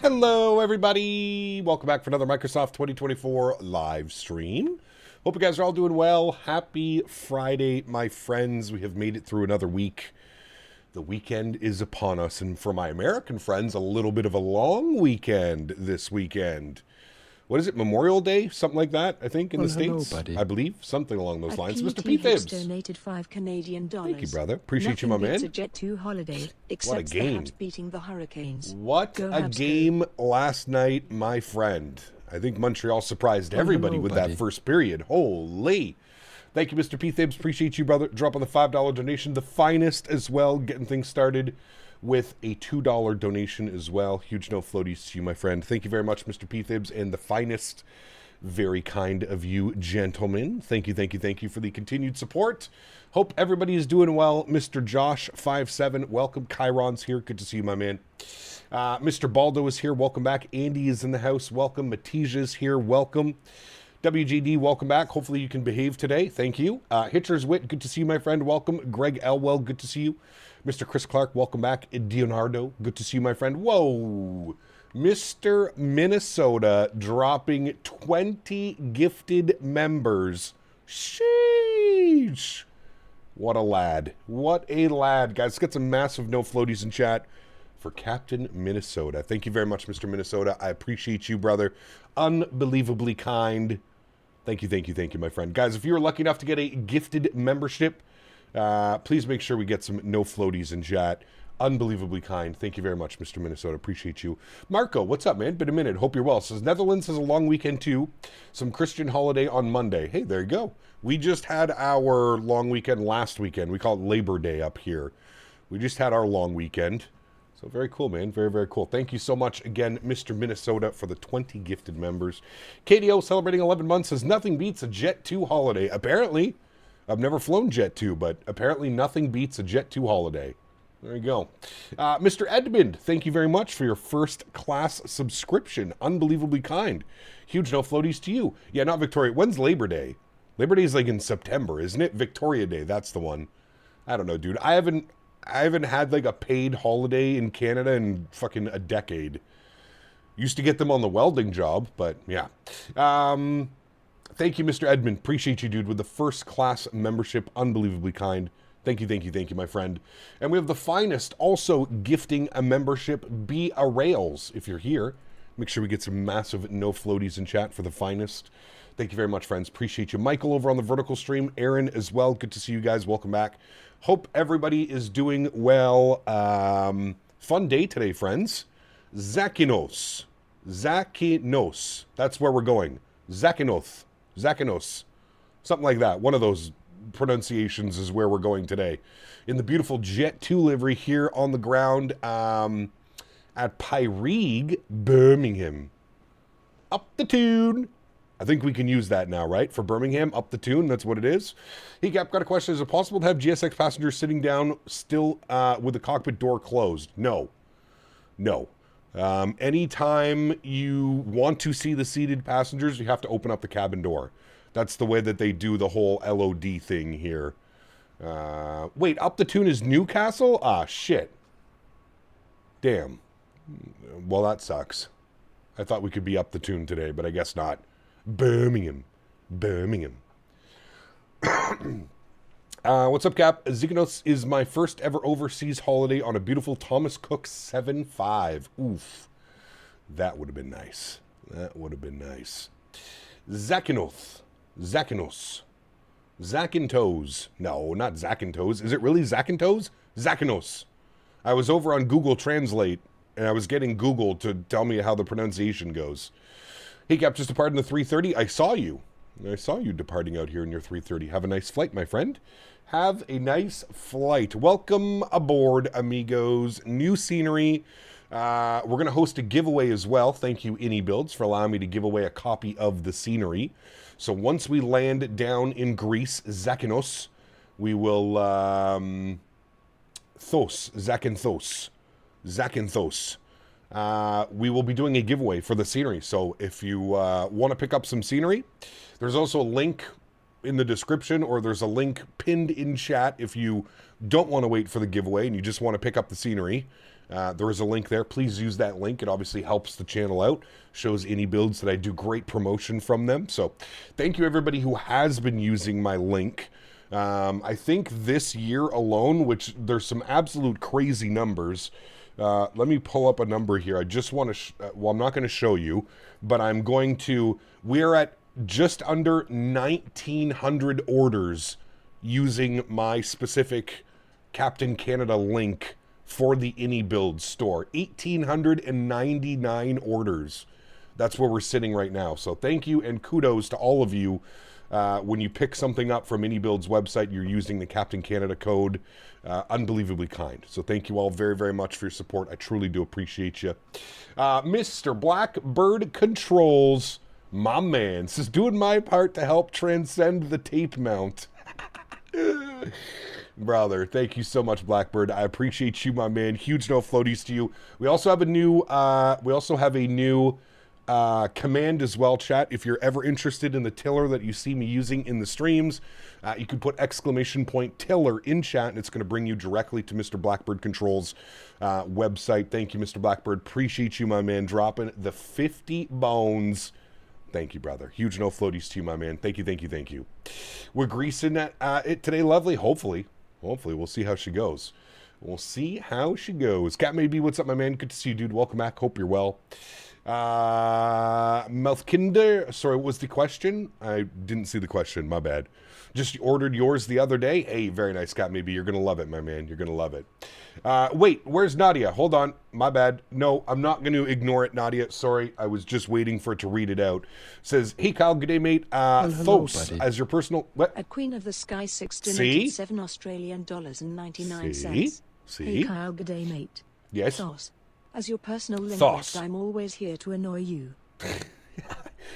Hello, everybody. Welcome back for another Microsoft 2024 live stream. Hope you guys are all doing well. Happy Friday, my friends. We have made it through another week. The weekend is upon us, and for my American friends, a little bit of a long weekend this weekend. What is it, Memorial Day? Something like that, I think, in the States? Buddy. I believe. Something along those lines. Mr. P. P-Fibs. donated $5 Canadian. Thank you, brother. Appreciate you, my Nothing man. beats a Jet2 holiday, except What a game. perhaps beating the Hurricanes. What Go a Habs, game last night, my friend. I think Montreal surprised everybody with that first period. Holy. Thank you, Mr. P-Thibs. Appreciate you, brother. Dropping the $5 donation. The finest as well. Getting things started with a $2 donation as well. Huge no floaties to you, my friend. Thank you very much, Mr. P-Thibs, and the finest. Very kind of you, gentlemen. Thank you, thank you, thank you for the continued support. Hope everybody is doing well. Mr. Josh57, welcome. Chiron's here. Good to see you, my man. Mr. Baldo is here. Welcome back. Andy is in the house. Welcome. Matisia's here. Welcome. WJD, welcome back. Hopefully you can behave today. Thank you. Hitcher's Wit, good to see you, my friend. Welcome. Greg Elwell, good to see you. Mr. Chris Clark, welcome back. Leonardo, good to see you, my friend. Whoa. Mr. Minnesota dropping 20 gifted members. Sheesh. What a lad. What a lad. Guys, let's get some massive no floaties in chat for Captain Minnesota. Thank you very much, Mr. Minnesota. I appreciate you, brother. Unbelievably kind. Thank you, my friend. Guys, if you were lucky enough to get a gifted membership, please make sure we get some no floaties in chat. Unbelievably kind. Thank you very much, Mr. Minnesota. Appreciate you. Marco, what's up, man? Been a minute. Hope you're well. Says Netherlands has a long weekend too. Some Christian holiday on Monday. Hey, there you go. We just had our long weekend last weekend. We call it Labor Day up here. We just had our long weekend. So very cool, man. Very, very cool. Thank you so much again, Mr. Minnesota, for the 20 gifted members. KDO celebrating 11 months says nothing beats a Jet2 holiday. Apparently, I've never flown Jet2, but apparently nothing beats a Jet2 holiday. There you go. Mr. Edmund, thank you very much for your first class subscription. Unbelievably kind. Huge no floaties to you. Yeah, not Victoria. When's Labor Day? Labor Day is like in September, isn't it? Victoria Day, that's the one. I don't know, dude. I haven't had like a paid holiday in Canada in fucking a decade. Used to get them on the welding job, but yeah. Thank you, Mr. Edmund. Appreciate you, dude, with the first class membership. Unbelievably kind. Thank you, my friend. And we have the finest also gifting a membership, Be a Rails. If you're here, make sure we get some massive no floaties in chat for the finest. Thank you very much, friends. Appreciate you. Michael over on the vertical stream. Erin as well. Good to see you guys. Welcome back. Hope everybody is doing well. Fun day today, friends. Zakynthos. Zakynthos. That's where we're going. Zakynthos. Zakynthos. Something like that. One of those pronunciations is where we're going today. In the beautiful Jet2 livery here on the ground at Pyrig, Birmingham. Up the tune. I think we can use that now, right? For Birmingham, up the tune. That's what it is. Hey, Gap, got a question. Is it possible to have GSX passengers sitting down still with the cockpit door closed? No. No. Anytime you want to see the seated passengers, you have to open up the cabin door. That's the way that they do the whole LOD thing here. Wait, up the tune is Newcastle? Ah, shit. Damn. Well, that sucks. I thought we could be up the tune today, but I guess not. Birmingham. Birmingham. What's up, Cap? Zakynthos is my first ever overseas holiday on a beautiful Thomas Cook 7.5. Oof. That would have been nice. That would have been nice. Zakynthos. Zakynthos. Zakynthos. No, not Zakynthos. Is it really Zakynthos? Zakynthos. I was over on Google Translate, and I was getting Google to tell me how the pronunciation goes. Hey, Cap, just departed in the 330. I saw you. I saw you departing out here in your 330. Have a nice flight, my friend. Have a nice flight. Welcome aboard, amigos. New scenery. We're going to host a giveaway as well. Thank you, iniBuilds, for allowing me to give away a copy of the scenery. So once we land down in Greece, Zakynthos, we will... Zakynthos. We will be doing a giveaway for the scenery. So if you want to pick up some scenery, there's also a link in the description, or there's a link pinned in chat if you don't want to wait for the giveaway and you just want to pick up the scenery. There is a link there. Please use that link. It obviously helps the channel out. Shows iniBuilds that I do great promotion from them. So thank you everybody who has been using my link. I think this year alone, which there's some absolute crazy numbers. Let me pull up a number here. I just want to, well, I'm not going to show you, but I'm going to, we're at just under 1,900 orders using my specific Captain Canada link for the iniBuilds store. 1,899 orders. That's where we're sitting right now. So thank you and kudos to all of you. When you pick something up from iniBuilds website, you're using the Captain Canada code. Unbelievably kind. So thank you all very, very much for your support. I truly do appreciate you. Mr. Blackbird Controls, my man, says, doing my part to help transcend the tape mount. Brother, thank you so much, Blackbird. I appreciate you, my man. Huge no floaties to you. We also have a new command as well, chat. If you're ever interested in the tiller that you see me using in the streams, you can put !tiller in chat, and it's going to bring you directly to Mr. Blackbird Controls website. Thank you, Mr. Blackbird. Appreciate you, my man, dropping the 50 bones. Thank you, brother. Huge no floaties to you, my man. Thank you, thank you, thank you. We're greasing it today, lovely. Hopefully, we'll see how she goes. We'll see how she goes. Cat Maybe, what's up, my man? Good to see you, dude. Welcome back. Hope you're well. Melchinder, sorry, what was the question? I didn't see the question, my bad. Just ordered yours the other day. Hey, very nice, Cat Maybe. You're gonna love it, my man. You're gonna love it. Wait, where's Nadya? Hold on, my bad. No, I'm not gonna ignore it, Nadya. Sorry, I was just waiting for it to read it out. Says, hey Kyle, good day, mate. Hello, Thos, buddy. as your personal... What? At Queen of the Sky 6 See? donated 7 Australian dollars and 99 cents. See? Hey Kyle, good day, mate. Yes? Thos. As your personal Thos. linguist, I'm always here to annoy you.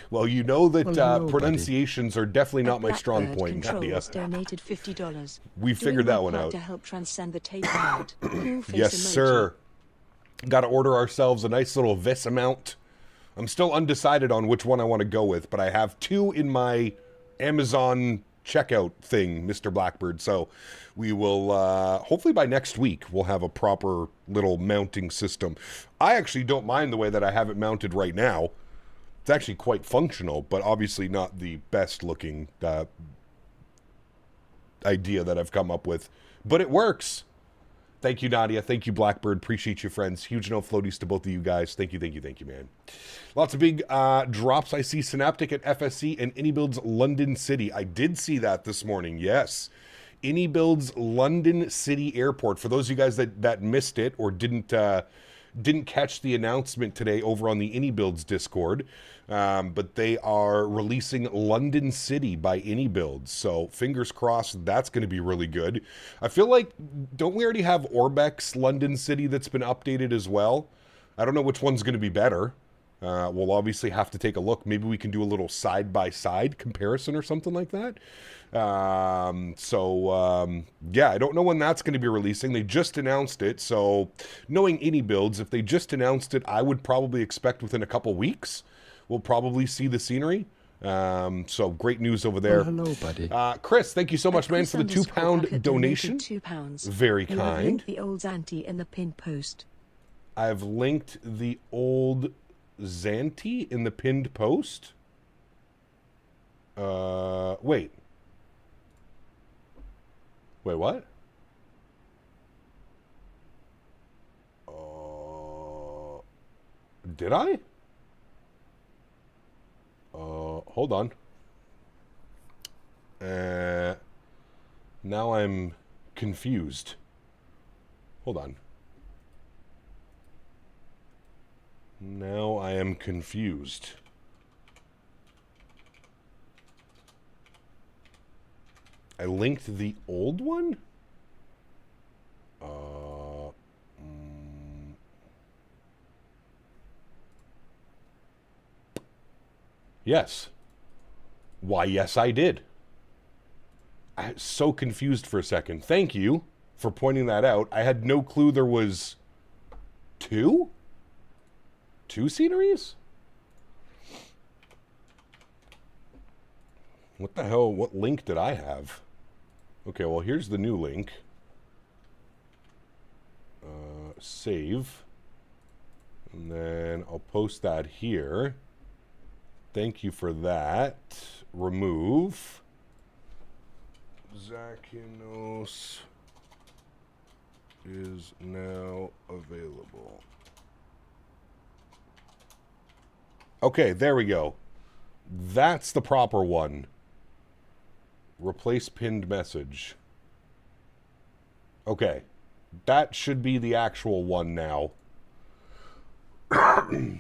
Well, you know that hello, pronunciations are definitely not At my strong Blackbird point, Controls Nadya. donated $50. We figured that one out. To help transcend the tape out. Yes, sir. Got to order ourselves a nice little Vis amount. I'm still undecided on which one I want to go with, but I have 2 in my Amazon checkout thing, Mr. Blackbird. So we will, hopefully by next week, we'll have a proper little mounting system. I actually don't mind the way that I have it mounted right now. It's actually quite functional, but obviously not the best looking idea that I've come up with. But it works. Thank you, Nadya. Thank you, Blackbird. Appreciate you, friends. Huge no floaties to both of you guys. Thank you, thank you, thank you, man. Lots of big drops. I see Synaptic at FSC and iniBuilds London City. I did see that this morning, yes. iniBuilds London City Airport. For those of you guys that missed it or didn't catch the announcement today over on the iniBuilds Discord, but they are releasing London City by iniBuilds. So fingers crossed, that's going to be really good. I feel like, don't we already have Orbex London City that's been updated as well? I don't know which one's going to be better. We'll obviously have to take a look. Maybe we can do a little side-by-side comparison or something like that. Yeah, I don't know when that's going to be releasing. They just announced it, so knowing iniBuilds, if they just announced it, I would probably expect within a couple weeks we'll probably see the scenery. So great news over there. Hello, buddy. Chris, thank you so much, man, for the Chris £2 donation. £2. Very You have kind. linked the old Zanti in the pinned post. I've linked the old Zanti in the pinned post. Wait, what? Did I? Hold on. Now I'm confused. Hold on. Now I am confused. I linked the old one? Yes. Why, yes, I did. I was so confused for a second. Thank you for pointing that out. I had no clue there was 2? 2 sceneries? What the hell? What link did I have? Okay, well, here's the new link. Save. And then I'll post that here. Thank you for that. Remove. Zakynthos is now available. Okay, there we go. That's the proper one. Replace pinned message. Okay. That should be the actual one now.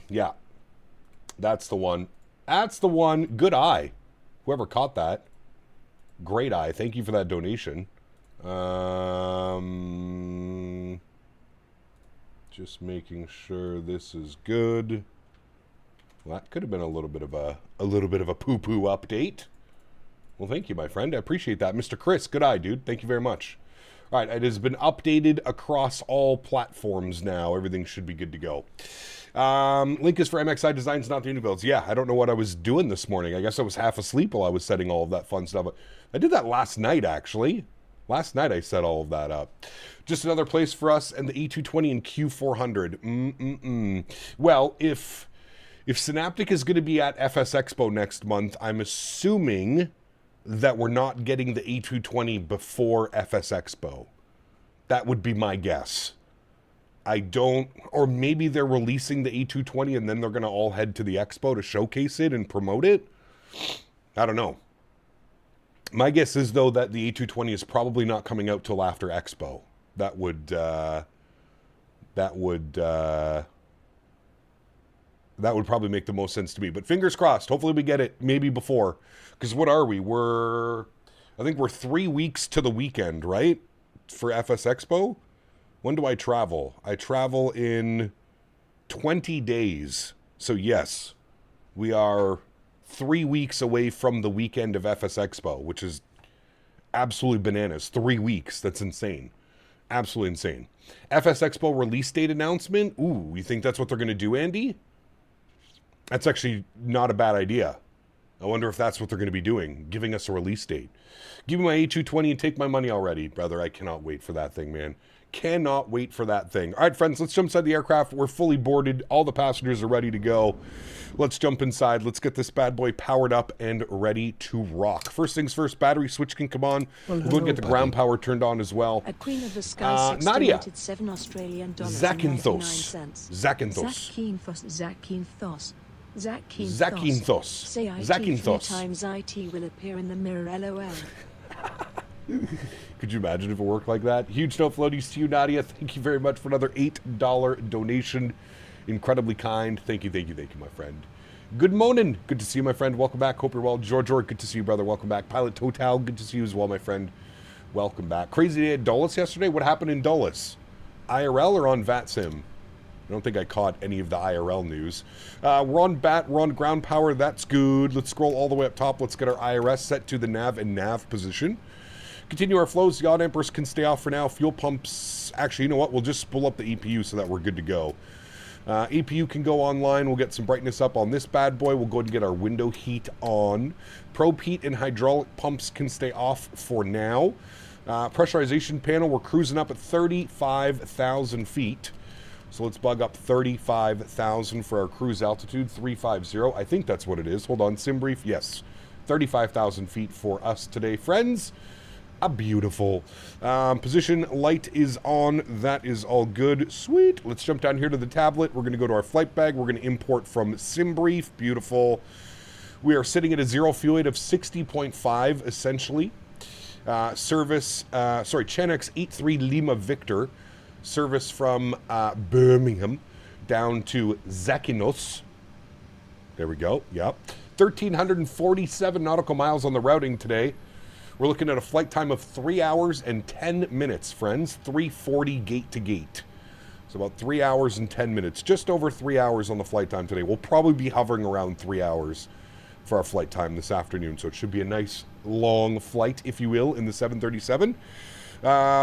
Yeah. That's the one. That's the one. Good eye. Whoever caught that. Great eye. Thank you for that donation. Just making sure this is good. Well, that could have been a little bit of a poo-poo update. Well, thank you, my friend. I appreciate that. Mr. Chris, good eye, dude. Thank you very much. All right, it has been updated across all platforms now. Everything should be good to go. Link is for MXI Designs, not the iniBuilds. Yeah, I don't know what I was doing this morning. I guess I was half asleep while I was setting all of that fun stuff up. I did that last night, actually. Last night I set all of that up. Just another place for us and the E220 and Q400. Well, if Synaptic is going to be at FS Expo next month, I'm assuming that we're not getting the E220 before FS Expo. That would be my guess. I don't, or maybe they're releasing the E220 and then they're going to all head to the Expo to showcase it and promote it. I don't know. My guess is, though, that the E220 is probably not coming out till after Expo. That would probably make the most sense to me. But fingers crossed. Hopefully we get it maybe before. Because what are we? I think we're 3 weeks to the weekend, right? For FS Expo. When do I travel? I travel in 20 days. So yes, we are 3 weeks away from the weekend of FS Expo, which is absolutely bananas. 3 weeks. That's insane. Absolutely insane. FS Expo release date announcement. Ooh, you think that's what they're going to do, Andy? That's actually not a bad idea. I wonder if that's what they're going to be doing, giving us a release date. Give me my A220 and take my money already, brother. I cannot wait for that thing, man. Cannot wait for that thing. All right, friends, let's jump inside the aircraft. We're fully boarded. All the passengers are ready to go. Let's jump inside. Let's get this bad boy powered up and ready to rock. First things first, battery switch can come on. We'll go and get the ground power turned on as well. A Queen of the Sky Nadya. $7 Australian dollars. Zakynthos. Zakynthos. Say IT Zakynthos. 3 times IT will appear in the mirror, LOL. Could you imagine if it worked like that? Huge note floaties to you, Nadya. Thank you very much for another $8 donation. Incredibly kind. Thank you, my friend. Good morning. Good to see you, my friend. Welcome back. Hope you're well. George, good to see you, brother. Welcome back. Pilot Total, good to see you as well, my friend. Welcome back. Crazy day at Dulles yesterday. What happened in Dulles? IRL or on VATSIM? I don't think I caught any of the IRL news. We're on BAT. We're on ground power. That's good. Let's scroll all the way up top. Let's get our IRS set to the nav and nav position. Continue our flows. The odd Empress can stay off for now. Fuel pumps. Actually, you know what? We'll just spool up the EPU so that we're good to go. EPU can go online. We'll get some brightness up on this bad boy. We'll go ahead and get our window heat on. Probe heat and hydraulic pumps can stay off for now. Pressurization panel. We're cruising up at 35,000 feet. So let's bug up 35,000 for our cruise altitude. 350. I think that's what it is. Hold on. Sim brief. Yes. 35,000 feet for us today, friends. Beautiful. Position light is on. That is all good. Sweet. Let's jump down here to the tablet. We're going to go to our flight bag. We're going to import from SimBrief. Beautiful. We are sitting at a zero fuel rate of 60.5, essentially. Chenex 83 Lima Victor. Service from Birmingham down to Zakynthos. There we go. Yep. 1,347 nautical miles on the routing today. We're looking at a flight time of 3 hours and 10 minutes, friends. 340 gate to gate. So about 3 hours and 10 minutes. Just over 3 hours on the flight time today. We'll probably be hovering around 3 hours for our flight time this afternoon. So it should be a nice long flight, if you will, in the 737.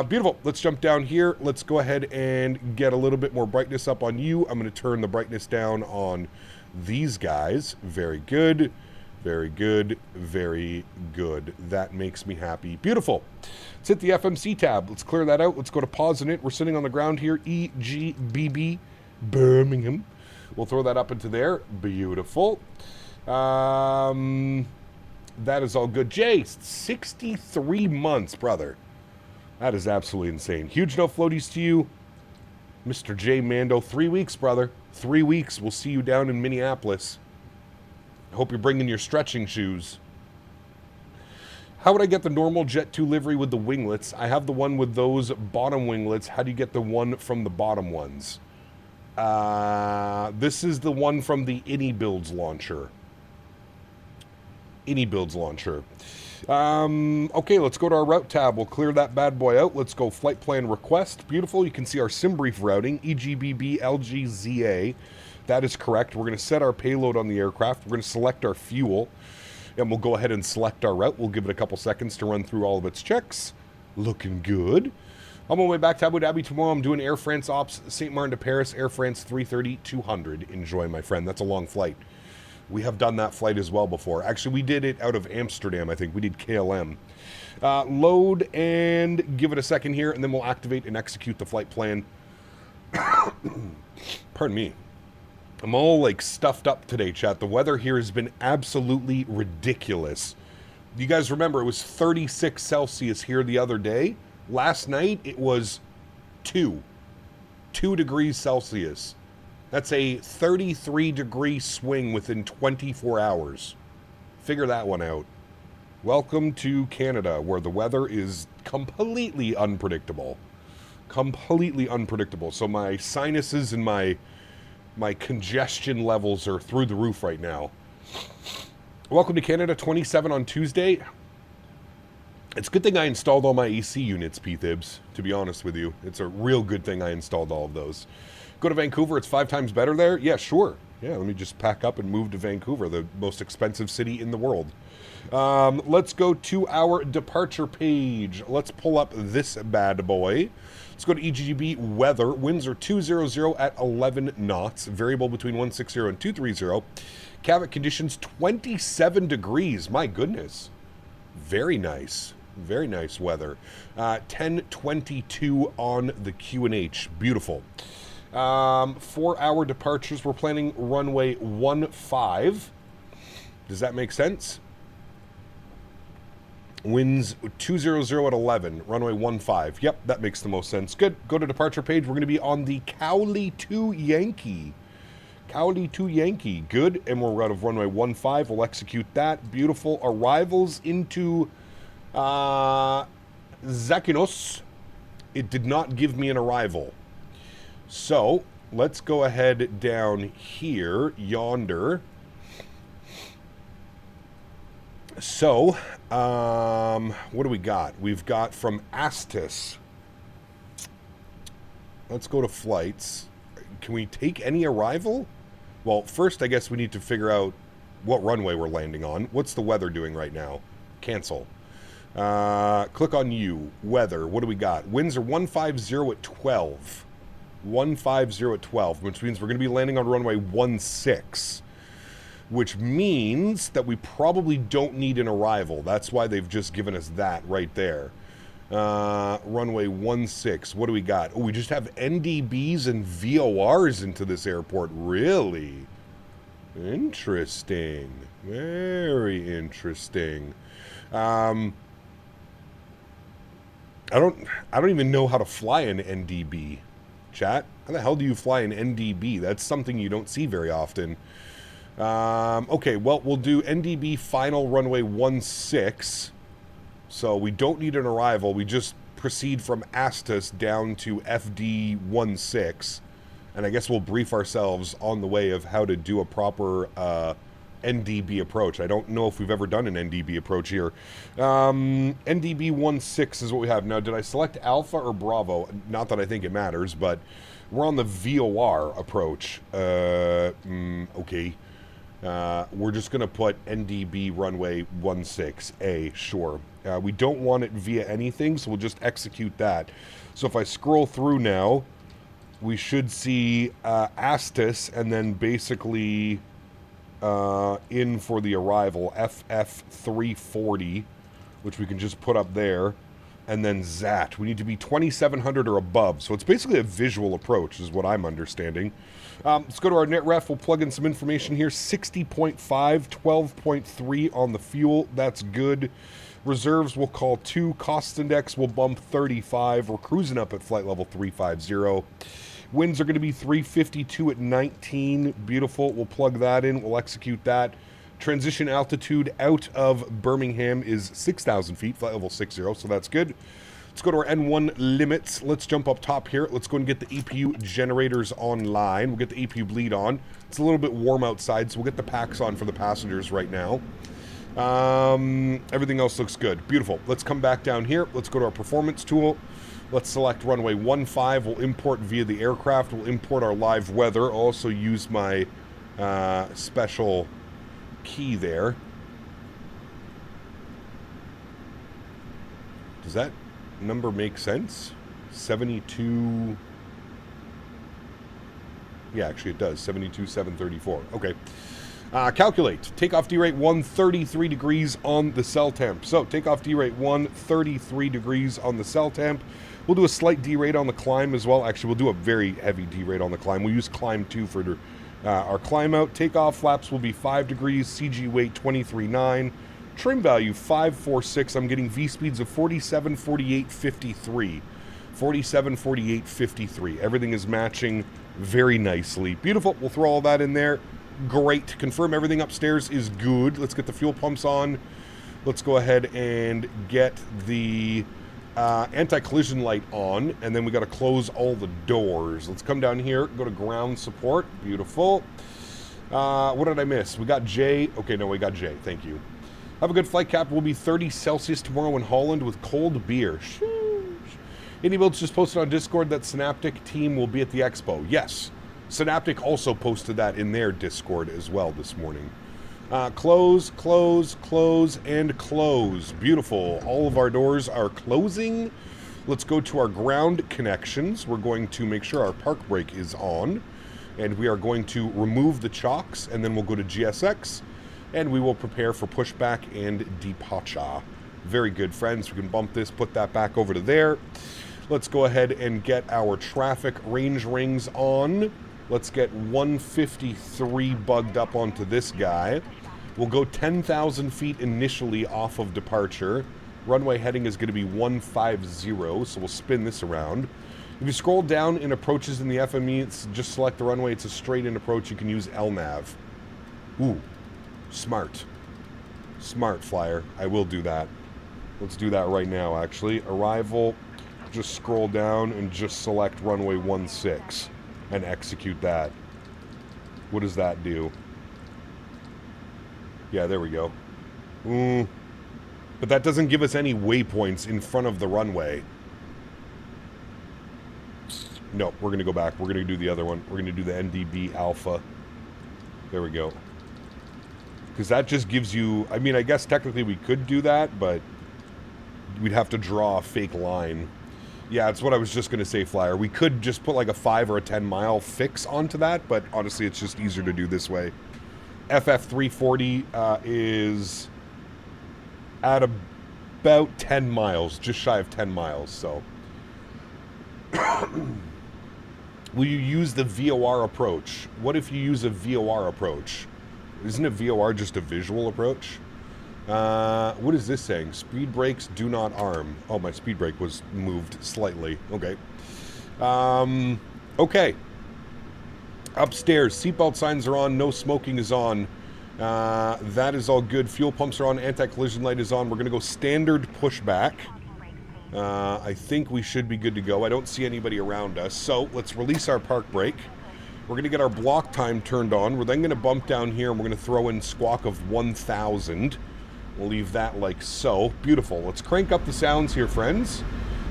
Beautiful. Let's jump down here. Let's go ahead and get a little bit more brightness up on you. I'm going to turn the brightness down on these guys. Very good. Very good. Very good. That makes me happy. Beautiful. Let's hit the FMC tab. Let's clear that out. Let's go to pause in it. We're sitting on the ground here. EGBB Birmingham. We'll throw that up into there. Beautiful. That is all good. Jay, 63 months, brother. That is absolutely insane. Huge no floaties to you. Mr. J Mando, 3 weeks, brother. 3 weeks. We'll see you down in Minneapolis. Hope you're bringing your stretching shoes. How would I get the normal Jet2 livery with the winglets? I have the one with those bottom winglets. How do you get the one from the bottom ones? This is the one from the iniBuilds launcher. iniBuilds launcher. Okay, let's go to our route tab. We'll clear that bad boy out. Let's go flight plan request. Beautiful. You can see our sim brief routing, EGBB LGZA. That is correct. We're going to set our payload on the aircraft. We're going to select our fuel, and we'll go ahead and select our route. We'll give it a couple seconds to run through all of its checks. Looking good. On my way back to Abu Dhabi tomorrow, I'm doing Air France Ops, St. Martin to Paris, Air France 330-200. Enjoy, my friend. That's a long flight. We have done that flight as well before. Actually, we did it out of Amsterdam, I think. We did KLM. Load and give it a second here, and then we'll activate and execute the flight plan. Pardon me. I'm all like stuffed up today, chat. The weather here has been absolutely ridiculous. You guys remember it was 36 Celsius here the other day. Last night it was 2 degrees Celsius. That's a 33-degree swing within 24 hours. Figure that one out. Welcome to Canada, where the weather is completely unpredictable. Completely unpredictable. So my sinuses and my congestion levels are through the roof right now. Welcome to Canada, 27 on Tuesday. It's a good thing I installed all my AC units, P-Thibs, to be honest with you. It's a real good thing I installed all of those. Go to Vancouver, it's 5 times better there? Yeah, sure. Yeah, let me just pack up and move to Vancouver, the most expensive city in the world. Let's go to our departure page. Let's pull up this bad boy. Let's go to EGB weather. Winds are 200 at 11 knots. Variable between 160 and 230. Cavite conditions 27 degrees. My goodness. Very nice. Very nice weather. 10:22 on the QNH. Beautiful. For our departures, we're planning runway 15. Does that make sense? Winds 200 at 11, runway 15. Yep, that makes the most sense. Good. Go to departure page. We're going to be on the Cowley to Yankee. Cowley to Yankee. Good. And we're out of runway 15. We'll execute that. Beautiful. Arrivals into Zakynthos. It did not give me an arrival. So let's go ahead down here, yonder. So, what do we got? We've got from Astis. Let's go to flights. Can we take any arrival? Well, first, I guess we need to figure out what runway we're landing on. What's the weather doing right now? Cancel. Click on you. Weather. What do we got? Winds are 150 at 12. 150 at 12, which means we're going to be landing on runway 16. Which means that we probably don't need an arrival. That's why they've just given us that right there. Runway 16. What do we got? Oh, we just have NDBs and VORs into this airport. Really? Interesting. Very interesting. I don't even know how to fly an NDB. Chat? How the hell do you fly an NDB? That's something you don't see very often. Okay, well, we'll do NDB final runway 16. So we don't need an arrival. We just proceed from Astis down to FD 16. And I guess we'll brief ourselves on the way of how to do a proper NDB approach. I don't know if we've ever done an NDB approach here. NDB 16 is what we have. Now, did I select Alpha or Bravo? Not that I think it matters, but we're on the VOR approach. Okay. We're just going to put NDB runway 16A, sure. We don't want it via anything, so we'll just execute that. So if I scroll through now, we should see Astis, and then basically in for the arrival, FF340, which we can just put up there, and then ZAT. We need to be 2,700 or above, so it's basically a visual approach, is what I'm understanding. Let's go to our net ref. We'll plug in some information here. 60.5, 12.3 on the fuel. That's good. Reserves will call 2. Cost index will bump 35. We're cruising up at flight level 350. Winds are going to be 352 at 19. Beautiful. We'll plug that in. We'll execute that. Transition altitude out of Birmingham is 6,000 feet, flight level 60, so that's good. Let's go to our N1 limits. Let's jump up top here. Let's go and get the EPU generators online. We'll get the EPU bleed on. It's a little bit warm outside, so we'll get the packs on for the passengers right now. Everything else looks good. Beautiful. Let's come back down here. Let's go to our performance tool. Let's select runway 15. We'll import via the aircraft. We'll import our live weather. I'll also use my special key there. Does that number make sense? 72. Yeah, actually it does. 72,734. Okay. Calculate. Takeoff D rate 133 degrees on the cell temp. So takeoff D rate 133 degrees on the cell temp. We'll do a slight D rate on the climb as well. Actually, we'll do a very heavy D rate on the climb. We'll use climb 2 for our climb out. Takeoff flaps will be 5 degrees. CG weight 23.9. Trim value 546. I'm getting V speeds of 47, 48, 53. 47, 48, 53. Everything is matching very nicely. Beautiful. We'll throw all that in there. Great. Confirm everything upstairs is good. Let's get the fuel pumps on. Let's go ahead and get the anti-collision light on, and then we got to close all the doors. Let's come down here, go to ground support. Beautiful. What did I miss? We got J. Okay, no, we got J. Thank you. Have a good flight. Cap will be 30 Celsius tomorrow in Holland with cold beer. Sheesh. iniBuilds just posted on Discord that Synaptic team will be at the Expo. Yes. Synaptic also posted that in their Discord as well this morning. Close, close, close, and close. Beautiful. All of our doors are closing. Let's go to our ground connections. We're going to make sure our park brake is on. And we are going to remove the chocks, and then we'll go to GSX, and we will prepare for pushback and departure. Very good, friends. We can bump this, put that back over to there. Let's go ahead and get our traffic range rings on. Let's get 153 bugged up onto this guy. We'll go 10,000 feet initially off of departure. Runway heading is going to be 150, so we'll spin this around. If you scroll down in approaches in the FME, it's just select the runway. It's a straight-in approach. You can use LNAV. Ooh, smart. Smart, flyer. I will do that. Let's do that right now, actually. Arrival, just scroll down and just select runway 16 and execute that. What does that do? Yeah, there we go. But that doesn't give us any waypoints in front of the runway. No, we're going to go back. We're going to do the other one. We're going to do the NDB Alpha. There we go. Because that just gives you... I mean, I guess technically we could do that, but we'd have to draw a fake line. Yeah, it's what I was just going to say, Flyer. We could just put like a 5 or a 10 mile fix onto that, but honestly, it's just easier to do this way. FF340 is at about 10 miles, just shy of 10 miles, so... Will you use the VOR approach? What if you use a VOR approach? Isn't a VOR just a visual approach? What is this saying? Speed brakes do not arm. Oh, my speed brake was moved slightly. Okay. Okay. Upstairs, seatbelt signs are on. No smoking is on. That is all good. Fuel pumps are on. Anti-collision light is on. We're going to go standard pushback. I think we should be good to go. I don't see anybody around us. So let's release our park brake. We're going to get our block time turned on. We're then going to bump down here, and we're going to throw in squawk of 1,000. We'll leave that like so. Beautiful. Let's crank up the sounds here, friends.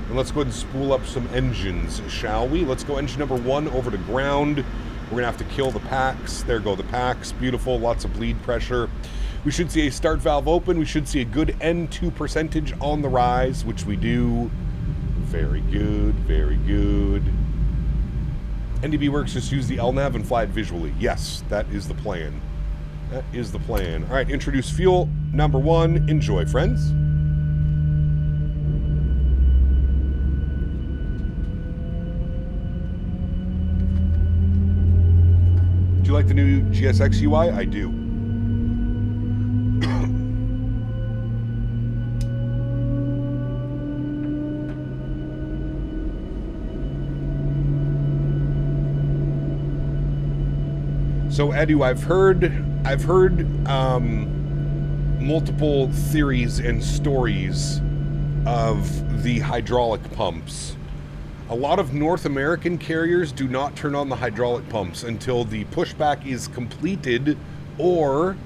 And let's go ahead and spool up some engines, shall we? Let's go engine number 1 over to ground. We're going to have to kill the packs. There go the packs. Beautiful. Lots of bleed pressure. We should see a start valve open. We should see a good N2 percentage on the rise, which we do. Very good. Very good. NDB works, just use the LNAV and fly it visually. Yes, that is the plan. That is the plan. All right, introduce fuel. Number 1, enjoy, friends. Do you like the new GSX UI? I do. So Edu, I've heard multiple theories and stories of the hydraulic pumps. A lot of North American carriers do not turn on the hydraulic pumps until the pushback is completed or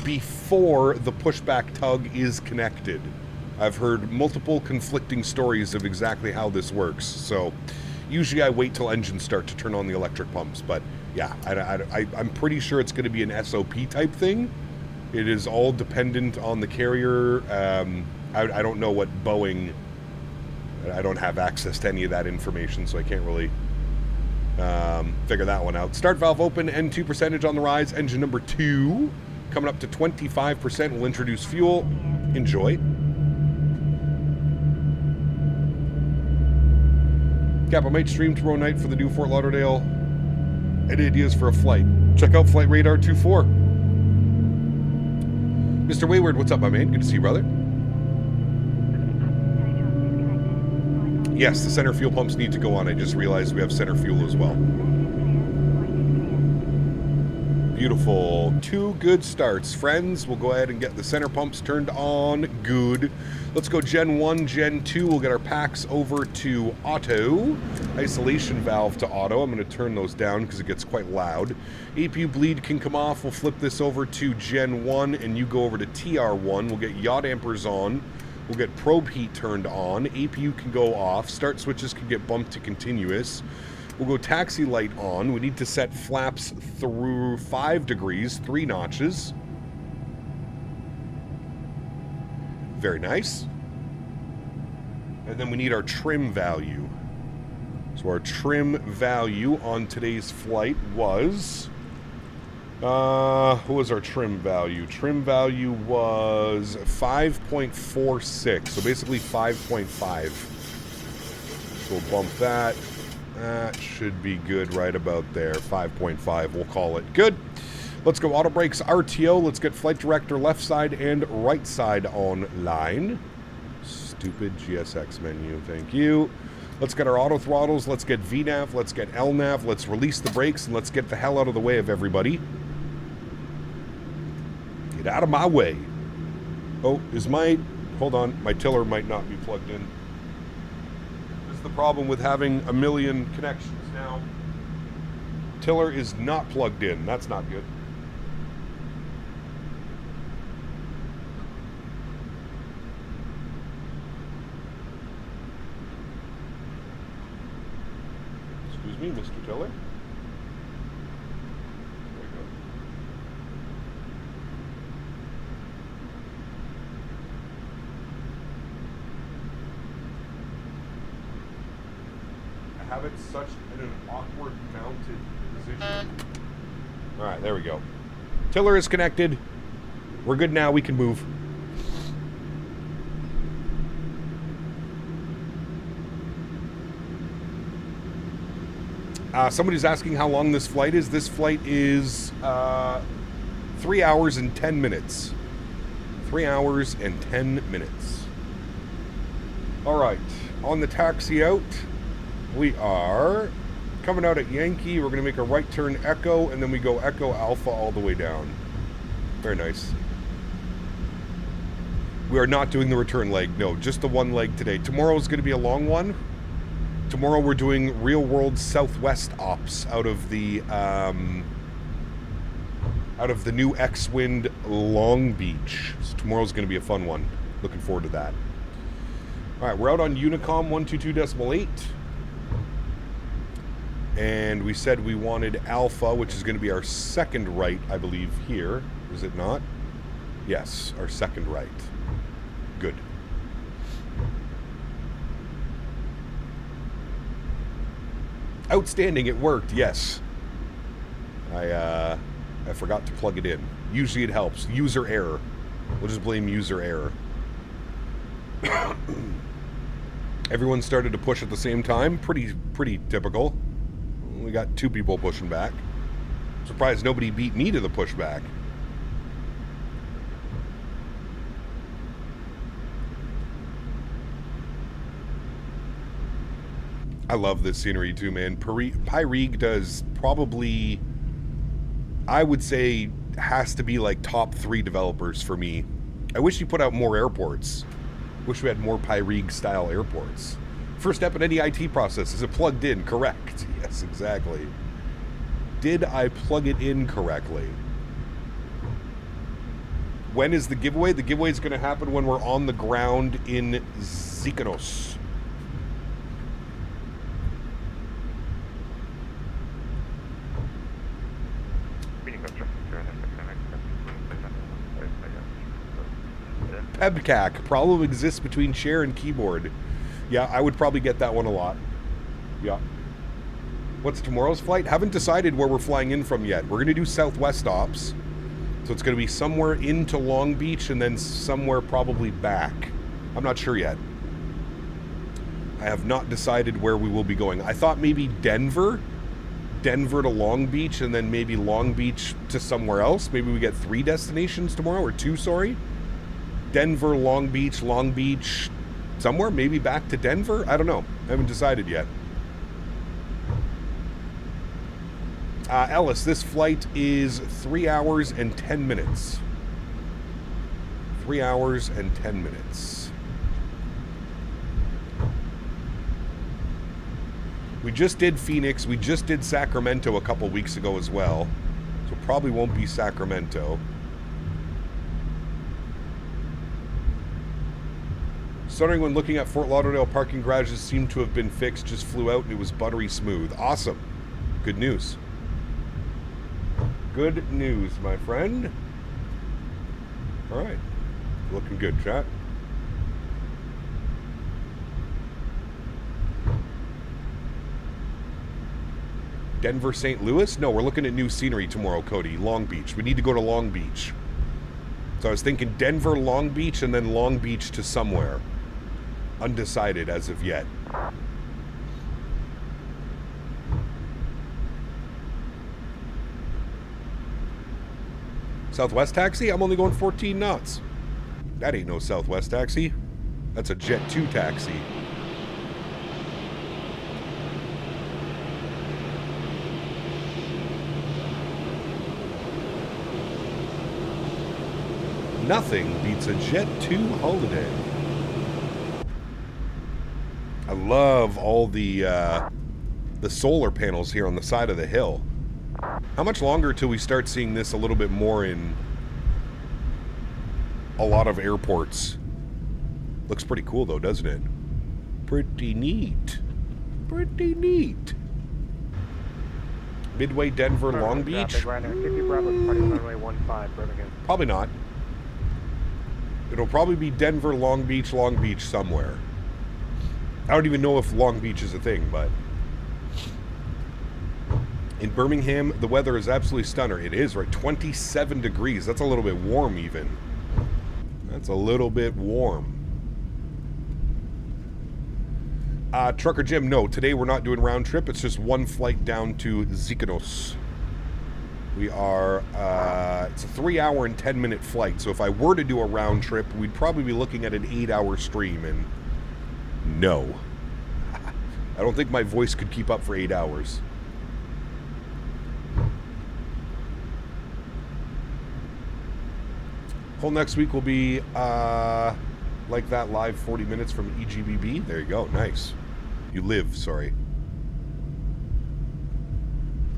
before the pushback tug is connected. I've heard multiple conflicting stories of exactly how this works. So usually I wait till engines start to turn on the electric pumps, but yeah, I'm pretty sure it's going to be an SOP type thing. It is all dependent on the carrier. I don't know what Boeing... I don't have access to any of that information, so I can't really figure that one out. Start valve open, N2 percentage on the rise. Engine number 2 coming up to 25%. We'll introduce fuel. Enjoy. Cap, I might stream tomorrow night for the new Fort Lauderdale. Any ideas for a flight? Check out Flight Radar 24. Mr. Wayward, what's up, my man? Good to see you, brother. Yes, the center fuel pumps need to go on. I just realized we have center fuel as well. Beautiful. 2 good starts, friends. We'll go ahead and get the center pumps turned on. Good. Let's go Gen 1, Gen 2. We'll get our packs over to auto. Isolation valve to auto. I'm going to turn those down because it gets quite loud. APU bleed can come off. We'll flip this over to Gen 1 and you go over to TR1. We'll get yaw dampers on. We'll get probe heat turned on. APU can go off. Start switches can get bumped to continuous. We'll go taxi light on. We need to set flaps through 5 degrees, 3 notches. Very nice. And then we need our trim value. So our trim value on today's flight was... what was our trim value? Trim value was 5.46, so basically 5.5. So we'll bump that. That should be good right about there. 5.5, we'll call it. Good. Let's go auto brakes, RTO. Let's get flight director left side and right side online. Stupid GSX menu, thank you. Let's get our auto throttles. Let's get VNAV. Let's get LNAV. Let's release the brakes and let's get the hell out of the way of everybody. Get out of my way. Oh, hold on, my tiller might not be plugged in. This is the problem with having a million connections now. Tiller is not plugged in. That's not good. Excuse me, Mr. Tiller. Have it such in an awkward mounted position. All right, there we go. Tiller is connected. We're good now. We can move. Somebody's asking how long this flight is. This flight is 3 hours and 10 minutes. 3 hours and 10 minutes. All right, on the taxi out. We are coming out at Yankee. We're going to make a right turn Echo, and then we go Echo Alpha all the way down. Very nice. We are not doing the return leg. No, just the one leg today. Tomorrow is going to be a long one. Tomorrow we're doing real-world Southwest ops out of the new X-Wind Long Beach. So tomorrow's going to be a fun one. Looking forward to that. All right, we're out on Unicom 122.8. And we said we wanted Alpha, which is going to be our second right, I believe, here. Is it not? Yes, our second right. Good. Outstanding, it worked, yes. I forgot to plug it in. Usually it helps. User error. We'll just blame user error. Everyone started to push at the same time. Pretty typical. We got 2 people pushing back. Surprised nobody beat me to the pushback. I love this scenery too, man. Pyrig does probably, I would say, has to be like top 3 developers for me. I wish you put out more airports. Wish we had more Pyrig style airports. First step in any IT process, is it plugged in? Correct. Yes, exactly. Did I plug it in correctly? When is the giveaway? The giveaway is going to happen when we're on the ground in Zakynthos. Pebcac, problem exists between chair and keyboard. Yeah, I would probably get that one a lot. Yeah. What's tomorrow's flight? Haven't decided where we're flying in from yet. We're going to do Southwest ops. So it's going to be somewhere into Long Beach and then somewhere probably back. I'm not sure yet. I have not decided where we will be going. I thought maybe Denver. Denver to Long Beach and then maybe Long Beach to somewhere else. Maybe we get 3 destinations tomorrow, or 2, sorry. Denver, Long Beach, somewhere, maybe back to Denver? I don't know. I haven't decided yet. Ellis, this flight is 3 hours and 10 minutes. 3 hours and 10 minutes. We just did Phoenix. We just did Sacramento a couple weeks ago as well. So probably won't be Sacramento. Starting when looking at Fort Lauderdale parking garages seemed to have been fixed, just flew out and it was buttery smooth. Awesome. Good news. Good news, my friend. All right. Looking good, chat. Denver, St. Louis? No, we're looking at new scenery tomorrow, Cody. Long Beach. We need to go to Long Beach. So I was thinking Denver, Long Beach, and then Long Beach to somewhere. Undecided as of yet. Southwest taxi? I'm only going 14 knots. That ain't no Southwest taxi. That's a Jet2 taxi. Nothing beats a Jet2 holiday. I love all the solar panels here on the side of the hill. How much longer till we start seeing this a little bit more in a lot of airports? Looks pretty cool though, doesn't it? Pretty neat. Pretty neat. Midway, Denver, Long Beach? Probably not. It'll probably be Denver, Long Beach somewhere. I don't even know if Long Beach is a thing, but... In Birmingham, the weather is absolutely stunning. It is, right? 27 degrees. That's a little bit warm, even. That's a little bit warm. Trucker Jim, no. Today we're not doing round trip. It's just one flight down to Zakynthos. We are... it's a 3 hour and 10 minute flight. So if I were to do a round trip, we'd probably be looking at an 8 hour stream. And no. I don't think my voice could keep up for 8 hours. Whole next week will be like that live 40 minutes from EGBB. There you go. Nice. You live, sorry.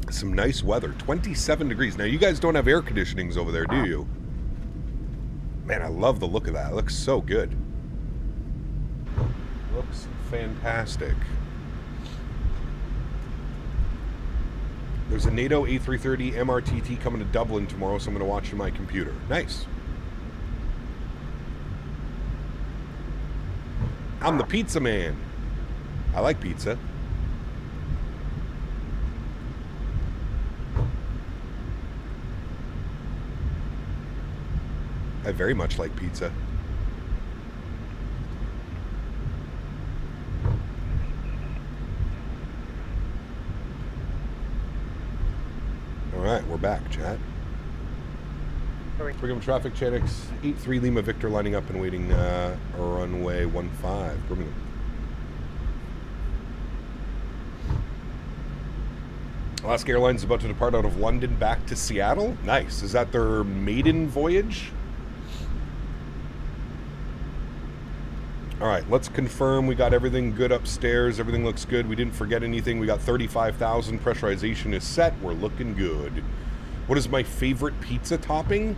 Some nice weather. 27 degrees. Now, you guys don't have air conditionings over there, do you? Man, I love the look of that. It looks so good. Looks fantastic. There's a NATO A330 MRTT coming to Dublin tomorrow, so I'm going to watch on my computer. Nice. I'm the pizza man. I like pizza. I very much like pizza. All right, we're back, chat. Brigham traffic, Chanix 83 Lima Victor lining up and waiting runway 15, Birmingham. Alaska Airlines is about to depart out of London back to Seattle. Nice. Is that their maiden voyage? All right, let's confirm we got everything good upstairs. Everything looks good. We didn't forget anything. We got 35,000. Pressurization is set. We're looking good. What is my favorite pizza topping?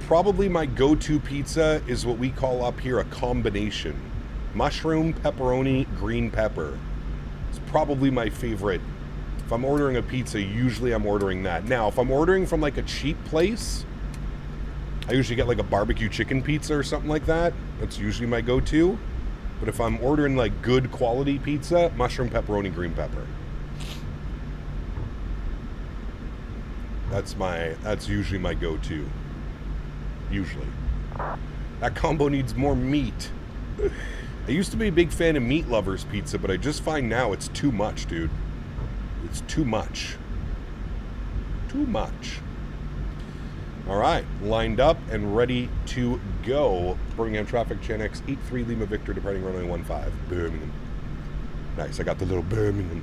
Probably my go-to pizza is what we call up here a combination. Mushroom, pepperoni, green pepper. It's probably my favorite. If I'm ordering a pizza, usually I'm ordering that. Now, if I'm ordering from like a cheap place, I usually get like a barbecue chicken pizza or something like that. That's usually my go-to. But if I'm ordering like good quality pizza, mushroom, pepperoni, green pepper. That's usually my go-to. Usually. That combo needs more meat. I used to be a big fan of Meat Lovers pizza, but I just find now it's too much, dude. It's too much. Too much. All right, lined up and ready to go. Birmingham traffic, Chanix 83 Lima Victor, departing runway 15, Birmingham. Nice, I got the little Birmingham.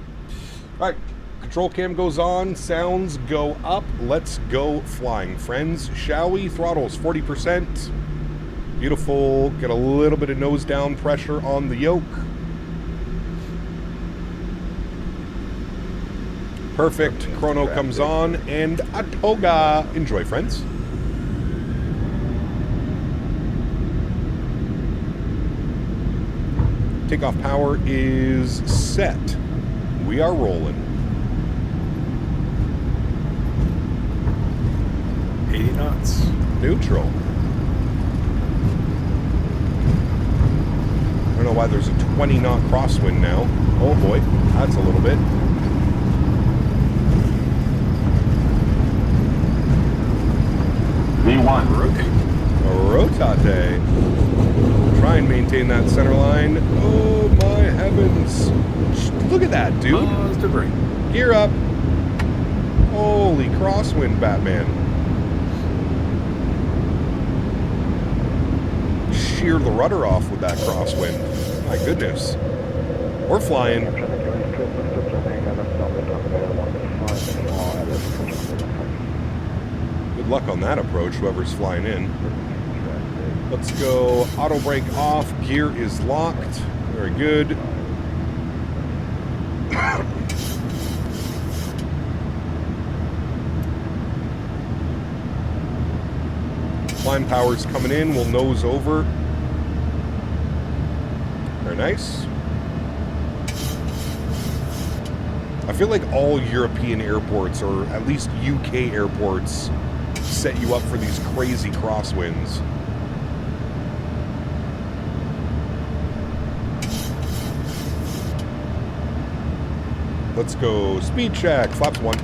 All right, control cam goes on, sounds go up. Let's go flying, friends. Shall we? Throttles 40%. Beautiful. Get a little bit of nose down pressure on the yoke. Perfect. Chrono comes on and a toga. Enjoy, friends. Takeoff power is set. We are rolling. 80 knots. Neutral. I don't know why there's a 20 knot crosswind now. Oh boy, that's a little bit. V1, Rotate. Try and maintain that center line. Oh my heavens. Look at that, dude. Debris. Gear up. Holy crosswind, Batman. Shear the rudder off with that crosswind. My goodness. We're flying. Good luck on that approach, whoever's flying in. Let's go auto brake off. Gear is locked. Very good. Climb power's coming in. We'll nose over. Very nice. I feel like all European airports, or at least UK airports, set you up for these crazy crosswinds. Let's go speed check. Flaps 1.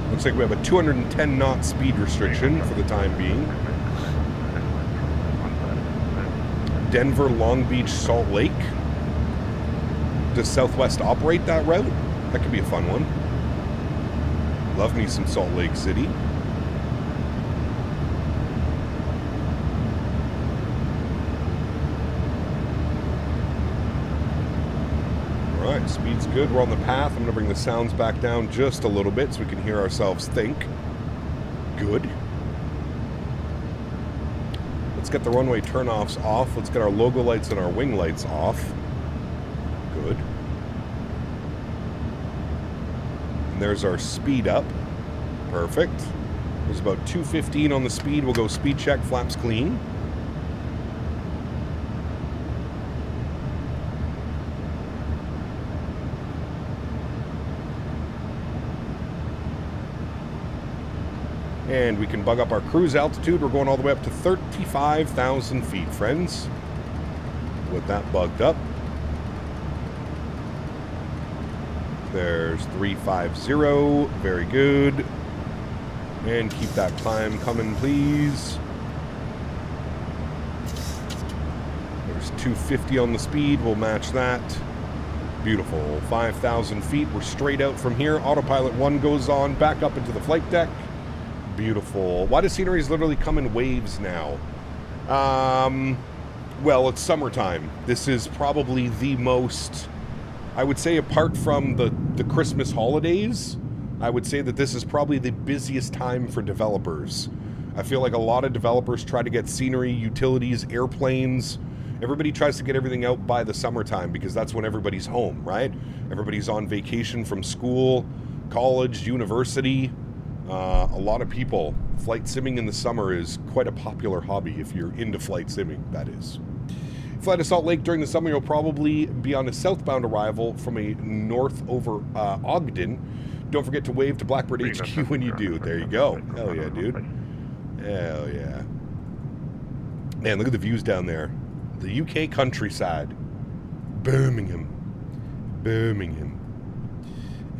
Looks like we have a 210 knot speed restriction for the time being. Denver, Long Beach, Salt Lake. Does Southwest operate that route? That could be a fun one. Love me some Salt Lake City. All right, speed's good. We're on the path. I'm going to bring the sounds back down just a little bit so we can hear ourselves think. Good. Let's get the runway turnoffs off. Let's get our logo lights and our wing lights off. Good. And there's our speed up. Perfect. There's about 215 on the speed. We'll go speed check, flaps clean. And we can bug up our cruise altitude. We're going all the way up to 35,000 feet, friends. With that bugged up. There's 350. Very good. And keep that climb coming, please. There's 250 on the speed. We'll match that. Beautiful. 5,000 feet. We're straight out from here. Autopilot 1 goes on. Back up into the flight deck. Beautiful. Why does sceneries literally come in waves now? Well, it's summertime. This is probably the most, I would say, apart from the Christmas holidays, I would say that this is probably the busiest time for developers. I feel like a lot of developers try to get scenery, utilities, airplanes. Everybody tries to get everything out by the summertime because that's when everybody's home, right? Everybody's on vacation from school, college, university. A lot of people, flight simming in the summer is quite a popular hobby if you're into flight simming, that is. Fly to Salt Lake during the summer, you'll probably be on a southbound arrival from a north over Ogden. Don't forget to wave to Blackbird HQ when you do. There you go. Hell yeah, dude. Hell yeah. Man, look at the views down there. The UK countryside. Birmingham. Birmingham.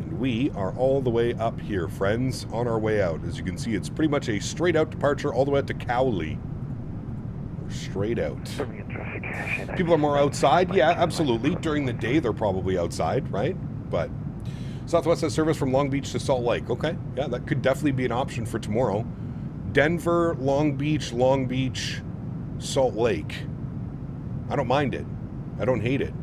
And we are all the way up here, friends, on our way out. As you can see, it's pretty much a straight out departure all the way out to Cowley. We're straight out. People are more outside. Yeah, absolutely. During the day, they're probably outside, right? But Southwest has service from Long Beach to Salt Lake. Okay. Yeah, that could definitely be an option for tomorrow. Denver, Long Beach, Salt Lake. I don't mind it. I don't hate it.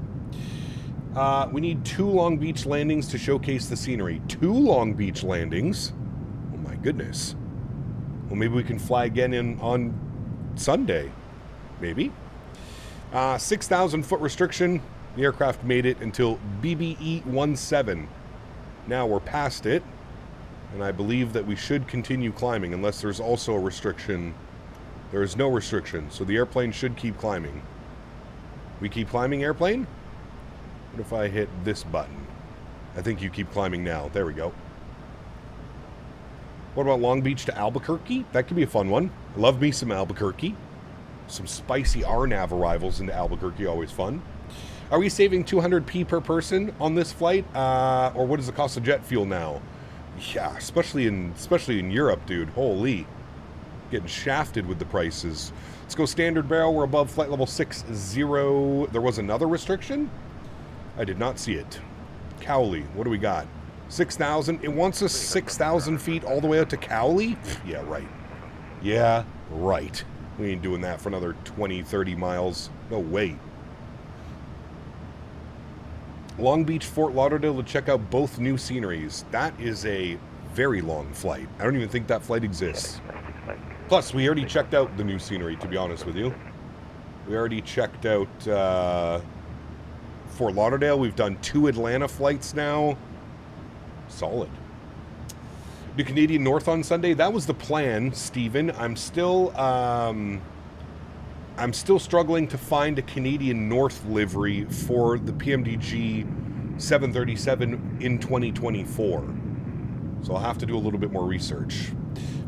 We need 2 Long Beach landings to showcase the scenery. 2 Long Beach landings? Oh my goodness. Well, maybe we can fly again on Sunday. Maybe. 6,000 foot restriction. The aircraft made it until BBE-17. Now we're past it. And I believe that we should continue climbing unless there's also a restriction. There is no restriction, so the airplane should keep climbing. We keep climbing, airplane? What if I hit this button? I think you keep climbing now. There we go. What about Long Beach to Albuquerque? That could be a fun one. Love me some Albuquerque. Some spicy RNAV arrivals into Albuquerque, always fun. Are we saving 200p per person on this flight? Or what is the cost of jet fuel now? Yeah, especially in Europe, dude. Holy. Getting shafted with the prices. Let's go standard barrel. We're above flight level 60. There was another restriction? I did not see it. Cowley, what do we got? 6,000. It wants us 6,000 feet all the way out to Cowley? Yeah, right. Yeah, right. We ain't doing that for another 20, 30 miles. No way. Long Beach, Fort Lauderdale to check out both new sceneries. That is a very long flight. I don't even think that flight exists. Plus, we already checked out the new scenery, to be honest with you. We already checked out Fort Lauderdale. We've done 2 Atlanta flights now. Solid. Do Canadian North on Sunday? That was the plan, Steven. I'm still struggling to find a Canadian North livery for the PMDG 737 in 2024. So I'll have to do a little bit more research.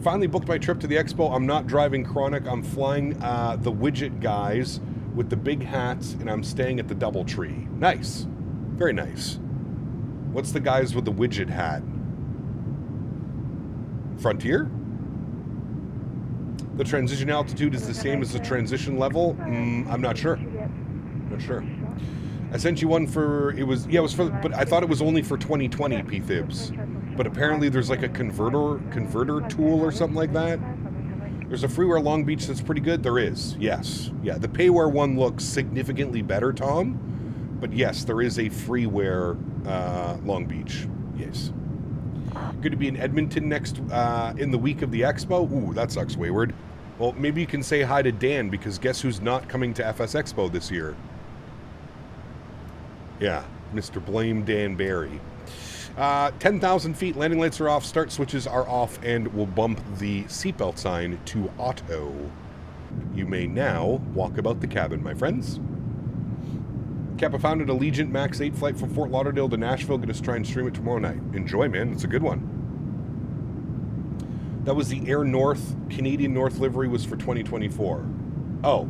Finally booked my trip to the expo. I'm not driving Chronic. I'm flying the widget guys with the big hats, and I'm staying at the DoubleTree. Nice. Very nice. What's the guys with the widget hat? Frontier? The transition altitude is the same as the transition level? I'm not sure. Not sure. I sent you one for, it was for, but I thought it was only for 2020 P-Thibs. But apparently there's like a converter tool or something like that. There's a freeware Long Beach that's pretty good. There is, yes. Yeah, the payware one looks significantly better, Tom. But yes, there is a freeware Long Beach. Yes. Good to be in Edmonton next in the week of the expo. Ooh, that sucks, Wayward. Well, maybe you can say hi to Dan, because guess who's not coming to FS Expo this year? Yeah, Mr. Blame Dan Barry. 10,000 feet, landing lights are off, start switches are off, and we'll bump the seatbelt sign to auto. You may now walk about the cabin, my friends. Kappa founded Allegiant Max 8 flight from Fort Lauderdale to Nashville. Gonna try and stream it tomorrow night. Enjoy, man. It's a good one. That was the Air North, Canadian North livery was for 2024. Oh.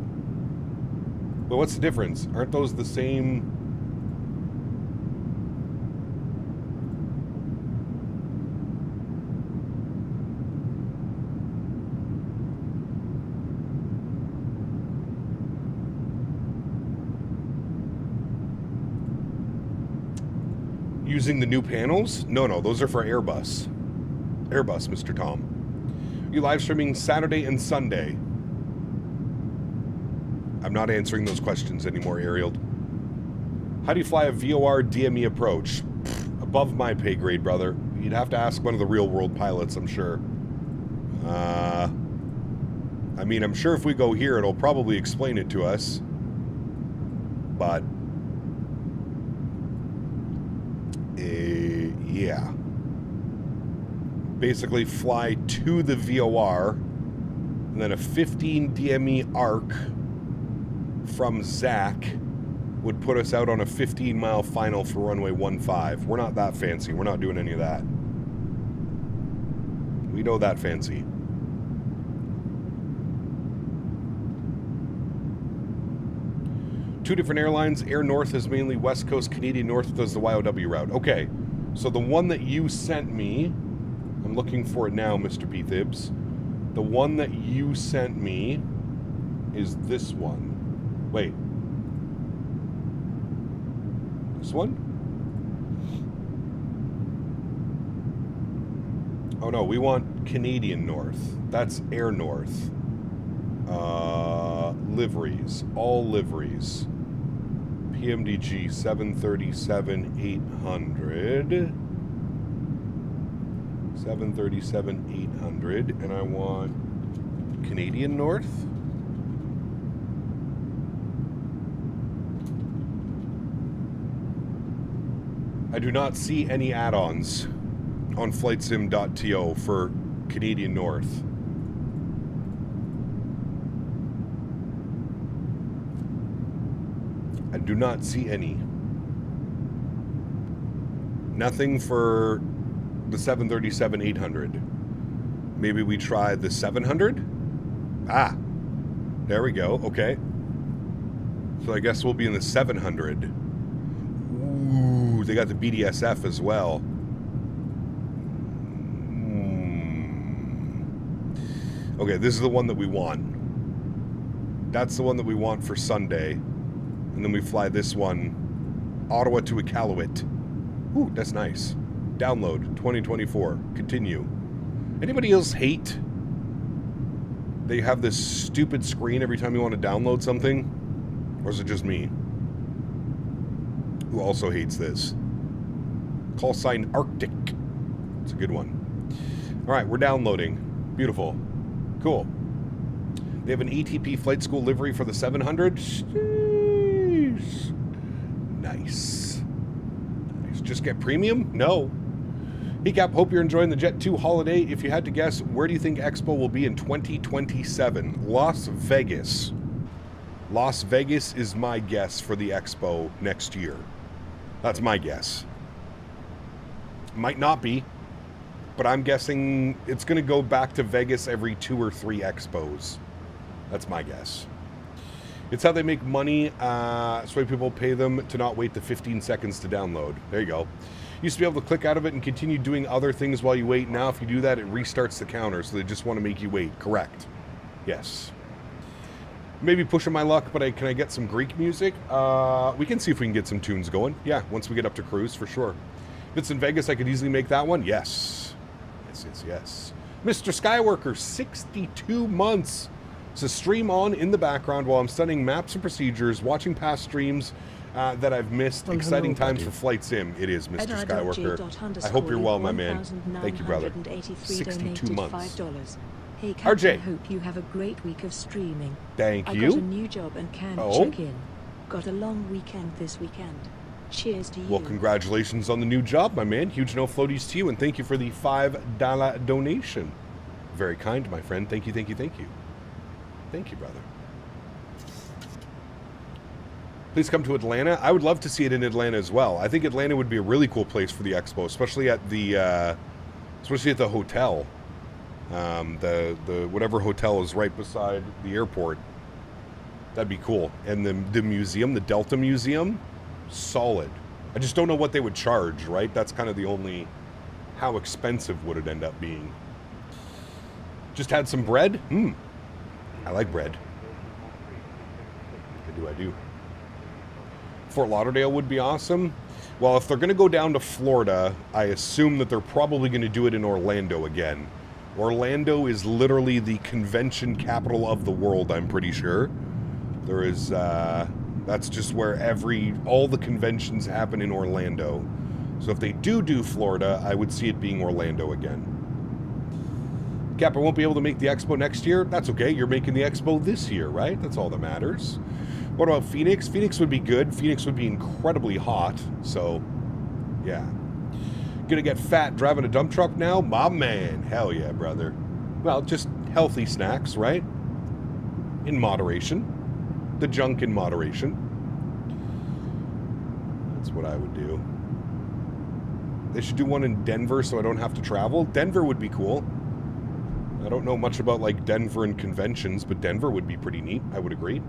Well, what's the difference? Aren't those the same? Using the new panels? No, those are for Airbus. Airbus, Mr. Tom. You live streaming Saturday and Sunday. I'm not answering those questions anymore, Ariel. How do you fly a VOR DME approach? Above my pay grade, brother. You'd have to ask one of the real world pilots, I'm sure. I mean, I'm sure if we go here, it'll probably explain it to us. But yeah. Basically fly to the VOR, and then a 15 DME arc from Zach would put us out on a 15-mile final for runway 15. We're not that fancy. We're not doing any of that. We know that fancy. Two different airlines. Air North is mainly West Coast. Canadian North does the YOW route. Okay, so the one that you sent me, I'm looking for it now, Mr. P. Thibs. The one that you sent me is this one. Wait. This one? Oh no, we want Canadian North. That's Air North. Liveries. All liveries. PMDG 737-800. 737-800. And I want Canadian North. I do not see any add-ons on flightsim.to for Canadian North. I do not see any. Nothing for the 737-800. Maybe we try the 700? Ah, there we go. Okay. So I guess we'll be in the 700. Ooh, they got the BDSF as well. Okay, this is the one that we want. That's the one that we want for Sunday. And then we fly this one, Ottawa to Iqaluit. Ooh, that's nice. Download 2024. Continue. Anybody else hate they have this stupid screen every time you want to download something? Or is it just me who also hates this? Call sign Arctic. It's a good one. All right, we're downloading. Beautiful. Cool. They have an ATP flight school livery for the 700. Jeez. Nice. Nice. Just get premium? No. Hey Cap, hope you're enjoying the Jet2 holiday. If you had to guess, where do you think Expo will be in 2027? Las Vegas. Las Vegas is my guess for the Expo next year. That's my guess. Might not be, but I'm guessing it's going to go back to Vegas every 2 or 3 Expos. That's my guess. It's how they make money. That's why people pay them to not wait the 15 seconds to download. There you go. Used to be able to click out of it and continue doing other things while you wait. Now if you do that, it restarts the counter, so they just want to make you wait. Correct. Yes. Maybe pushing my luck, but can I get some Greek music? We can see if we can get some tunes going. Yeah, once we get up to cruise, for sure. If it's in Vegas, I could easily make that one. Yes. Yes, yes, yes. Mr. Skyworker, 62 months. So stream on in the background while I'm studying maps and procedures, watching past streams that I've missed. Exciting times for Flight Sim. It is, Mr. Skywalker. I hope you're well, my man. Thank you, brother. 62 months. Hey, Captain, RJ. I hope you have a great week of streaming. Thank I you. got a new job and can check in. Got a long weekend this weekend. Cheers to you. Well, congratulations on the new job, my man. Huge no floaties to you, and thank you for the $5 donation. Very kind, my friend. Thank you, thank you, thank you. Thank you, brother. Please come to Atlanta. I would love to see it in Atlanta as well. I think Atlanta would be a really cool place for the expo, especially at the hotel. The whatever hotel is right beside the airport. That'd be cool. And the museum, the Delta Museum, solid. I just don't know what they would charge, right? That's kind of the only... How expensive would it end up being? Just had some bread? I like bread. I do. Fort Lauderdale would be awesome. Well, if they're going to go down to Florida, I assume that they're probably going to do it in Orlando again. Orlando is literally the convention capital of the world, I'm pretty sure. There is, that's just where all the conventions happen in Orlando. So if they do Florida, I would see it being Orlando again. Cap, I won't be able to make the expo next year. That's okay. You're making the expo this year, right? That's all that matters. What about Phoenix? Phoenix would be good. Phoenix would be incredibly hot. So, yeah. Gonna get fat driving a dump truck now? My man. Hell yeah, brother. Well, just healthy snacks, right? In moderation. The junk in moderation. That's what I would do. They should do one in Denver so I don't have to travel. Denver would be cool. I don't know much about, like, Denver and conventions, but Denver would be pretty neat. I would agree.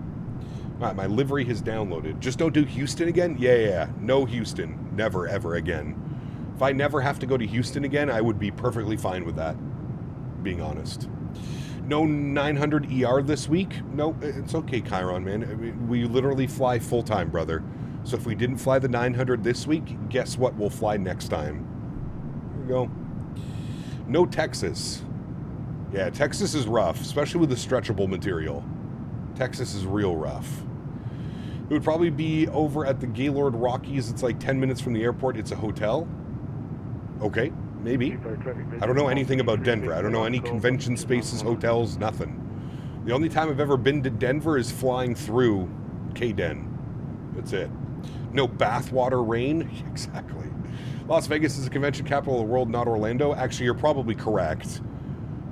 All right, my livery has downloaded. Just don't do Houston again? Yeah. No Houston. Never, ever again. If I never have to go to Houston again, I would be perfectly fine with that, being honest. No 900 ER this week? No, it's okay, Chiron, man. I mean, we literally fly full-time, brother. So if we didn't fly the 900 this week, guess what we'll fly next time? Here we go. No Texas. Yeah, Texas is rough, especially with the stretchable material. Texas is real rough. It would probably be over at the Gaylord Rockies. It's like 10 minutes from the airport. It's a hotel. Okay, maybe. I don't know anything about Denver. I don't know any convention spaces, hotels, nothing. The only time I've ever been to Denver is flying through K-Den. That's it. No bathwater rain. Exactly. Las Vegas is the convention capital of the world, not Orlando. Actually, you're probably correct.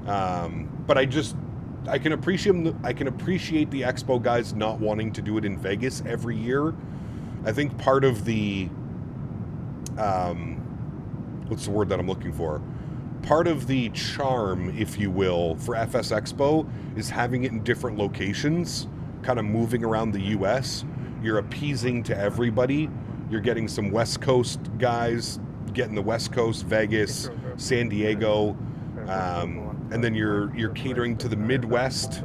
But I can appreciate the expo guys not wanting to do it in Vegas every year. I think part of the what's the word that I'm looking for? Part of the charm, if you will, for FS Expo is having it in different locations, kind of moving around the US. You're appeasing to everybody. You're getting some West Coast guys, getting the West Coast, Vegas, San Diego, and then you're catering to the Midwest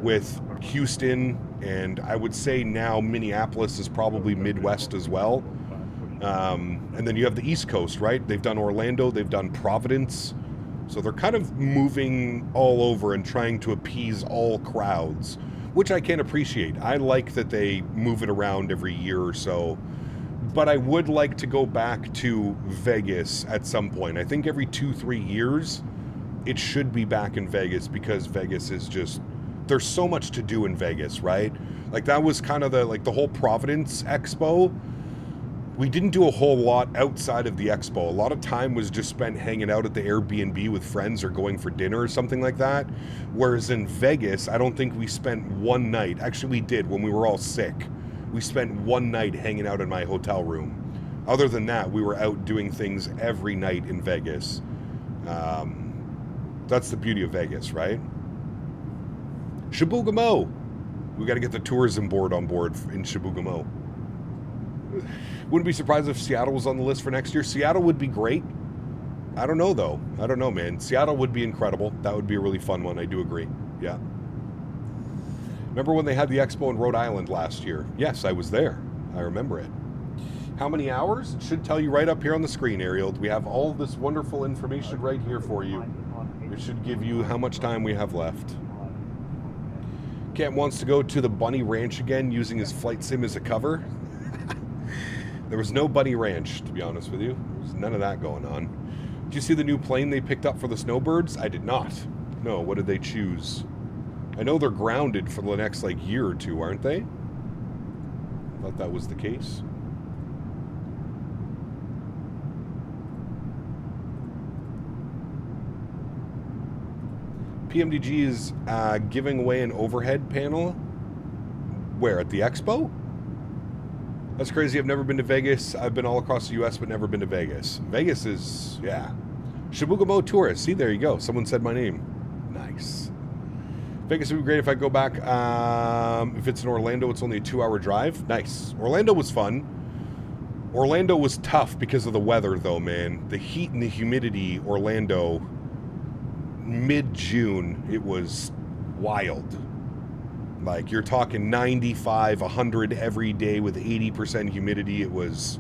with Houston, and I would say now Minneapolis is probably Midwest as well. And then you have the East Coast, right? They've done Orlando, they've done Providence. So they're kind of moving all over and trying to appease all crowds, which I can appreciate. I like that they move it around every year or so. But I would like to go back to Vegas at some point. I think every 2-3 years, it should be back in Vegas, because Vegas is just, there's so much to do in Vegas, right? Like that was kind of the whole Providence Expo. We didn't do a whole lot outside of the expo. A lot of time was just spent hanging out at the Airbnb with friends or going for dinner or something like that. Whereas in Vegas, I don't think we spent one night. Actually, we did when we were all sick. We spent one night hanging out in my hotel room. Other than that, we were out doing things every night in Vegas. That's the beauty of Vegas, right? Chibougamau. We got to get the tourism board on board in Chibougamau. Wouldn't be surprised if Seattle was on the list for next year. Seattle would be great. I don't know, though. I don't know, man. Seattle would be incredible. That would be a really fun one. I do agree. Yeah. Remember when they had the expo in Rhode Island last year? Yes, I was there. I remember it. How many hours? It should tell you right up here on the screen, Ariel. We have all this wonderful information right here for you. It should give you how much time we have left. Kent wants to go to the Bunny Ranch again using his flight sim as a cover. There was no Bunny Ranch, to be honest with you. There was none of that going on. Did you see the new plane they picked up for the snowbirds? I did not. No, what did they choose? I know they're grounded for the next, year or two, aren't they? I thought that was the case. PMDG is giving away an overhead panel. Where, at the expo? That's crazy. I've never been to Vegas. I've been all across the U.S., but never been to Vegas. Vegas is, yeah. Shibugamo Tourist. See, there you go. Someone said my name. Nice. Vegas would be great if I go back. If it's in Orlando, it's only a 2-hour drive. Nice. Orlando was fun. Orlando was tough because of the weather, though, man. The heat and the humidity, Orlando, mid-June, it was wild. Like, you're talking 95, 100 every day with 80% humidity. It was,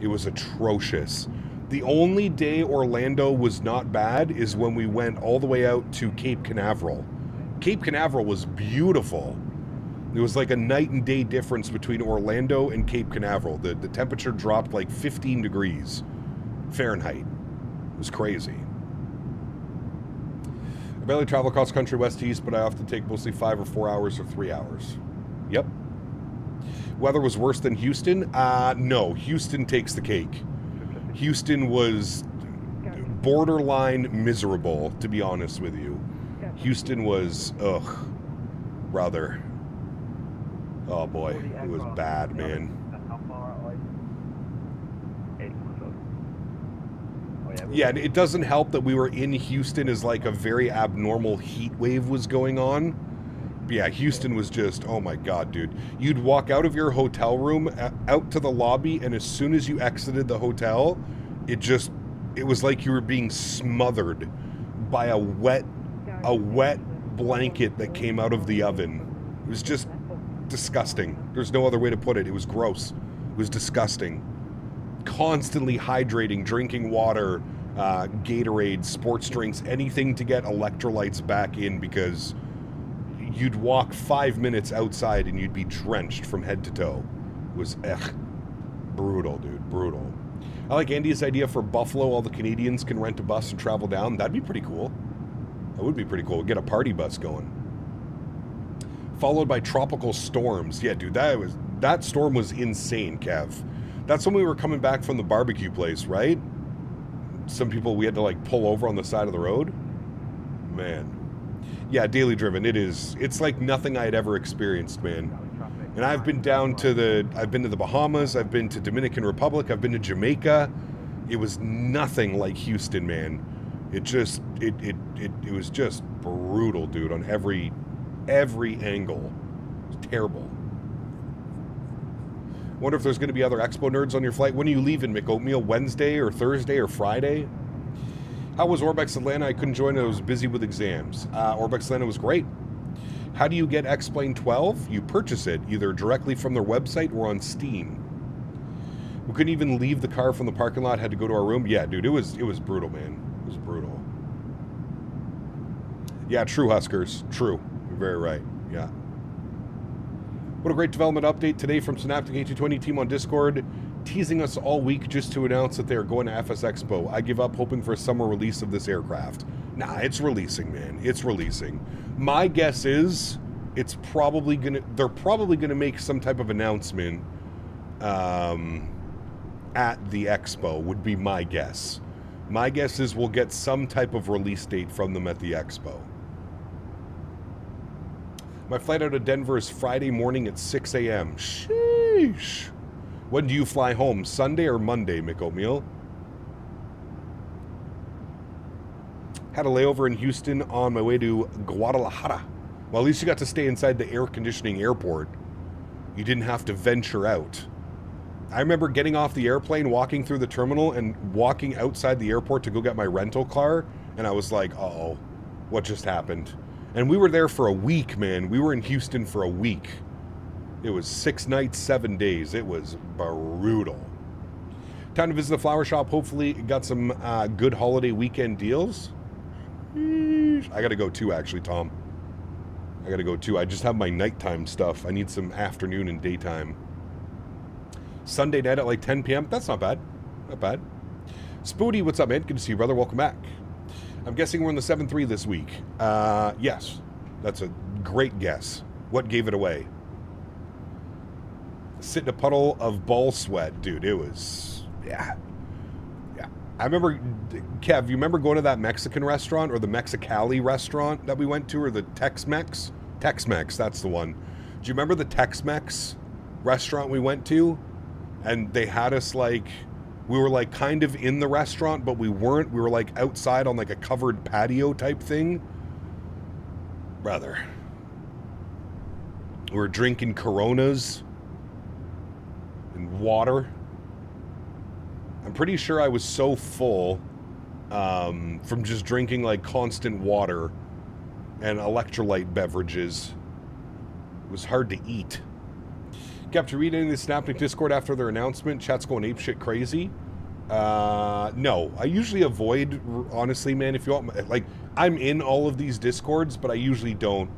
it was atrocious. The only day Orlando was not bad is when we went all the way out to Cape Canaveral. Cape Canaveral was beautiful. It was like a night and day difference between Orlando and Cape Canaveral. The temperature dropped like 15 degrees Fahrenheit. It was crazy. I barely travel across country west to east, but I often take mostly 5 or 4 hours or 3 hours. Yep. Weather was worse than Houston? No, Houston takes the cake. Houston was borderline miserable, to be honest with you. Houston was, brother. Oh boy, it was bad, man. Yeah, it doesn't help that we were in Houston as like a very abnormal heat wave was going on. But yeah, Houston was just, oh my god, dude. You'd walk out of your hotel room, out to the lobby, and as soon as you exited the hotel, it was like you were being smothered by a wet blanket that came out of the oven. It was just disgusting. There's no other way to put it. It was gross. It was disgusting. Constantly hydrating, drinking water, Gatorade, sports drinks, anything to get electrolytes back in, because you'd walk 5 minutes outside and you'd be drenched from head to toe. It was brutal, dude, brutal. I like Andy's idea for Buffalo. All the Canadians can rent a bus and travel down. That'd be pretty cool. That would be pretty cool. Get a party bus going. Followed by tropical storms. Yeah, dude, that storm was insane, Kev. That's when we were coming back from the barbecue place, right? Some people, we had to like pull over on the side of the road. Man. Yeah, daily driven. It's like nothing I had ever experienced, man. And I've been to the Bahamas, I've been to Dominican Republic, I've been to Jamaica. It was nothing like Houston, man. It was just brutal, dude, on every angle. It was terrible. Wonder if there's going to be other Expo nerds on your flight. When are you leaving, McOatmeal? Wednesday or Thursday or Friday? How was Orbex Atlanta? I couldn't join. I was busy with exams. Orbex Atlanta was great. How do you get X-Plane 12? You purchase it either directly from their website or on Steam. We couldn't even leave the car from the parking lot. Had to go to our room. Yeah, dude, it was brutal, man. It was brutal. Yeah, true, Huskers. True. You're very right. Yeah. What a great development update today from Synaptic A220 team on Discord, teasing us all week just to announce that they are going to FS Expo. I give up hoping for a summer release of this aircraft. Nah, it's releasing, man. It's releasing. My guess is they're probably gonna make some type of announcement at the Expo, would be my guess. My guess is we'll get some type of release date from them at the Expo. My flight out of Denver is Friday morning at 6 a.m. Sheesh. When do you fly home? Sunday or Monday, McOatmeal? Had a layover in Houston on my way to Guadalajara. Well, at least you got to stay inside the air conditioning airport. You didn't have to venture out. I remember getting off the airplane, walking through the terminal, and walking outside the airport to go get my rental car, and I was like, uh-oh, what just happened? And we were there for a week, man. We were in Houston for a week. It was 6 nights, 7 days. It was brutal. Time to visit the flower shop. Hopefully got some good holiday weekend deals. I gotta go too, actually, Tom. I gotta go too. I just have my nighttime stuff. I need some afternoon and daytime. Sunday night at like 10 p.m. That's not bad. Not bad. Spoody, what's up, man? Good to see you, brother. Welcome back. I'm guessing we're in the 7-3 this week. Yes. That's a great guess. What gave it away? Sit in a puddle of ball sweat. Dude, it was... Yeah. Yeah. I remember... Kev, you remember going to that Mexican restaurant or the Mexicali restaurant that we went to, or the Tex-Mex? Tex-Mex, that's the one. Do you remember the Tex-Mex restaurant we went to? And they had us, like, We were like kind of in the restaurant, but we weren't. We were like outside on like a covered patio type thing. Brother. We were drinking Coronas and water. I'm pretty sure I was so full from just drinking like constant water and electrolyte beverages. It was hard to eat. Capture reading the Snapnik Discord after their announcement. Chat's going apeshit crazy. No, I usually avoid, honestly, man, if you want, like, I'm in all of these Discords, but I usually don't.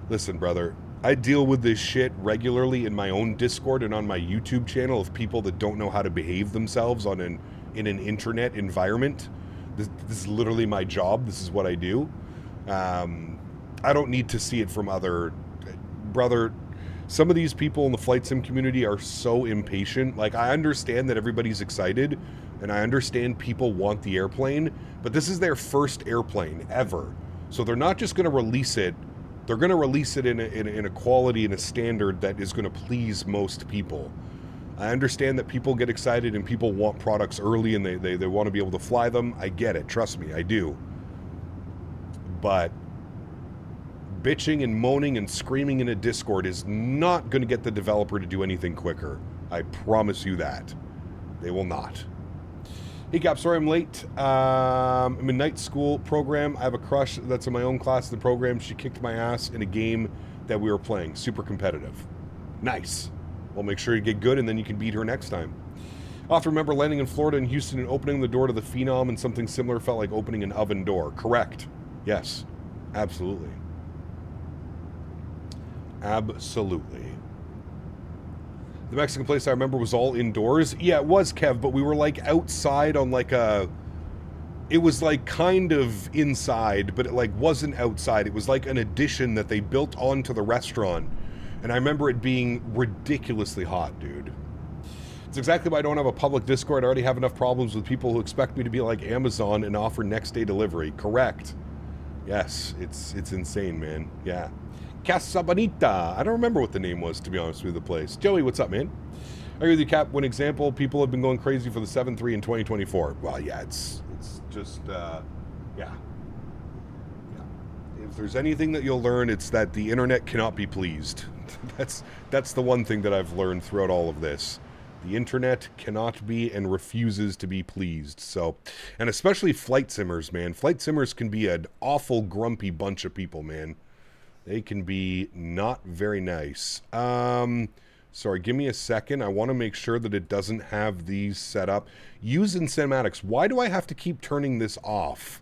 Listen, brother, I deal with this shit regularly in my own Discord and on my YouTube channel of people that don't know how to behave themselves in an internet environment. This is literally my job. This is what I do. I don't need to see it from other... Brother, some of these people in the flight sim community are so impatient. Like, I understand that everybody's excited, and I understand people want the airplane, but this is their first airplane ever. So they're not just going to release it. They're going to release it in a quality and a standard that is going to please most people. I understand that people get excited and people want products early and they want to be able to fly them. I get it. Trust me, I do. But bitching and moaning and screaming in a Discord is not going to get the developer to do anything quicker. I promise you that. They will not. Hey Cap, sorry I'm late. I'm in night school program. I have a crush that's in my own class in the program. She kicked my ass in a game that we were playing. Super competitive. Nice. Well, make sure you get good and then you can beat her next time. I often remember landing in Florida and Houston and opening the door to the Phenom, and something similar felt like opening an oven door. Correct. Yes. Absolutely. Absolutely. The Mexican place I remember was all indoors. Yeah, it was, Kev, but we were like outside on like a... It was like kind of inside, but it like wasn't outside. It was like an addition that they built onto the restaurant. And I remember it being ridiculously hot, dude. It's exactly why I don't have a public Discord. I already have enough problems with people who expect me to be like Amazon and offer next day delivery. Correct. Yes, it's insane, man. Yeah. Casa Bonita. I don't remember what the name was, to be honest with you, the place. Joey, what's up, man? I agree with you, Cap. One example, people have been going crazy for the 7.3 in 2024. Well, yeah, it's just, yeah. If there's anything that you'll learn, it's that the internet cannot be pleased. That's the one thing that I've learned throughout all of this. The internet cannot be and refuses to be pleased. So, and especially flight simmers, man. Flight simmers can be an awful grumpy bunch of people, man. They can be not very nice. Sorry, give me a second. I want to make sure that it doesn't have these set up. Use in cinematics. Why do I have to keep turning this off?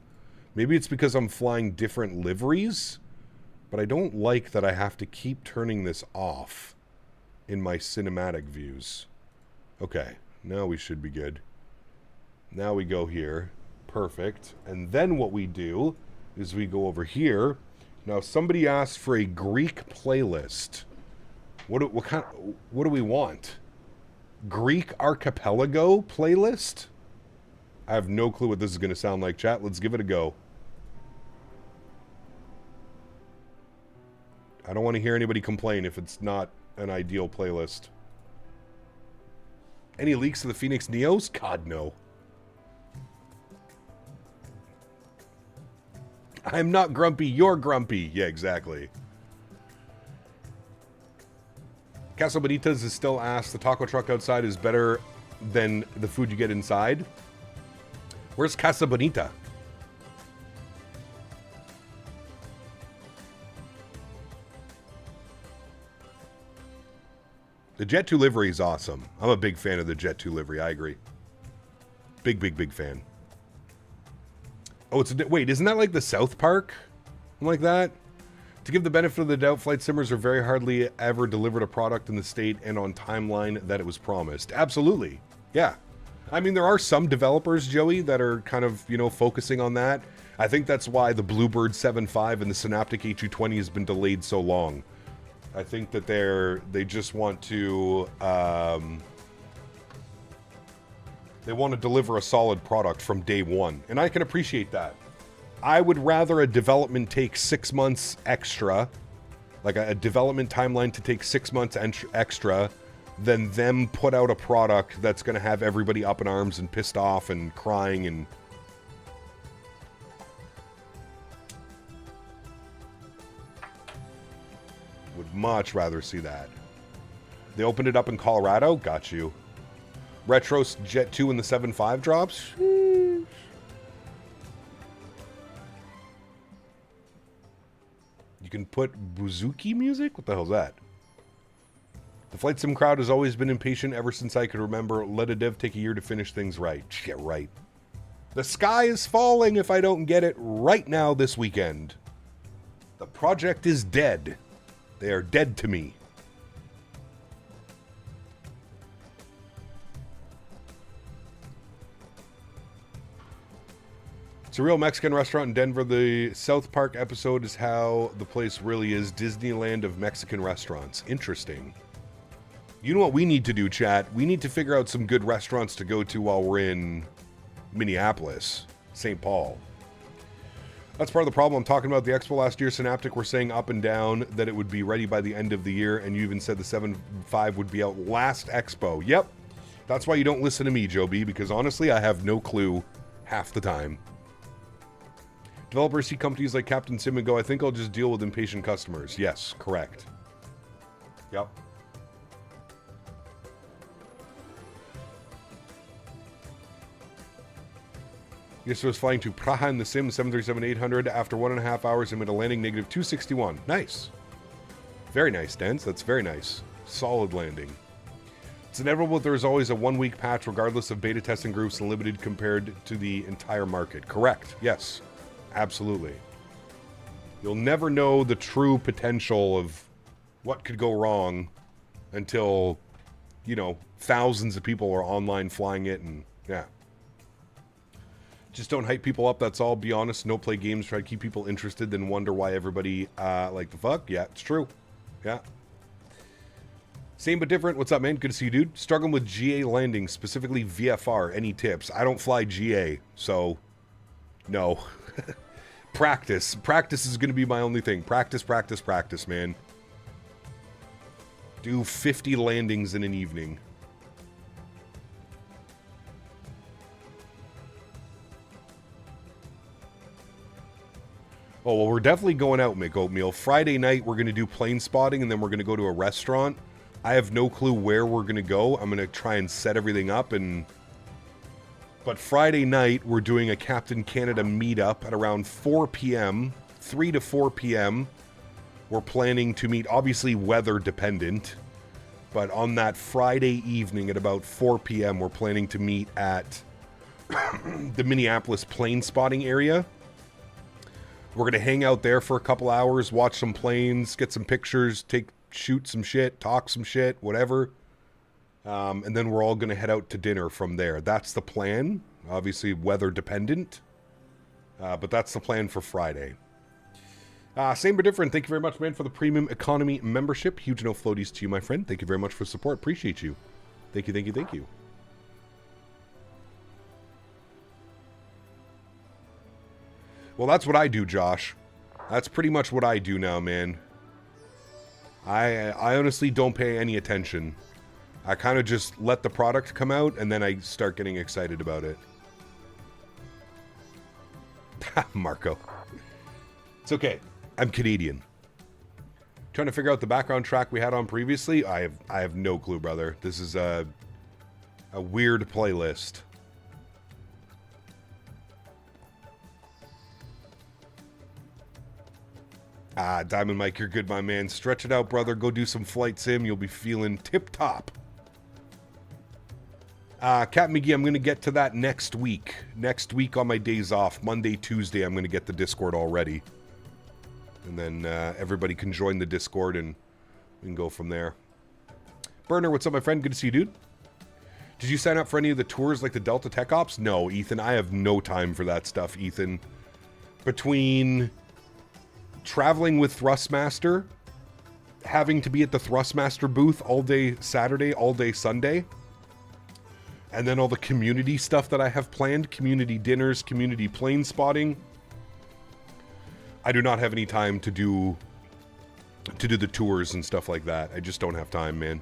Maybe it's because I'm flying different liveries, but I don't like that I have to keep turning this off in my cinematic views. Okay, now we should be good. Now we go here. Perfect. And then what we do is we go over here. Now, somebody asked for a Greek playlist. What do we want? Greek archipelago playlist? I have no clue what this is going to sound like, chat. Let's give it a go. I don't want to hear anybody complain if it's not an ideal playlist. Any leaks of the Phoenix Neos? God, no. I'm not grumpy, you're grumpy. Yeah, exactly. Casa Bonitas is still asked, the taco truck outside is better than the food you get inside. Where's Casa Bonita? The Jet2 livery is awesome. I'm a big fan of the Jet2 livery. I agree. Big, big, big fan. Oh, wait, isn't that like the South Park? Something like that? To give the benefit of the doubt, flight simmers are very hardly ever delivered a product in the state and on timeline that it was promised. Absolutely. Yeah. I mean, there are some developers, Joey, that are kind of, you know, focusing on that. I think that's why the Bluebird 7.5 and the Synaptic A220 has been delayed so long. I think that they just want to they want to deliver a solid product from day one, and I can appreciate that. I would rather a development take 6 months extra, like a development timeline to take 6 months extra, than them put out a product that's going to have everybody up in arms and pissed off and crying and... Would much rather see that. They opened it up in Colorado? Got you. Retros Jet2 in the 7.5 drops? You can put Buzuki music? What the hell's that? The Flight Sim crowd has always been impatient ever since I could remember. Let a dev take a year to finish things right. Yeah, right. The sky is falling if I don't get it right now this weekend. The project is dead. They are dead to me. It's a real Mexican restaurant in Denver. The South Park episode is how the place really is. Disneyland of Mexican restaurants. Interesting. You know what we need to do, chat? We need to figure out some good restaurants to go to while we're in Minneapolis, St. Paul. That's part of the problem. I'm talking about the expo last year. Synaptic were saying up and down that it would be ready by the end of the year, and you even said the 7.5 would be out last expo. Yep. That's why you don't listen to me, Joe B, because honestly, I have no clue half the time. Developers see companies like Captain Sim and go, I think I'll just deal with impatient customers. Yes, correct. Yep. Yesterday was flying to Praha in the Sim 737-800. After 1.5 hours, I'm at a landing negative 261. Nice. Very nice, Dens. That's very nice. Solid landing. It's inevitable that there's always a 1-week patch regardless of beta testing groups and limited compared to the entire market. Correct. Yes. Absolutely. You'll never know the true potential of what could go wrong until, you know, thousands of people are online flying it and, yeah. Just don't hype people up, that's all. Be honest, no play games, try to keep people interested, then wonder why everybody, like the fuck? Yeah, it's true. Yeah. Same but different. What's up, man? Good to see you, dude. Struggling with GA landings, specifically VFR. Any tips? I don't fly GA, so no. Practice. Practice is going to be my only thing. Practice, practice, practice, man. Do 50 landings in an evening. Oh, well, we're definitely going out, Mick Oatmeal. Friday night, we're going to do plane spotting, and then we're going to go to a restaurant. I have no clue where we're going to go. I'm going to try and set everything up. But Friday night, we're doing a Captain Canada meetup at around 4 p.m., 3 to 4 p.m. We're planning to meet, obviously weather dependent, but on that Friday evening at about 4 p.m., we're planning to meet at the Minneapolis plane spotting area. We're going to hang out there for a couple hours, watch some planes, get some pictures, shoot some shit, talk some shit, whatever. And then we're all going to head out to dinner from there. That's the plan. Obviously, weather dependent. But that's the plan for Friday. Same but different. Thank you very much, man, for the Premium Economy membership. Huge no floaties to you, my friend. Thank you very much for support. Appreciate you. Thank you, thank you, thank you. Well, that's what I do, Josh. That's pretty much what I do now, man. I honestly don't pay any attention. I kind of just let the product come out, and then I start getting excited about it. Marco. It's okay. I'm Canadian. Trying to figure out the background track we had on previously. I have no clue, brother. This is a weird playlist. Diamond Mike, you're good, my man. Stretch it out, brother. Go do some flight sim. You'll be feeling tip-top. Cat McGee, I'm going to get to that next week. Next week on my days off. Monday, Tuesday, I'm going to get the Discord all ready. And then everybody can join the Discord and we can go from there. Burner, what's up, my friend? Good to see you, dude. Did you sign up for any of the tours like the Delta Tech Ops? No, Ethan. I have no time for that stuff, Ethan. Between traveling with Thrustmaster, having to be at the Thrustmaster booth all day Saturday, all day Sunday, and then all the community stuff that I have planned, community dinners, community plane spotting, I do not have any time to do the tours and stuff like that. I just don't have time, man.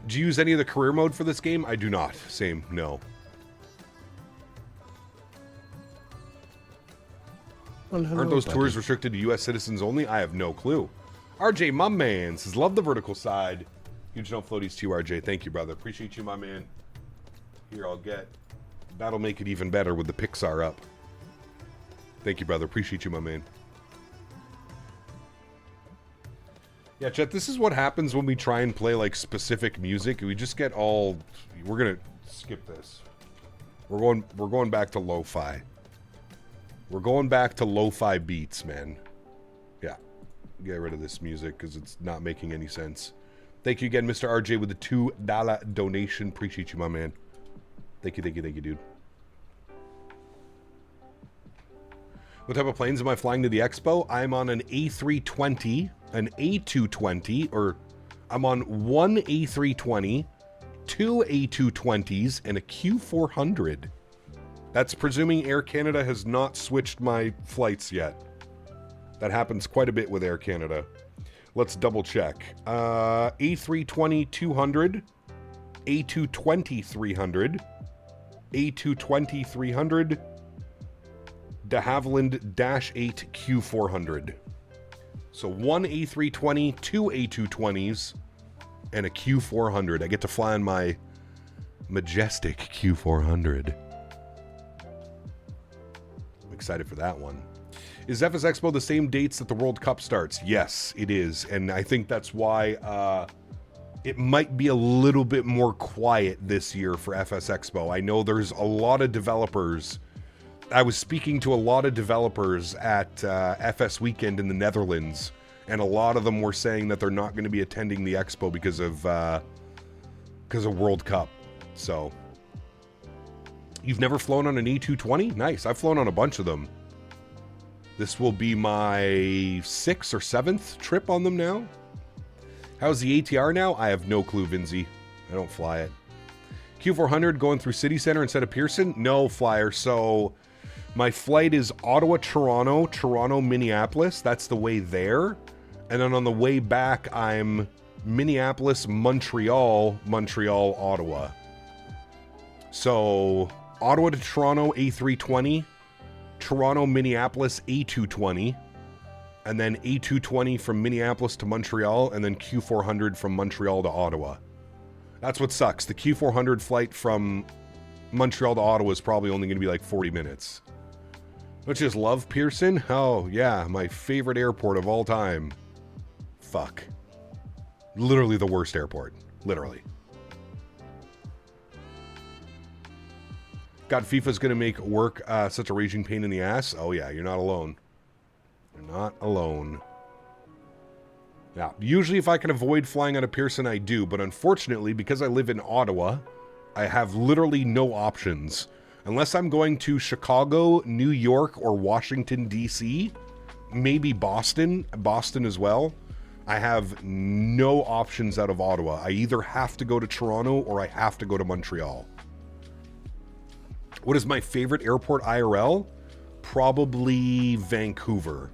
Do you use any of the career mode for this game? I do not. Same, no. Well, hello, Aren't those buddy. tours restricted to U.S. citizens only? I have no clue. RJ, my man, says, love the vertical side. Huge no floaties to you, RJ. Thank you, brother. Appreciate you, my man. Here, I'll get... That'll make it even better with the Pixar up. Thank you, brother. Appreciate you, my man. Yeah, Chet, this is what happens when we try and play, like, specific music. We just get all... We're gonna skip this. We're going back to lo-fi. We're going back to lo-fi beats, man. Yeah. Get rid of this music, because it's not making any sense. Thank you again, Mr. RJ, with the $2 donation. Appreciate you, my man. Thank you, dude. What type of planes am I flying to the expo? I'm on an A320, an A220, or I'm on one A320, two A220s, and a Q400. That's presuming Air Canada has not switched my flights yet. That happens quite a bit with Air Canada. Let's double check. A320 200, A220 300, A220 300, de Havilland -8 Q400. So one A320, two A220s, and a Q400. I get to fly on my majestic Q400. I'm excited for that one. Is FS Expo the same dates that the World Cup starts? Yes, it is. And I think that's why it might be a little bit more quiet this year for FS Expo. I know there's a lot of developers. I was speaking to a lot of developers at FS Weekend in the Netherlands, and a lot of them were saying that they're not going to be attending the expo because of World Cup. So, you've never flown on an E220? Nice. I've flown on a bunch of them. This will be my 6th or 7th trip on them now. How's the ATR now? I have no clue, Vinzi. I don't fly it. Q400 going through City Center instead of Pearson? No, Flyer. So my flight is Ottawa, Toronto, Toronto, Minneapolis. That's the way there. And then on the way back, I'm Minneapolis, Montreal, Montreal, Ottawa. So Ottawa to Toronto, A320. Toronto, Minneapolis, A220, and then A220 from Minneapolis to Montreal, and then Q400 from Montreal to Ottawa. That's what sucks. The Q400 flight from Montreal to Ottawa is probably only going to be like 40 minutes. Don't you just love Pearson? Oh, yeah, my favorite airport of all time. Fuck. Literally the worst airport. Literally. God, FIFA's going to make work such a raging pain in the ass. Oh, yeah, you're not alone. You're not alone. Now, usually if I can avoid flying out of Pearson, I do. But unfortunately, because I live in Ottawa, I have literally no options. Unless I'm going to Chicago, New York, or Washington, D.C., maybe Boston as well, I have no options out of Ottawa. I either have to go to Toronto or I have to go to Montreal. What is my favorite airport IRL? Probably Vancouver.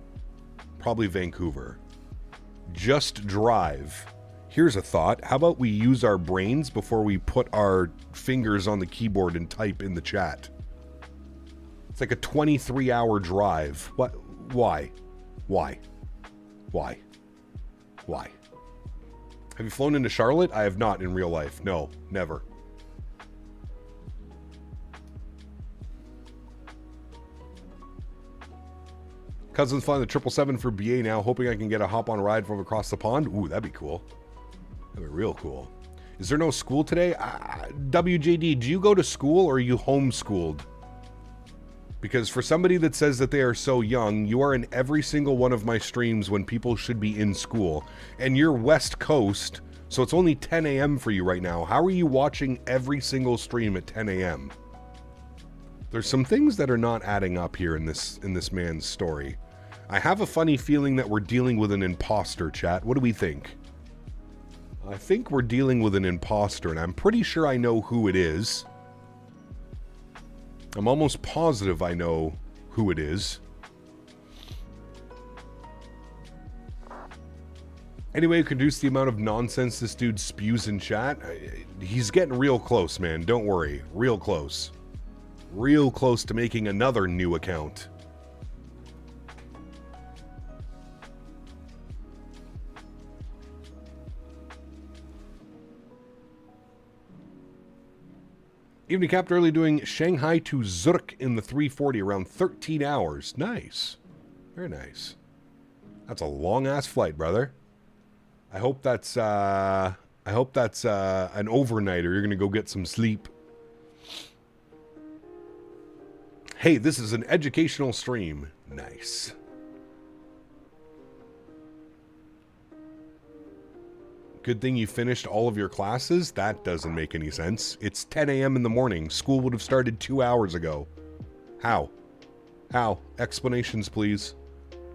Probably Vancouver. Just drive. Here's a thought. How about we use our brains before we put our fingers on the keyboard and type in the chat? It's like a 23-hour drive. What? Why? Why? Why? Why? Have you flown into Charlotte? I have not in real life. No, never. Cousin's flying the 777 for BA now, hoping I can get a hop-on ride from across the pond. Ooh, that'd be cool. That'd be real cool. Is there no school today? WJD, do you go to school or are you homeschooled? Because for somebody that says that they are so young, you are in every single one of my streams when people should be in school. And you're West Coast, so it's only 10 a.m. for you right now. How are you watching every single stream at 10 a.m.? There's some things that are not adding up here in this man's story. I have a funny feeling that we're dealing with an imposter, chat. What do we think? I think we're dealing with an imposter, and I'm pretty sure I know who it is. I'm almost positive I know who it is. Any way you can reduce the amount of nonsense this dude spews in chat? He's getting real close, man. Don't worry. Real close. Real close to making another new account. Evening capped early doing Shanghai to Zurich in the 340 around 13 hours. Nice. Very nice. That's a long-ass flight, brother. I hope that's an overnighter. You're going to go get some sleep. Hey, this is an educational stream. Nice. Good thing you finished all of your classes? That doesn't make any sense. It's 10 a.m. in the morning. School would have started 2 hours ago. How? How? Explanations, please.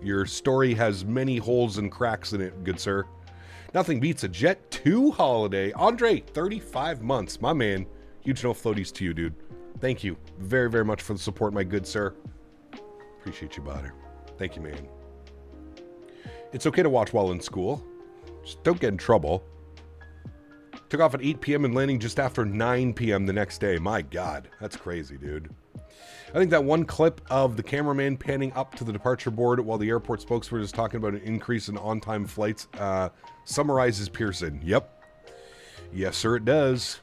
Your story has many holes and cracks in it, good sir. Nothing beats a Jet2 holiday. Andre, 35 months. My man. Huge no floaties to you, dude. Thank you very, very much for the support, my good sir. Appreciate you, Butter. Thank you, man. It's okay to watch while in school. Just don't get in trouble. Took off at 8 p.m. and landing just after 9 p.m. the next day. My God, that's crazy, dude. I think that one clip of the cameraman panning up to the departure board while the airport spokesperson is talking about an increase in on-time flights summarizes Pearson. Yep. Yes, sir, it does.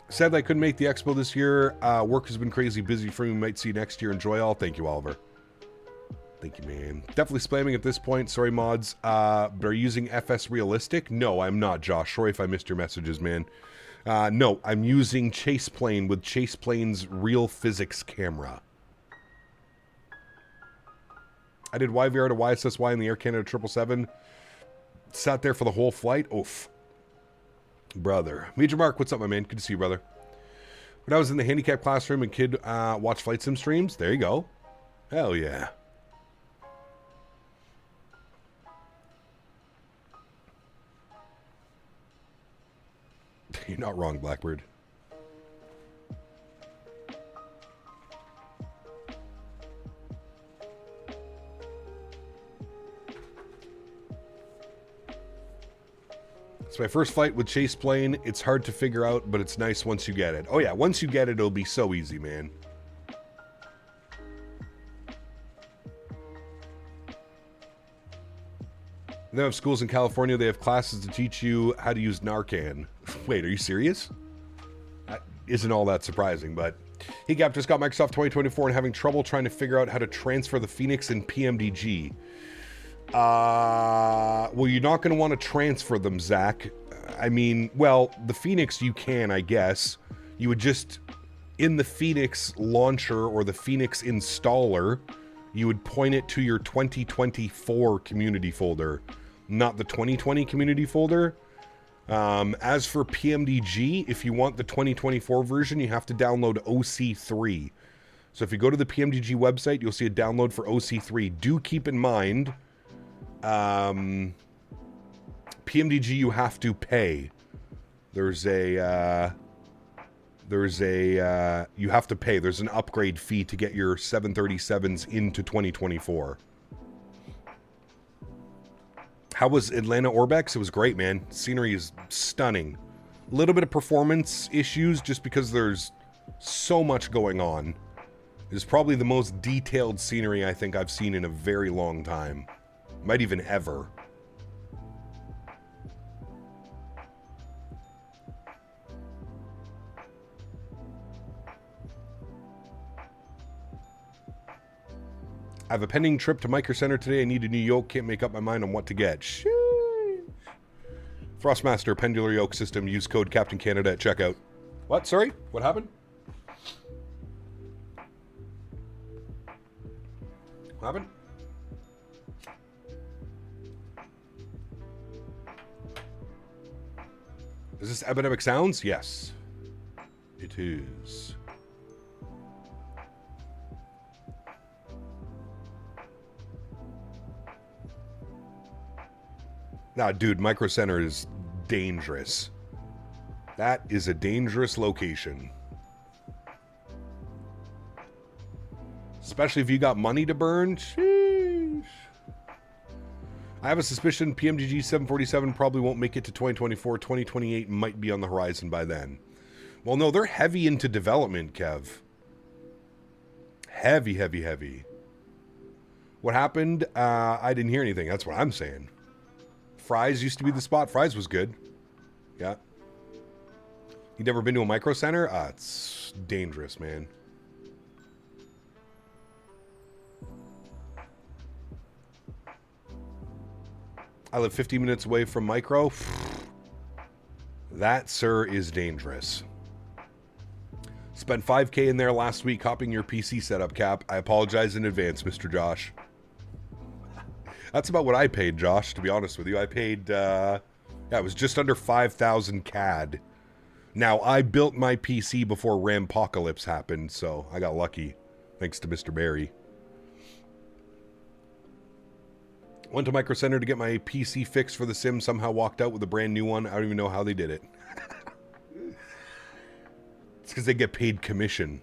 Sadly, I couldn't make the expo this year. Work has been crazy busy for me. Might see you next year. Enjoy all. Thank you, Oliver. Thank you, man. Definitely spamming at this point. Sorry, mods. But are you using FS Realistic? No, I'm not, Josh. Sorry if I missed your messages, man. No, I'm using Chase Plane with Chase Plane's Real Physics camera. I did YVR to YSSY in the Air Canada 777. Sat there for the whole flight. Oof. Brother. Major Mark, what's up, my man? Good to see you, brother. When I was in the handicap classroom and kid watched flight sim streams, there you go. Hell yeah. You're not wrong, Blackbird. It's my first flight with Chase Plane. It's hard to figure out, but it's nice once you get it. Oh yeah, once you get it, it'll be so easy, man. They have schools in California. They have classes to teach you how to use Narcan. Wait, are you serious? That isn't all that surprising, but... Hey, Gap, just got Microsoft 2024 and having trouble trying to figure out how to transfer the Phoenix in PMDG. Well, you're not going to want to transfer them, Zach. I mean, well, the Phoenix you can, I guess. You would just, in the Phoenix launcher or the Phoenix installer, you would point it to your 2024 community folder, not the 2020 community folder. As for PMDG, if you want the 2024 version, you have to download OC3. So if you go to the PMDG website, you'll see a download for OC3. Do keep in mind... PMDG you have to pay. You have to pay. There's an upgrade fee to get your 737s into 2024. How was Atlanta Orbex? It was great, man. Scenery is stunning. A little bit of performance issues just because there's so much going on. It's probably the most detailed scenery I think I've seen in a very long time. Might even ever. I have a pending trip to Micro Center today. I need a new yoke. Can't make up my mind on what to get. Sheesh. Frostmaster pendular yoke system. Use code Captain Canada at checkout. What? Sorry? What happened? What happened? Is this Epidemic Sounds? Yes. It is. Nah, dude, Micro Center is dangerous. That is a dangerous location. Especially if you got money to burn. Sheesh. I have a suspicion PMDG 747 probably won't make it to 2024. 2028 might be on the horizon by then. Well, no, they're heavy into development, Kev. Heavy, heavy, heavy. What happened? I didn't hear anything. That's what I'm saying. Fry's used to be the spot. Fry's was good. Yeah. You never been to a micro center? It's dangerous, man. I live 15 minutes away from micro. That, sir, is dangerous. Spent $5K in there last week copying your PC setup, Cap. I apologize in advance, Mr. Josh. That's about what I paid, Josh, to be honest with you. I paid, yeah, it was just under 5,000 CAD. Now, I built my PC before Rampocalypse happened, so I got lucky, thanks to Mr. Barry. Went to Micro Center to get my PC fixed for the sim, somehow walked out with a brand new one. I don't even know how they did it. It's because they get paid commission.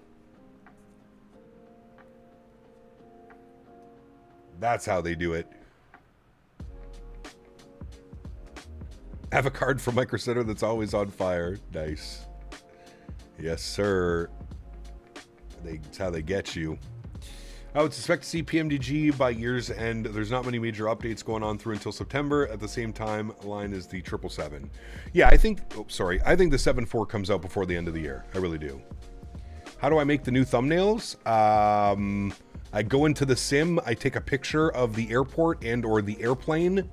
That's how they do it. Have a card from Micro Center that's always on fire. Nice. Yes, sir. That's how they get you. I would suspect to see PMDG by year's end. There's not many major updates going on through until September. At the same time, line is the 777. Yeah, I think... Oh, sorry. I think the 7.4 comes out before the end of the year. I really do. How do I make the new thumbnails? I go into the sim. I take a picture of the airport and or the airplane.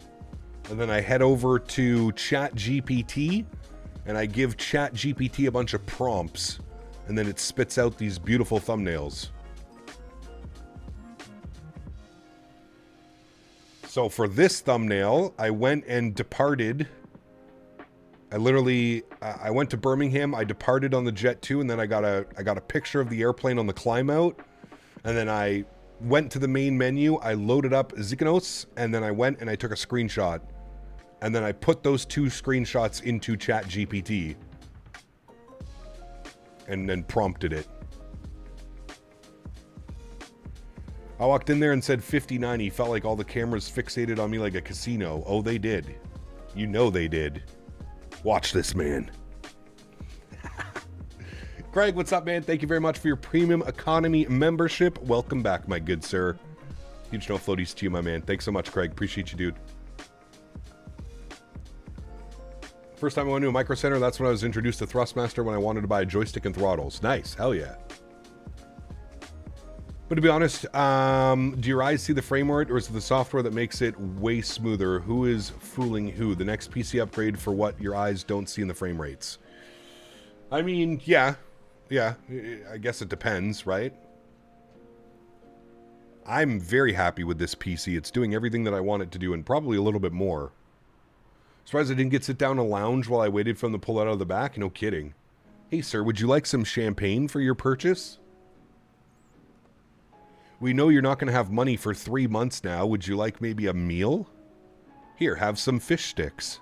And then I head over to ChatGPT. And I give ChatGPT a bunch of prompts. And then it spits out these beautiful thumbnails. So for this thumbnail, I went and departed. I went to Birmingham. I departed on the Jet2, and then I got a picture of the airplane on the climb out. And then I went to the main menu. I loaded up Zakynthos, and then I went and I took a screenshot. And then I put those two screenshots into ChatGPT. And then prompted it. I walked in there and said 5090. Felt like all the cameras fixated on me like a casino. Oh, they did. You know they did. Watch this, man. Craig, what's up, man? Thank you very much for your premium economy membership. Welcome back, my good sir. Huge no floaties to you, my man. Thanks so much, Craig. Appreciate you, dude. First time I went to a Micro Center, that's when I was introduced to Thrustmaster when I wanted to buy a joystick and throttles. Nice. Hell yeah. But to be honest, do your eyes see the frame rate, or is it the software that makes it way smoother? Who is fooling who? The next PC upgrade for what your eyes don't see in the frame rates? I mean, yeah. I guess it depends, right? I'm very happy with this PC. It's doing everything that I want it to do, and probably a little bit more. Surprised I didn't get to sit down and lounge while I waited for them to pull out of the back. No kidding. Hey, sir, would you like some champagne for your purchase? We know you're not going to have money for 3 months now. Would you like maybe a meal? Here, have some fish sticks.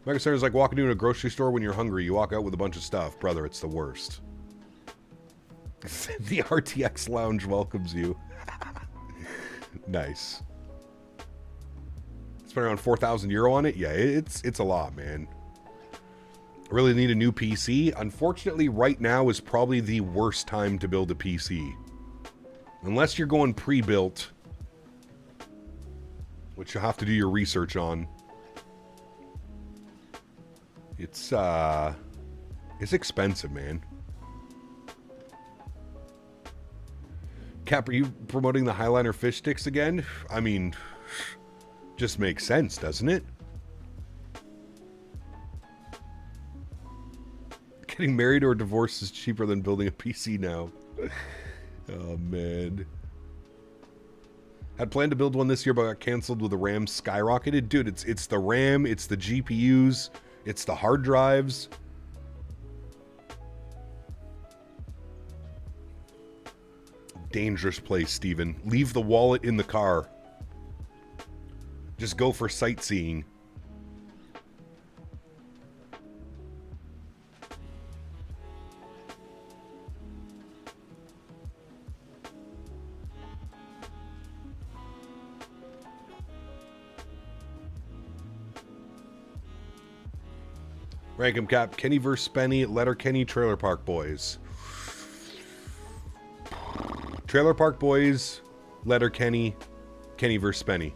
Micro Center is like walking into a grocery store when you're hungry. You walk out with a bunch of stuff. Brother, it's the worst. The RTX Lounge welcomes you. Nice. Spent around 4,000 euro on it? Yeah, it's a lot, man. I really need a new PC. Unfortunately, right now is probably the worst time to build a PC. Unless you're going pre-built, which you'll have to do your research on. It's expensive, man. Cap, are you promoting the Highliner fish sticks again? I mean, just makes sense, doesn't it? Getting married or divorced is cheaper than building a PC now. Oh, man. Had planned to build one this year, but got canceled with the RAM skyrocketed. Dude, it's the RAM, it's the GPUs, it's the hard drives. Dangerous place, Steven. Leave the wallet in the car. Just go for sightseeing. Rank 'em cap. Kenny vs. Spenny. Letter Kenny. Trailer Park Boys. Trailer Park Boys. Letter Kenny. Kenny vs. Spenny.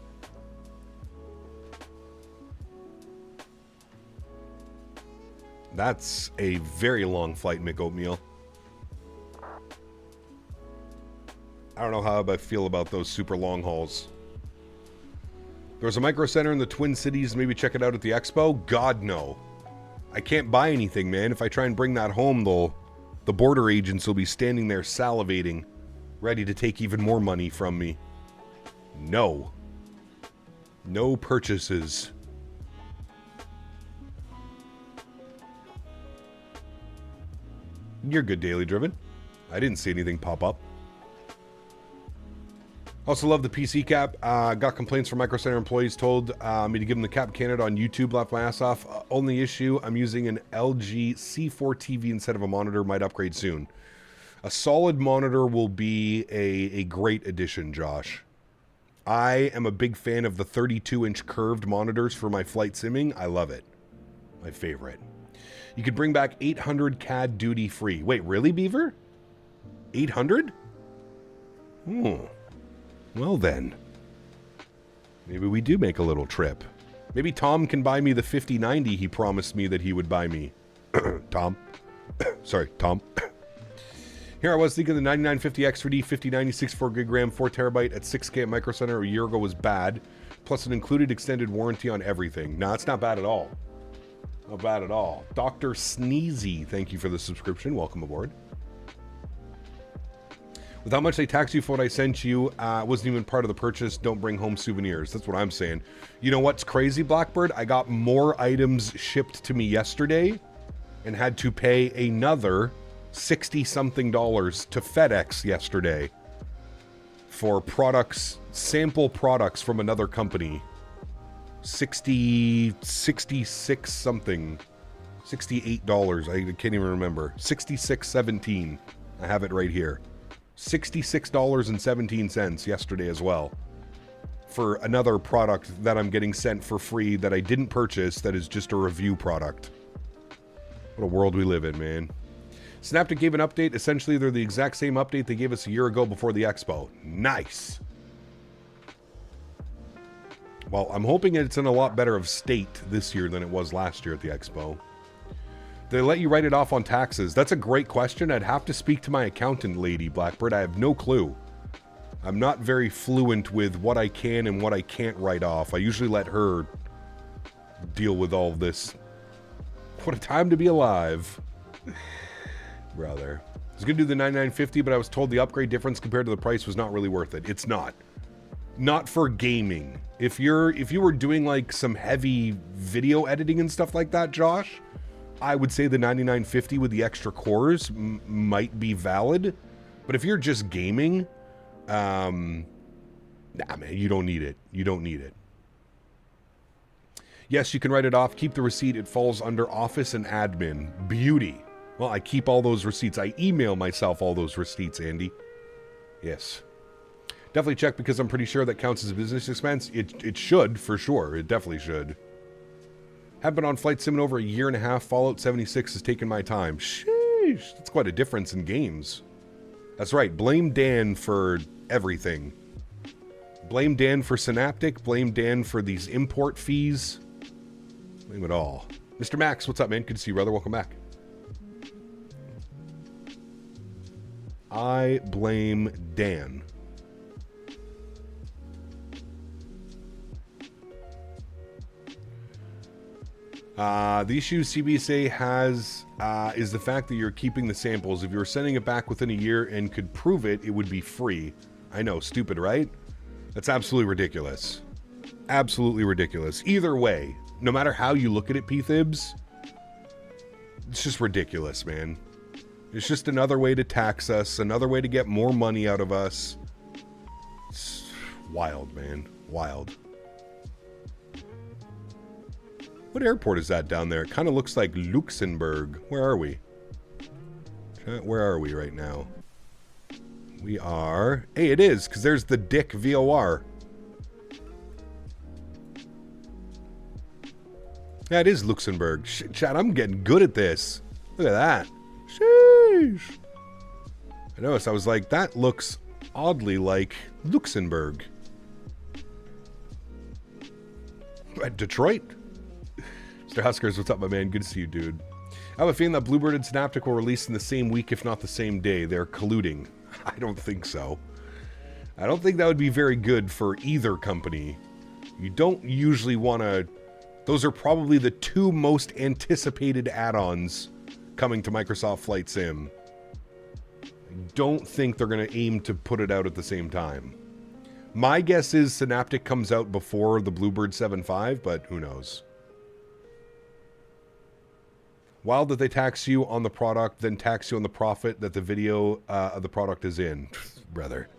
That's a very long flight, Mick Oatmeal. I don't know how I feel about those super long hauls. There's a micro center in the Twin Cities. Maybe check it out at the expo. God, no. I can't buy anything, man. If I try and bring that home, though, the border agents will be standing there salivating, ready to take even more money from me. No. No purchases. You're good, Daily Driven. I didn't see anything pop up. Also love the PC cap. Got complaints from Micro Center employees. Told me to give them the cap Canada on YouTube. Laughed my ass off. Only issue, I'm using an LG C4 TV instead of a monitor. Might upgrade soon. A solid monitor will be a great addition, Josh. I am a big fan of the 32-inch curved monitors for my flight simming. I love it. My favorite. You could bring back 800 CAD duty free. Wait, really, Beaver? 800? Well then. Maybe we do make a little trip. Maybe Tom can buy me the 5090 he promised me that he would buy me. Tom. Sorry, Tom. Here I was thinking the 9950X3D 5090 64 gig RAM 4 terabyte at 6K at Micro Center a year ago was bad. Plus an included extended warranty on everything. Nah, it's not bad at all. Not bad at all. Dr. Sneezy, thank you for the subscription. Welcome aboard. With how much they tax you for what I sent you, wasn't even part of the purchase. Don't bring home souvenirs. That's what I'm saying. You know what's crazy, Blackbird? I got more items shipped to me yesterday and had to pay another $60-something to FedEx yesterday for products, sample products from another company. 66 something. $68. I can't even remember. $66.17. I have it right here. $66.17 yesterday as well for another product that I'm getting sent for free that I didn't purchase, that is just a review product. What a world we live in, man. Synaptic gave an update. Essentially, they're the exact same update they gave us a year ago before the expo. Nice. Well, I'm hoping it's in a lot better of state this year than it was last year at the expo. They let you write it off on taxes. That's a great question. I'd have to speak to my accountant lady, Blackbird. I have no clue. I'm not very fluent with what I can and what I can't write off. I usually let her deal with all of this. What a time to be alive. Brother. I was going to do the 9950, but I was told the upgrade difference compared to the price was not really worth it. It's not. Not for gaming. If you were doing like some heavy video editing and stuff like that, Josh, I would say the 9950 with the extra cores might be valid. But if you're just gaming, nah, man, you don't need it. You don't need it. Yes, you can write it off. Keep the receipt. It falls under office and admin. Beauty. Well, I keep all those receipts. I email myself all those receipts, Andy. Yes. Definitely check, because I'm pretty sure that counts as a business expense. It should, for sure. It definitely should. Have been on flight sim in over a year and a half. Fallout 76 has taken my time. Sheesh. That's quite a difference in games. That's right. Blame Dan for everything. Blame Dan for Synaptic. Blame Dan for these import fees. Blame it all. Mr. Max, what's up, man? Good to see you, brother. Welcome back. I blame Dan. The issue CBSA has is the fact that you're keeping the samples. If you were sending it back within a year and could prove it, it would be free. I know, stupid, right? That's absolutely ridiculous. Absolutely ridiculous. Either way, no matter how you look at it, P-Thibs, it's just ridiculous, man. It's just another way to tax us, another way to get more money out of us. It's wild, man. Wild. What airport is that down there? It kind of looks like Luxembourg. Where are we? Where are we right now? We are... Hey, it is, because there's the Dick VOR. Yeah, it is Luxembourg. Chat, I'm getting good at this. Look at that. Sheesh. I noticed. I was like, that looks oddly like Luxembourg. At Detroit? Mr. Huskers, what's up, my man? Good to see you, dude. I have a feeling that Bluebird and Synaptic will release in the same week, if not the same day. They're colluding. I don't think so. I don't think that would be very good for either company. You don't usually want to... Those are probably the two most anticipated add-ons coming to Microsoft Flight Sim. I don't think they're going to aim to put it out at the same time. My guess is Synaptic comes out before the Bluebird 7.5, but who knows. Wild that they tax you on the product, then tax you on the profit that the video of the product is in. Brother.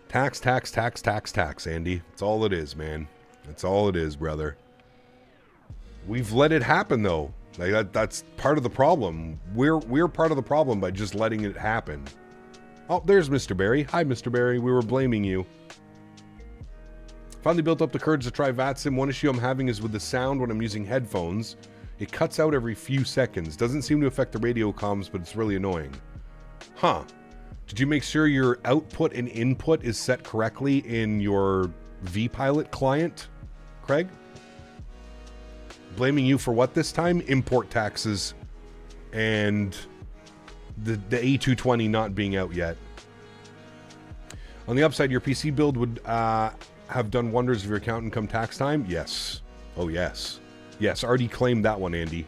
Tax, tax, tax, tax, tax, Andy. That's all it is, man. That's all it is, brother. We've let it happen, though. Like that's part of the problem. We're part of the problem by just letting it happen. Oh, there's Mr. Barry. Hi, Mr. Barry. We were blaming you. Finally built up the courage to try VATSIM. One issue I'm having is with the sound when I'm using headphones. It cuts out every few seconds. Doesn't seem to affect the radio comms, but it's really annoying. Huh. Did you make sure your output and input is set correctly in your vPilot client, Craig? Blaming you for what this time? Import taxes and the A220 not being out yet. On the upside, your PC build would have done wonders of your account income tax time? Yes. Oh, yes. Yes, already claimed that one, Andy.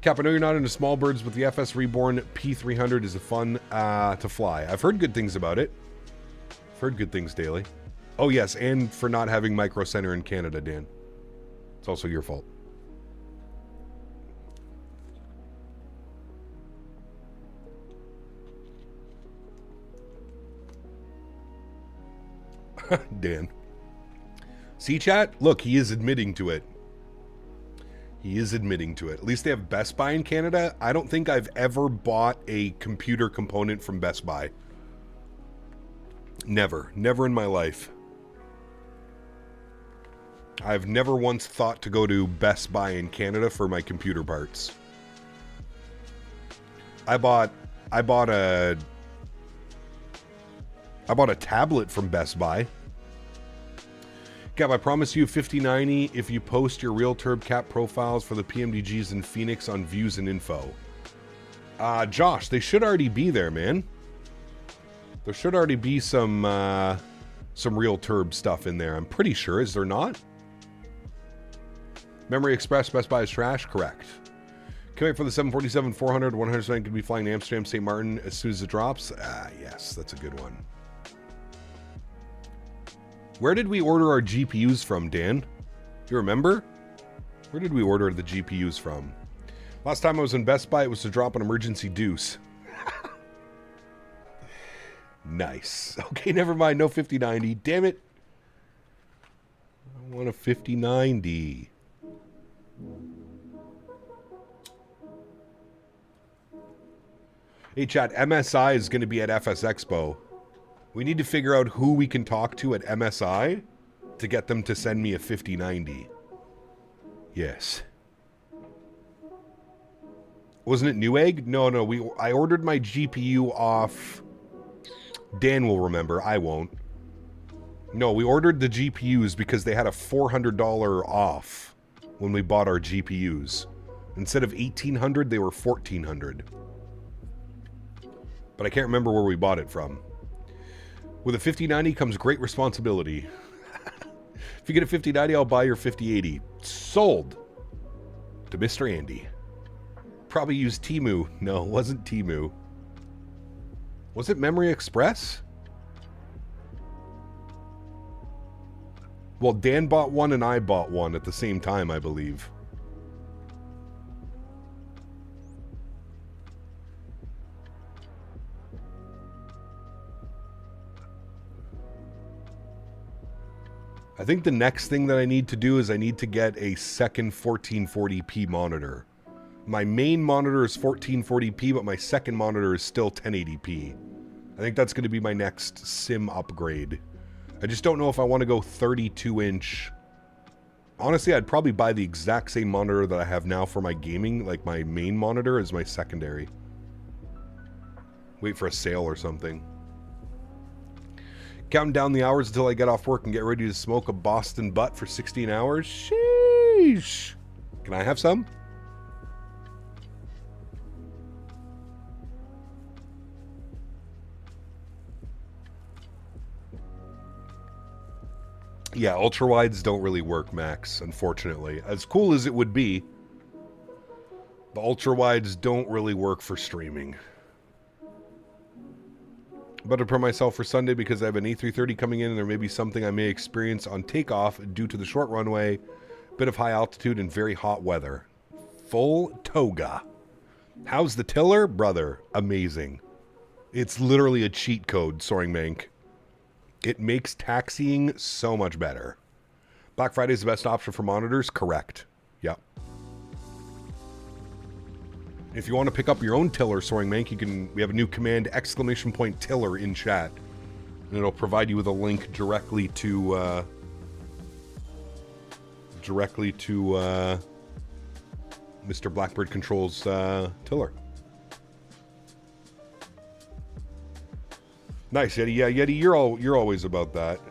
Cap, I know you're not into small birds, but the FS Reborn P300 is a fun to fly. I've heard good things about it. I've heard good things daily. Oh, yes, and for not having Micro Center in Canada, Dan. It's also your fault. Dan. See, chat? Look, he is admitting to it. He is admitting to it. At least they have Best Buy in Canada. I don't think I've ever bought a computer component from Best Buy. Never. Never in my life. I've never once thought to go to Best Buy in Canada for my computer parts. I bought a tablet from Best Buy. Cap, I promise you 5090 if you post your real turb cap profiles for the PMDGs in Phoenix on views and info. Josh, they should already be there, man. There should already be some real turb stuff in there. I'm pretty sure. Is there not? Memory Express, Best Buy is trash? Correct. Can't wait for the 747-400. 100% could be flying to Amsterdam, St. Martin as soon as it drops. Yes, that's a good one. Where did we order our GPUs from, Dan? You remember? Where did we order the GPUs from? Last time I was in Best Buy, it was to drop an emergency deuce. Nice. Okay, never mind. No 5090. Damn it. I want a 5090. Hey, chat. MSI is going to be at FS Expo. We need to figure out who we can talk to at MSI to get them to send me a 5090. Yes. Wasn't it Newegg? No. I ordered my GPU off... Dan will remember. I won't. No, we ordered the GPUs because they had a $400 off when we bought our GPUs. Instead of $1,800, they were $1,400. But I can't remember where we bought it from. With a 5090 comes great responsibility. If you get a 5090, I'll buy your 5080. Sold. To Mr. Andy. Probably used Temu. No, it wasn't Temu. Was it Memory Express? Well, Dan bought one and I bought one at the same time, I believe. I think the next thing that I need to do is I need to get a second 1440p monitor. My main monitor is 1440p, but my second monitor is still 1080p. I think that's going to be my next sim upgrade. I just don't know if I want to go 32-inch Honestly, I'd probably buy the exact same monitor that I have now for my gaming, like my main monitor as my secondary. Wait for a sale or something. Counting down the hours until I get off work and get ready to smoke a Boston butt for 16 hours. Sheesh. Can I have some? Yeah, ultra-wides don't really work, Max, unfortunately. As cool as it would be, the ultra-wides don't really work for streaming. But to prepare myself for Sunday because I have an A330 coming in and there may be something I may experience on takeoff due to the short runway, bit of high altitude, and very hot weather. Full toga. How's the tiller? Brother, amazing. It's literally a cheat code, Soaring Mank. It makes taxiing so much better. Black Friday is the best option for monitors? Correct. Yep. If you want to pick up your own tiller, Soaring Mank, we have a new command, !tiller in chat. And it'll provide you with a link directly to Mr. Blackbird Control's tiller. Nice, Yeti. Yeah, Yeti, you're always about that.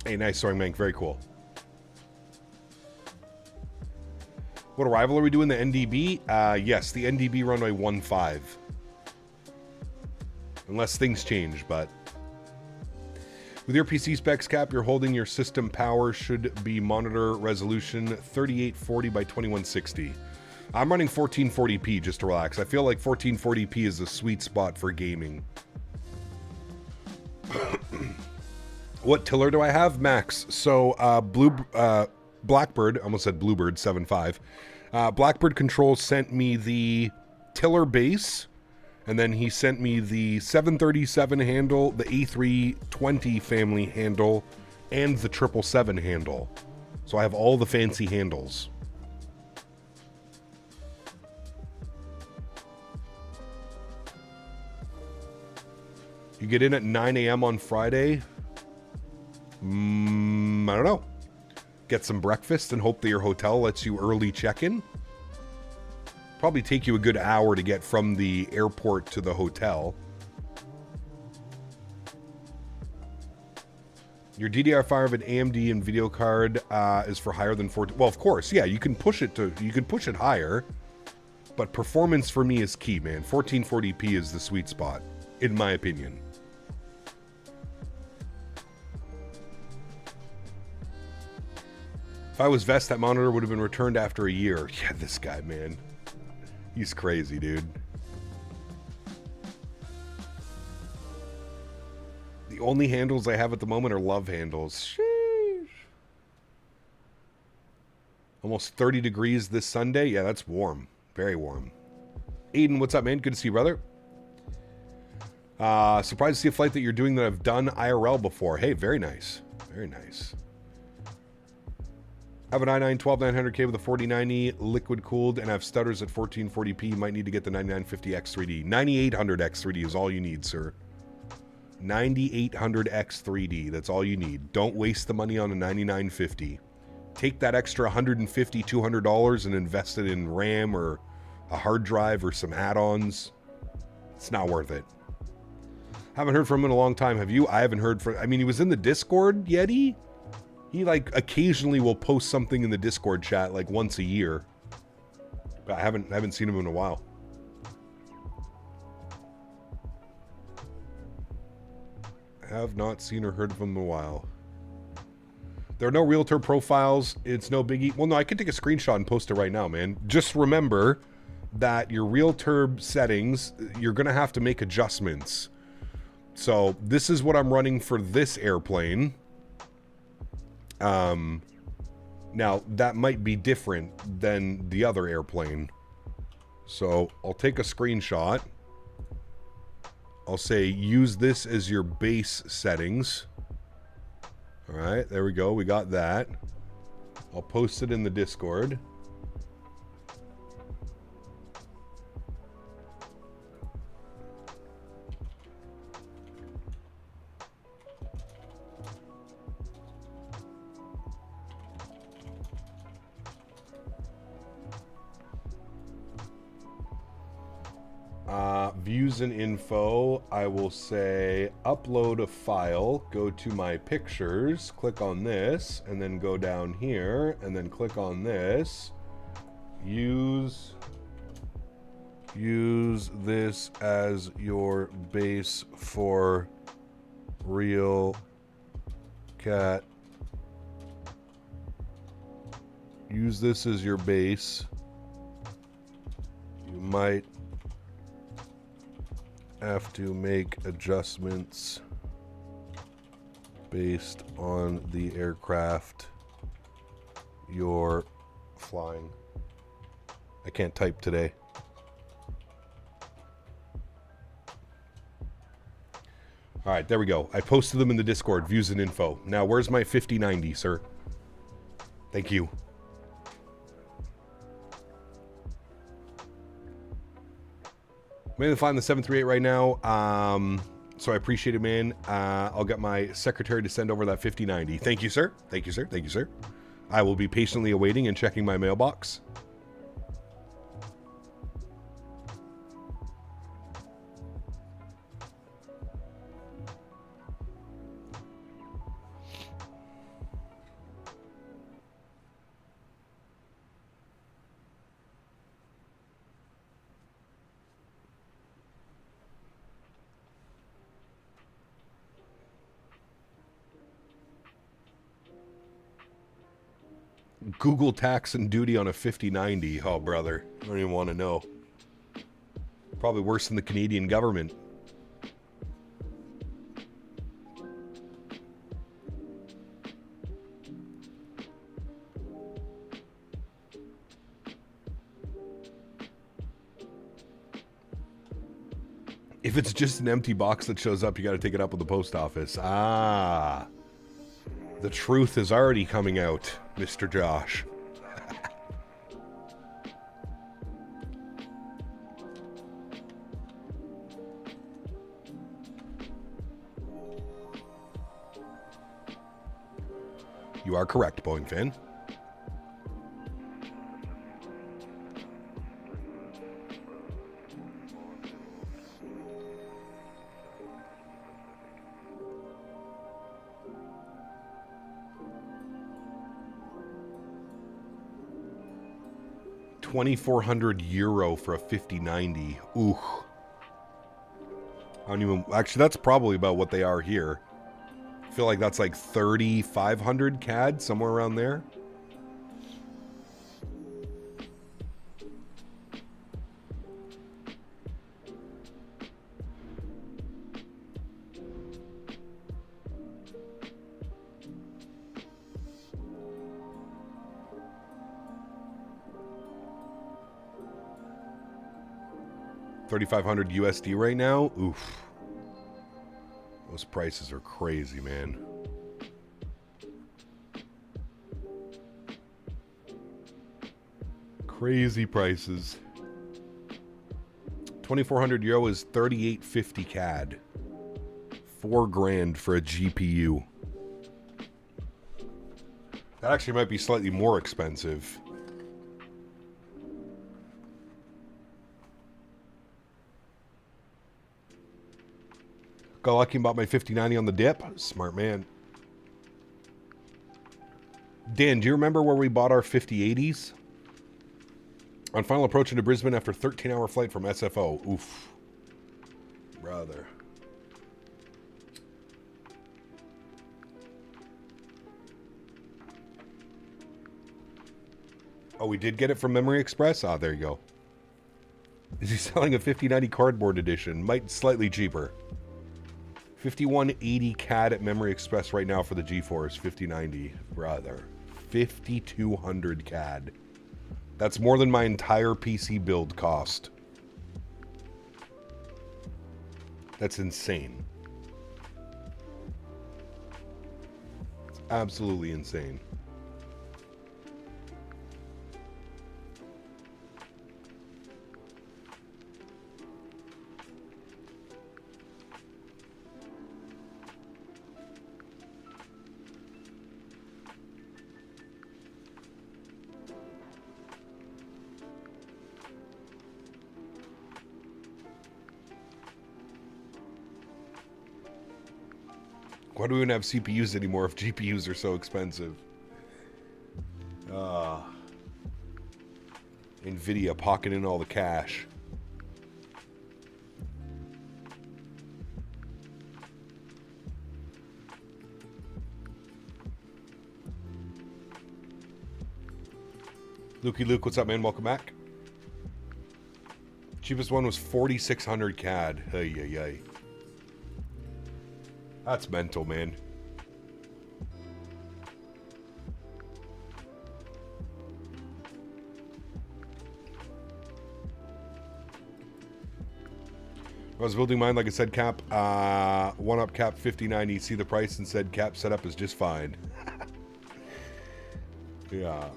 Hey, nice, Soaring Mank. Very cool. What arrival are we doing? The NDB? Yes, the NDB runway 15. Unless things change, but... With your PC specs, Cap, you're holding your system power should be monitor resolution 3840 by 2160. I'm running 1440p just to relax. I feel like 1440p is the sweet spot for gaming. What tiller do I have? Max. So, Blackbird, almost said Bluebird, 7.5. Blackbird Control sent me the tiller base, and then he sent me the 737 handle, the A320 family handle, and the 777 handle. So I have all the fancy handles. You get in at 9 a.m. on Friday? I don't know. Get some breakfast and hope that your hotel lets you early check-in. Probably take you a good hour to get from the airport to the hotel. Your DDR5 and AMD and video card is for higher than 14. Well, of course, yeah, you can push it higher, but performance for me is key, man. 1440p is the sweet spot, in my opinion. If I was Vest, that monitor would have been returned after a year. Yeah, this guy, man. He's crazy, dude. The only handles I have at the moment are love handles. Sheesh. Almost 30 degrees this Sunday. Yeah, that's warm. Very warm. Aiden, what's up, man? Good to see you, brother. Surprised to see a flight that you're doing that I've done IRL before. Hey, very nice. Very nice. I have an i9-12900K with a 4090 liquid cooled and I have stutters at 1440p. You might need to get the 9950X3D. 9800X3D is all you need, sir. 9800X3D. That's all you need. Don't waste the money on a 9950. Take that extra $150, $200 and invest it in RAM or a hard drive or some add-ons. It's not worth it. Haven't heard from him in a long time. Have you? I haven't heard from... I mean, he was in the Discord, Yeti. He, like, occasionally will post something in the Discord chat, like, once a year. But I haven't seen him in a while. Have not seen or heard of him in a while. There are no realtor profiles. It's no biggie. Well, no, I could take a screenshot and post it right now, man. Just remember that your realtor settings, you're going to have to make adjustments. So this is what I'm running for this airplane. Now, that might be different than the other airplane. So I'll take a screenshot. I'll say use this as your base settings. All right, there we go. We got that. I'll post it in the Discord. Views and info, I will say upload a file, go to my pictures, click on this, and then go down here, and then click on this. Use this as your base for real cat. Use this as your base. You might have to make adjustments based on the aircraft you're flying. I can't type today. All right, there we go. I posted them in the Discord, views and info. Now, where's my 5090, sir? Thank you. I'm able to find the 738 right now, so I appreciate it, man. I'll get my secretary to send over that 5090. Thank you, sir. Thank you, sir. Thank you, sir. I will be patiently awaiting and checking my mailbox. Google tax and duty on a 5090. Oh, brother. I don't even want to know. Probably worse than the Canadian government. If it's just an empty box that shows up, you got to take it up with the post office. Ah. The truth is already coming out, Mr. Josh. You are correct, Boeing fan. €2,400 for a 5090. Ooh. I don't even... Actually, that's probably about what they are here. I feel like that's like 3,500 CAD, somewhere around there. $3,500 USD right now. Oof. Those prices are crazy, man. Crazy prices. €2,400 is 3,850 CAD. $4,000 for a GPU. That actually might be slightly more expensive. Got lucky and bought my 5090 on the dip. Smart man. Dan, do you remember where we bought our 5080s? On final approach into Brisbane after 13-hour flight from SFO. Oof. Brother. Oh, we did get it from Memory Express? Ah, there you go. Is he selling a 5090 cardboard edition? Might slightly cheaper. 5180 CAD at Memory Express right now for the GeForce 5090. Brother. 5,200 CAD. That's more than my entire PC build cost. That's insane. It's absolutely insane. Why do we even have CPUs anymore if GPUs are so expensive? NVIDIA pocketing all the cash. Lukey Luke, what's up, man? Welcome back. Cheapest one was 4,600 CAD. Hey, hey, hey. That's mental, man. I was building mine, like I said, Cap, one up Cap 5090, see the price and said Cap setup is just fine. Yeah.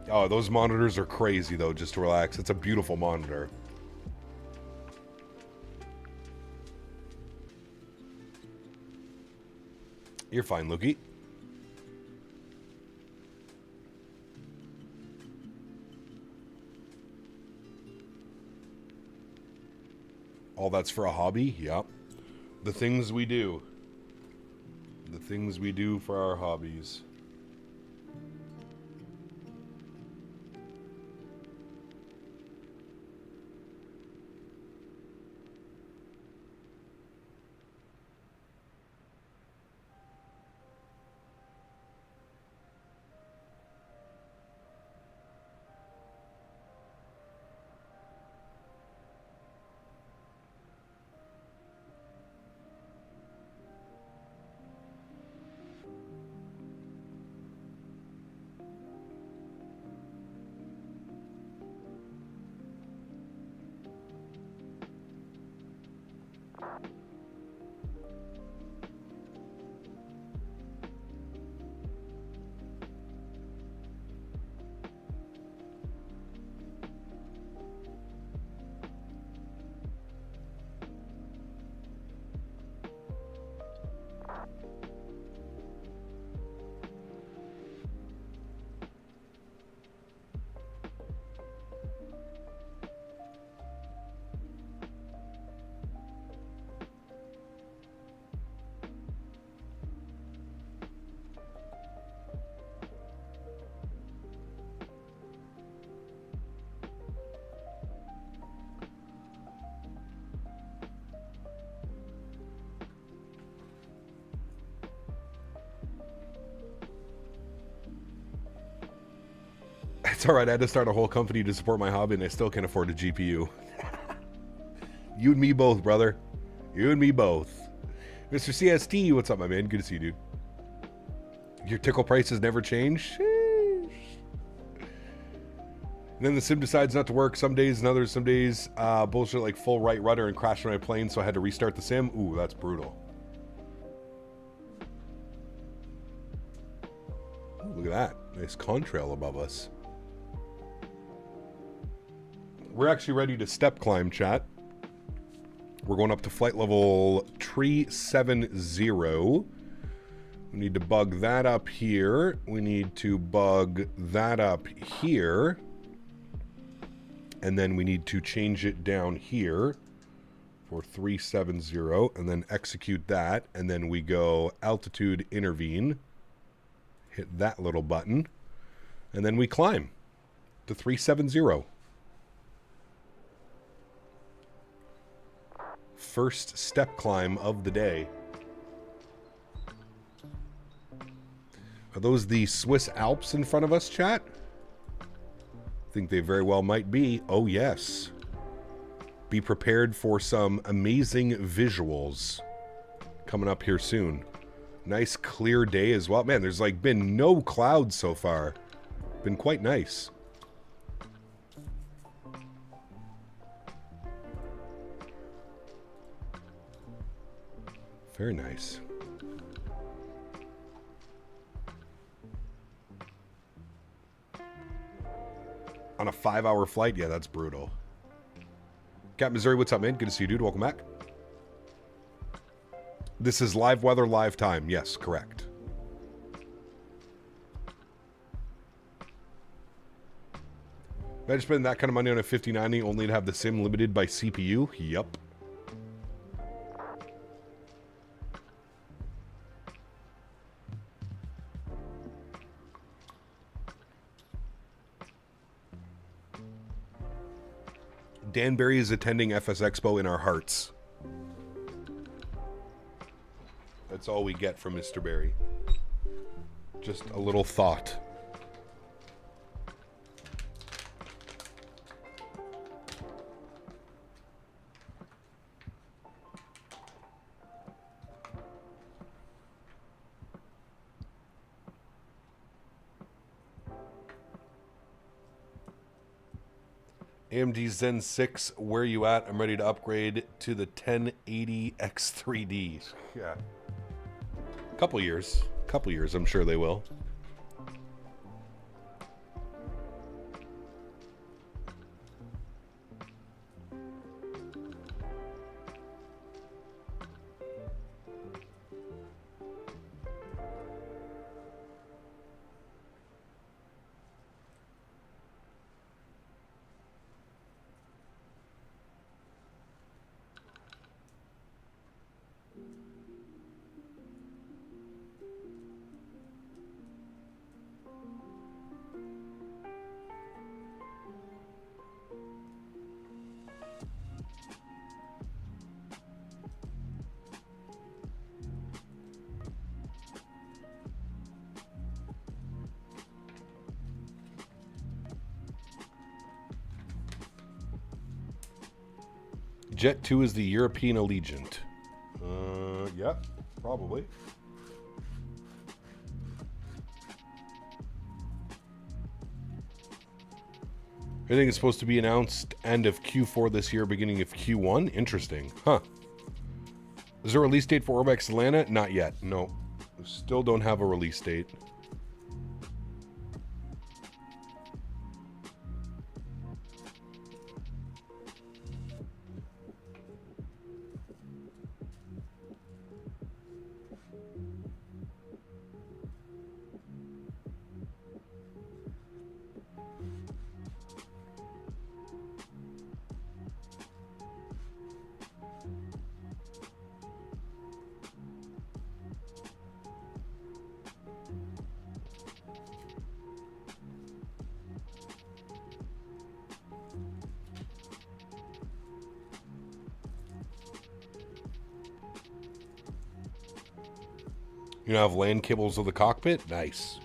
Oh, those monitors are crazy, though, just to relax. It's a beautiful monitor. You're fine, Lukey. All that's for a hobby? Yep. The things we do. The things we do for our hobbies. It's alright, I had to start a whole company to support my hobby and I still can't afford a GPU. You and me both, brother. You and me both. Mr. CST, what's up, my man? Good to see you, dude. Your tickle prices never change? Sheesh. And then the sim decides not to work some days and others some days. Bullshit like full right rudder and crashed my plane, so I had to restart the sim. Ooh, that's brutal. Ooh, look at that. Nice contrail above us. We're actually ready to step climb, chat. We're going up to flight level 370. We need to bug that up here. We need to bug that up here. And then we need to change it down here for 370 and then execute that. And then we go altitude intervene. Hit that little button. And then we climb to 370. First step climb of the day. Are those the Swiss Alps in front of us, chat? I think they very well might be. Oh, yes. Be prepared for some amazing visuals coming up here soon. Nice clear day as well. Man, there's like been no clouds so far. Been quite nice. Very nice. On a 5-hour flight? Yeah, that's brutal. Cat Missouri, what's up, man? Good to see you, dude. Welcome back. This is live weather, live time. Yes, correct. Imagine spending that kind of money on a 5090 only to have the sim limited by CPU? Yup. Danbury is attending FS Expo in our hearts. That's all we get from Mr. Barry. Just a little thought. AMD Zen 6, where you at? I'm ready to upgrade to the 1080 X3D. Yeah. Couple years, I'm sure they will. Jet2 is the European Allegiant. Yeah, probably. Everything is supposed to be announced end of Q4 this year, beginning of Q1. Interesting. Huh. Is there a release date for Orbex Atlanta? Not yet. No. Still don't have a release date. You know, have LAN cables of the cockpit? Nice.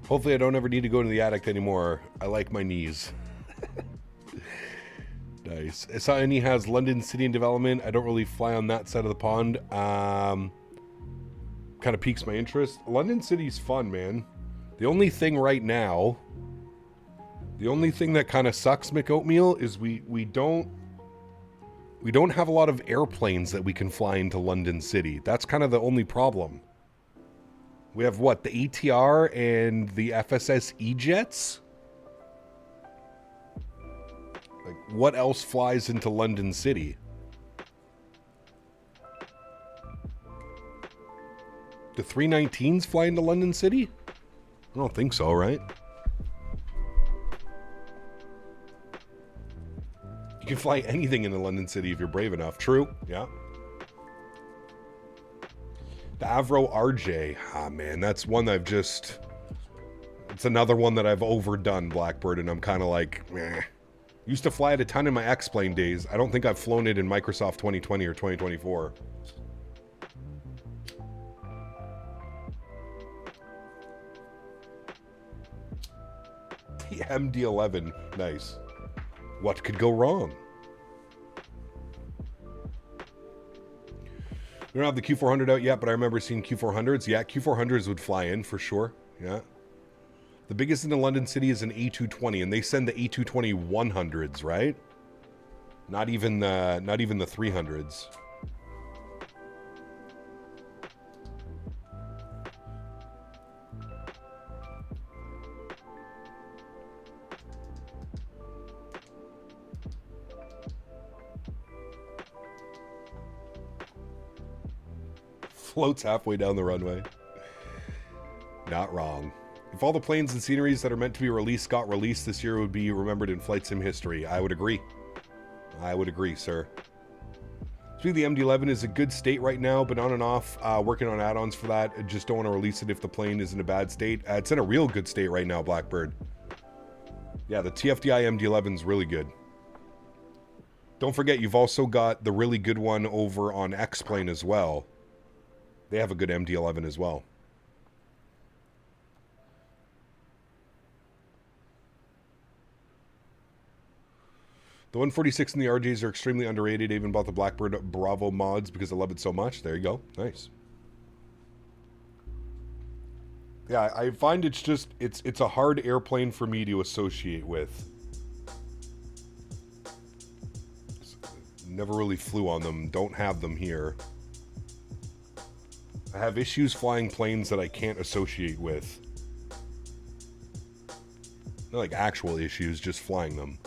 Hopefully I don't ever need to go to the attic anymore. I like my knees. Nice. I saw Annie has London City in development. I don't really fly on that side of the pond. Kind of piques my interest. London City's fun, man. The only thing right now, the only thing that kind of sucks, McOatmeal, is we don't have a lot of airplanes that we can fly into London City. That's kind of the only problem. We have what, the ATR and the FSS E-Jets? Like, what else flies into London City? The 319s fly into London City? I don't think so, right? You can fly anything into London City if you're brave enough. True, yeah. The Avro RJ. Ah, man, that's one that I've just... It's another one that I've overdone, Blackbird, and I'm kind of like, meh. Used to fly it a ton in my X-Plane days. I don't think I've flown it in Microsoft 2020 or 2024. The MD-11. Nice. What could go wrong? We don't have the Q400 out yet, but I remember seeing Q400s. Yeah, Q400s would fly in for sure. Yeah. The biggest in the London city is an A220, and they send the A220 100s, right? Not even the 300s. Floats halfway down the runway. Not wrong. If all the planes and sceneries that are meant to be released got released this year, it would be remembered in flight sim history. I would agree. I would agree, sir. Speaking of the MD-11 is a good state right now, but on and off, working on add-ons for that. I just don't want to release it if the plane is in a bad state. It's in a real good state right now, Blackbird. Yeah, the TFDI MD-11 is really good. Don't forget, you've also got the really good one over on X-Plane as well. They have a good MD-11 as well. The 146 and the RJs are extremely underrated. I even bought the Blackbird Bravo mods because I love it so much. There you go. Nice. Yeah, I find it's just, it's a hard airplane for me to associate with. Never really flew on them. Don't have them here. I have issues flying planes that I can't associate with. Not like actual issues, just flying them.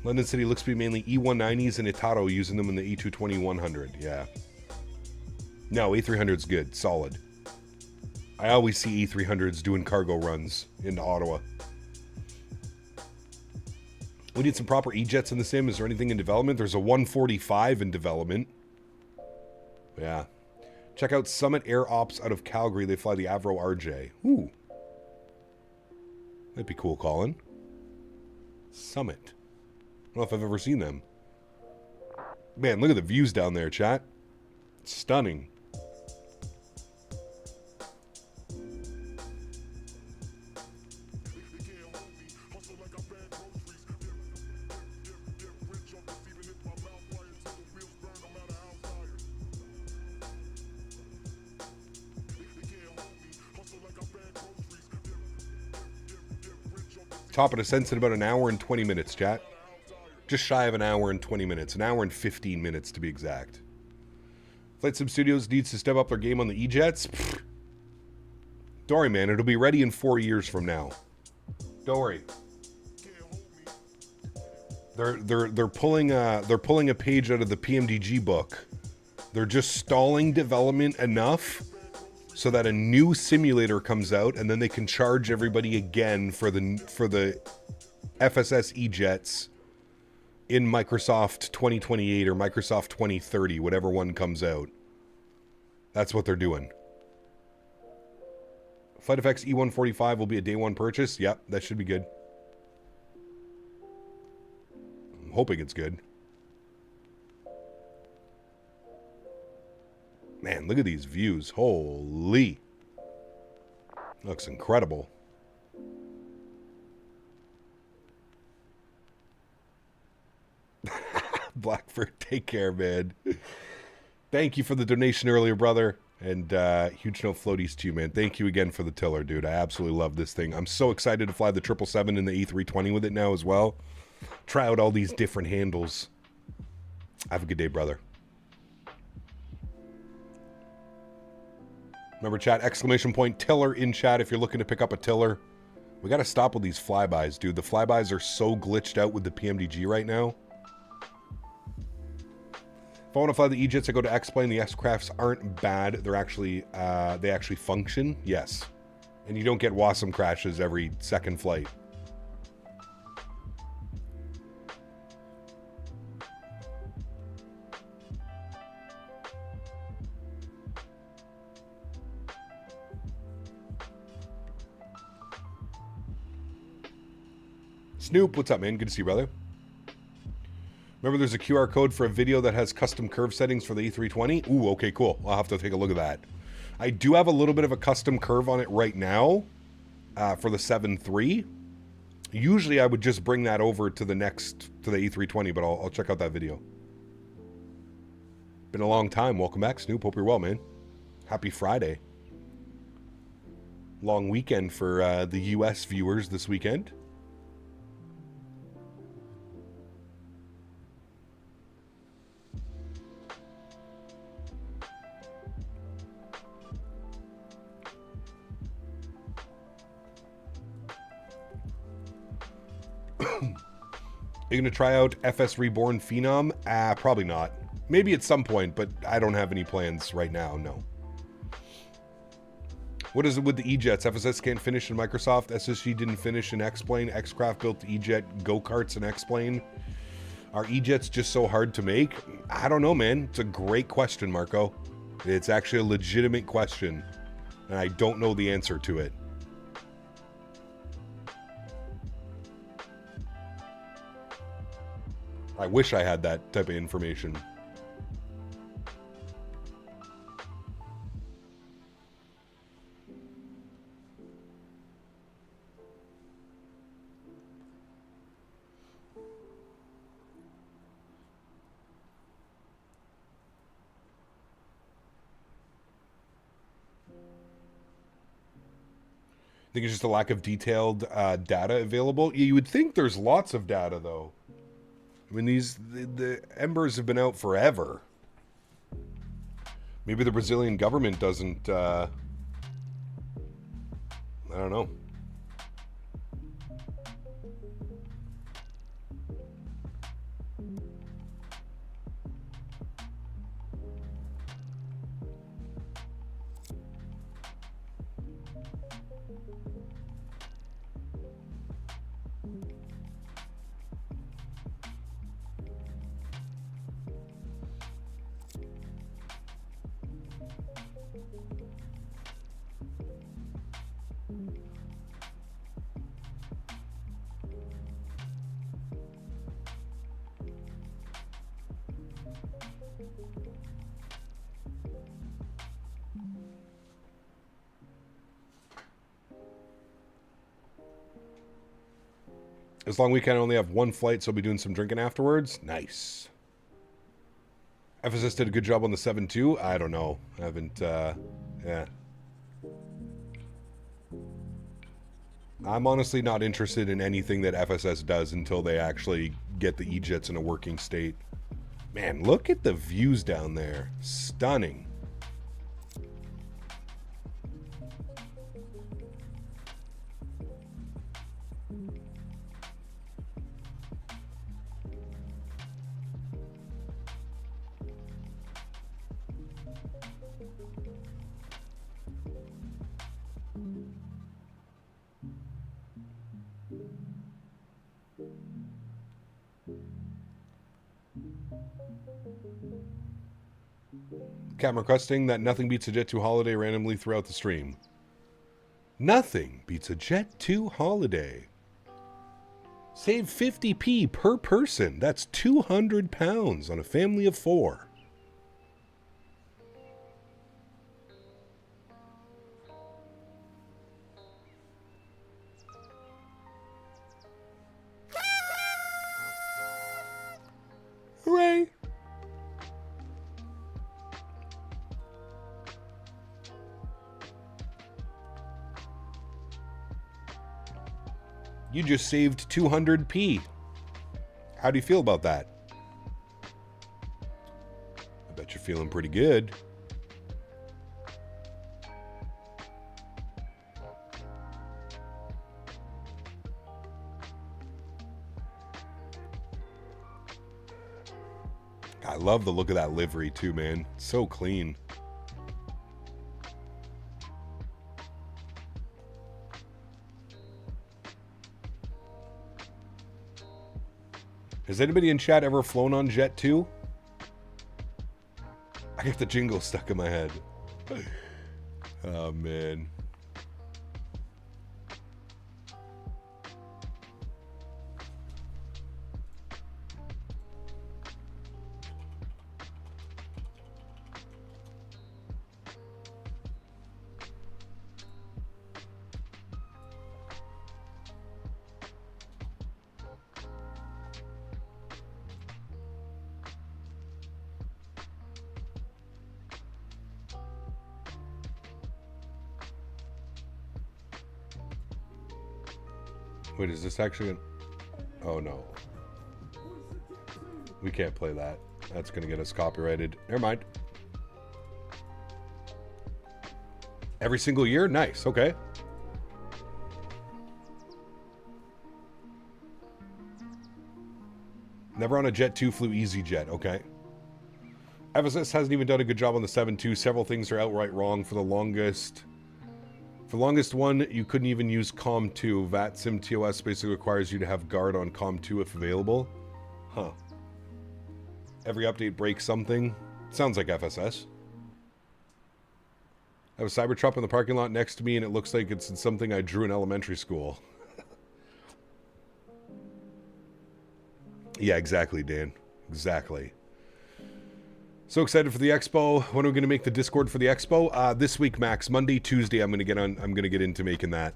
London City looks to be mainly E190s and Itaro, using them in the E220-100. Yeah. No, A300's good. Solid. I always see E300s doing cargo runs into Ottawa. We need some proper E-jets in the sim. Is there anything in development? There's a 145 in development. Yeah. Check out Summit Air Ops out of Calgary. They fly the Avro RJ. Ooh. That'd be cool, Colin. Summit. I don't know if I've ever seen them. Man, look at the views down there, chat. Stunning. Top of descent's in about an hour and 20 minutes, chat. Just shy of an hour and 20 minutes. An hour and 15 minutes to be exact. Flight Sim Studios needs to step up their game on the E-Jets. Don't worry, man. It'll be ready in 4 years from now. Don't worry. They're pulling a page out of the PMDG book. They're just stalling development enough so that a new simulator comes out, and then they can charge everybody again for the FSS E-Jets in Microsoft 2028 or Microsoft 2030, whatever one comes out. That's what they're doing. Flight FX E145 will be a day one purchase. Yep, that should be good. I'm hoping it's good. Man, look at these views. Holy. Looks incredible. Blackbird, take care, man. Thank you for the donation earlier, brother. And huge no floaties to you, man. Thank you again for the tiller, dude. I absolutely love this thing. I'm so excited to fly the 777 and the E320 with it now as well. Try out all these different handles. Have a good day, brother. Remember, chat, exclamation point, tiller in chat if you're looking to pick up a tiller. We got to stop with these flybys, dude. The flybys are so glitched out with the PMDG right now. If I want to fly the E-Jets, I go to X-Plane. The X-Crafts aren't bad. They're actually, they actually function. Yes. And you don't get WASM crashes every second flight. Snoop, what's up, man? Good to see you, brother. Remember, there's a QR code for a video that has custom curve settings for the A320? Ooh, okay, cool. I'll have to take a look at that. I do have a little bit of a custom curve on it right now for the 7.3. Usually, I would just bring that over to the A320, but I'll check out that video. Been a long time. Welcome back, Snoop. Hope you're well, man. Happy Friday. Long weekend for the U.S. viewers this weekend. Are you going to try out FS Reborn Phenom? Probably not. Maybe at some point, but I don't have any plans right now, no. What is it with the E-Jets? FSS can't finish in Microsoft. SSG didn't finish in X-Plane. X-Craft built the E-Jet go-karts in X-Plane. Are E-Jets just so hard to make? I don't know, man. It's a great question, Marco. It's actually a legitimate question, and I don't know the answer to it. I wish I had that type of information. I think it's just a lack of detailed data available. You would think there's lots of data, though. I mean, the embers have been out forever. Maybe the Brazilian government doesn't, I don't know. As long as we can only have one flight, so I'll be doing some drinking afterwards. Nice. FSS did a good job on the 7.2. I don't know. I haven't, yeah. I'm honestly not interested in anything that FSS does until they actually get the E-Jets in a working state. Man, look at the views down there. Stunning. Cam requesting that nothing beats a Jet2 holiday randomly throughout the stream. Nothing beats a Jet2 holiday. Save 50p per person. That's 200 pounds on a family of 4. Hooray! You just saved 200p. How do you feel about that? I bet you're feeling pretty good. I love the look of that livery too, man. So clean. Has anybody in chat ever flown on Jet2? I got the jingle stuck in my head. Oh, man. Wait, is this actually gonna... Oh, no. We can't play that. That's going to get us copyrighted. Never mind. Every single year? Nice. Okay. Never on a Jet2, flew EasyJet. Okay. FS hasn't even done a good job on the 7.2. Several things are outright wrong. For the longest one, you couldn't even use COM2. VATSIM TOS basically requires you to have guard on COM2 if available. Huh. Every update breaks something. Sounds like FSS. I have a Cybertruck in the parking lot next to me, and it looks like it's something I drew in elementary school. Yeah, exactly, Dan. Exactly. So excited for the expo. When are we going to make the Discord for the expo? This week, Max. Monday, Tuesday. I'm going to get into making that.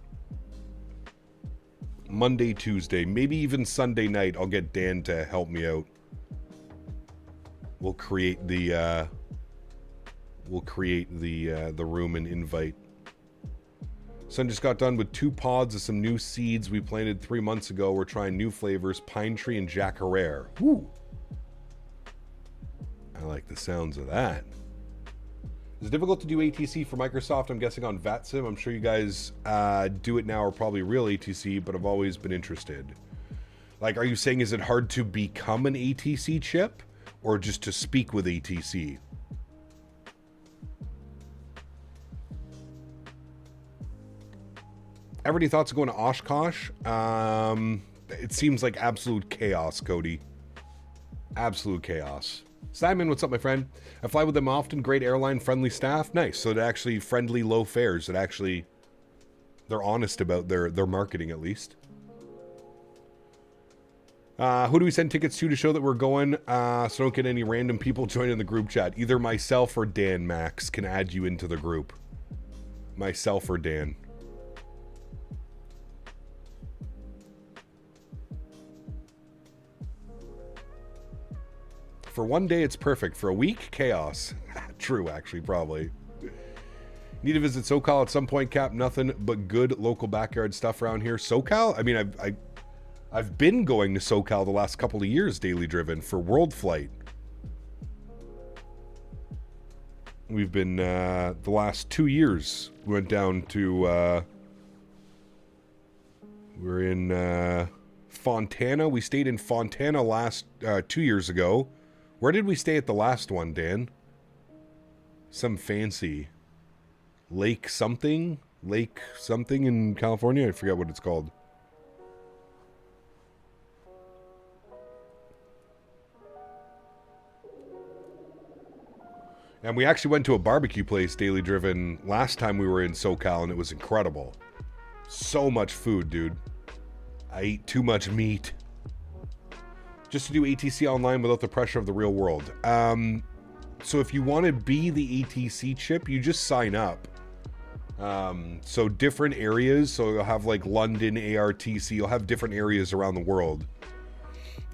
Monday, Tuesday, maybe even Sunday night. I'll get Dan to help me out. We'll create the room and invite. Son just got done with 2 pods of some new seeds we planted 3 months ago. We're trying new flavors, pine tree and jacaré. Woo! I like the sounds of that. It's difficult to do ATC for Microsoft, I'm guessing on VATSIM. I'm sure you guys do it now or probably real ATC, but I've always been interested. Like, are you saying is it hard to become an ATC chip or just to speak with ATC? Ever any thoughts of going to Oshkosh? It seems like absolute chaos, Cody. Absolute chaos. Simon, what's up, my friend? I fly with them often. Great airline, friendly staff. Nice. So they're actually friendly, low fares. That actually, they're honest about their marketing, at least. Who do we send tickets to show that we're going? So don't get any random people joining the group chat. Either myself or Dan Max can add you into the group. Myself or Dan. For one day, it's perfect. For a week, chaos. True, actually, probably. Need to visit SoCal at some point, Cap. Nothing but good local backyard stuff around here. SoCal? I mean, I've been going to SoCal the last couple of years, daily driven, for World Flight. We've been, the last 2 years, we went down to, we're in, Fontana. We stayed in Fontana last, 2 years ago. Where did we stay at the last one, Dan? Some fancy lake something in California. I forget what it's called. And we actually went to a barbecue place, daily driven, last time we were in SoCal, and it was incredible. So much food, dude. I ate too much meat. Just to do ATC online without the pressure of the real world. So if you want to be the ATC chip, you just sign up. So different areas, so you'll have like London, ARTC, you'll have different areas around the world.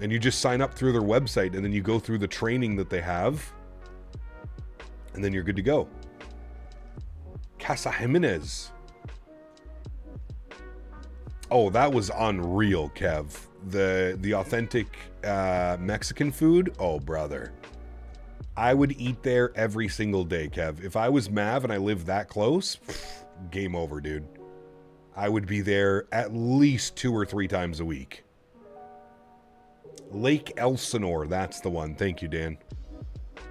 And you just sign up through their website, and then you go through the training that they have. And then you're good to go. Casa Jimenez. Oh, that was unreal, Kev. The authentic Mexican food. Oh, brother. I would eat there every single day, Kev. If I was Mav and I lived that close, game over, dude. I would be there at least 2 or 3 times a week. Lake Elsinore, that's the one. Thank you, Dan.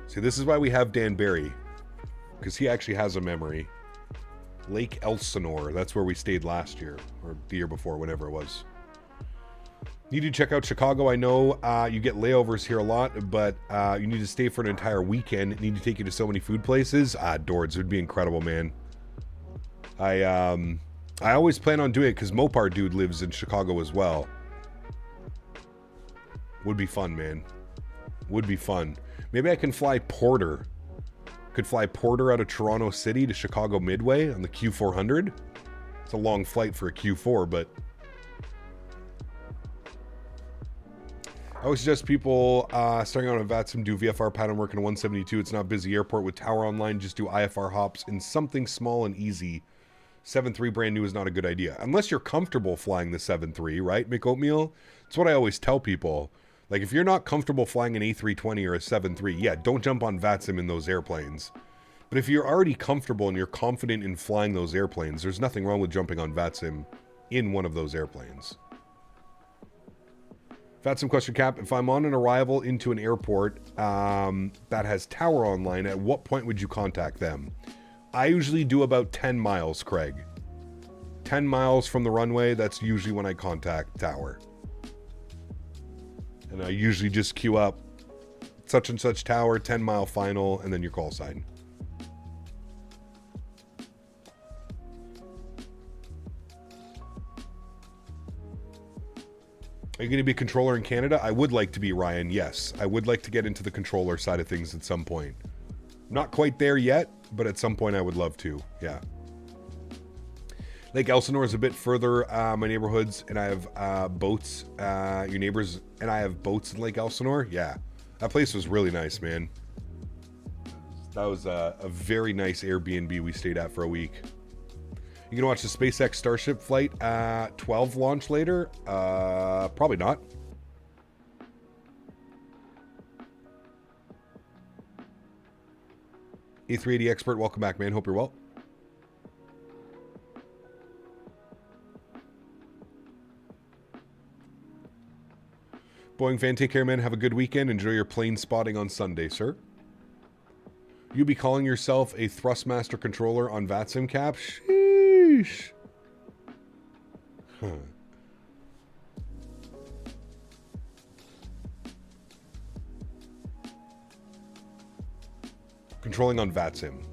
See, this is why we have Dan Barry. Because he actually has a memory. Lake Elsinore, that's where we stayed last year. Or the year before, whenever it was. Need to check out Chicago. I know you get layovers here a lot, but you need to stay for an entire weekend. Need to take you to so many food places. Dords, it would be incredible, man. I always plan on doing it because Mopar dude lives in Chicago as well. Would be fun, man. Would be fun. Maybe I can fly Porter. Could fly Porter out of Toronto City to Chicago Midway on the Q400. It's a long flight for a Q4, but I always suggest people starting out on VATSIM do VFR pattern work in a 172. It's not busy airport with tower online. Just do IFR hops in something small and easy. 7.3 brand new is not a good idea. Unless you're comfortable flying the 7.3, right, McOatmeal? That's what I always tell people. Like, if you're not comfortable flying an A320 or a 7.3, yeah, don't jump on VATSIM in those airplanes. But if you're already comfortable and you're confident in flying those airplanes, there's nothing wrong with jumping on VATSIM in one of those airplanes. VATSIM question, Cap. If I'm on an arrival into an airport that has tower online, at what point would you contact them? I usually do about 10 miles, Craig. 10 miles from the runway, that's usually when I contact tower. And I usually just queue up such and such tower, 10-mile final, and then your call sign. Are you going to be a controller in Canada? I would like to be, Ryan, yes. I would like to get into the controller side of things at some point. Not quite there yet, but at some point I would love to, yeah. Lake Elsinore is a bit further, my neighborhoods, and I have boats. Your neighbors and I have boats in Lake Elsinore. Yeah, that place was really nice, man. That was a very nice Airbnb we stayed at for a week. You gonna watch the SpaceX Starship Flight 12 launch later? Probably not. A380 expert, welcome back, man. Hope you're well. Boeing fan, take care, man. Have a good weekend. Enjoy your plane spotting on Sunday, sir. You be calling yourself a Thrustmaster controller on VATSIM, Cap? Sheesh. Huh. Controlling on VATSIM.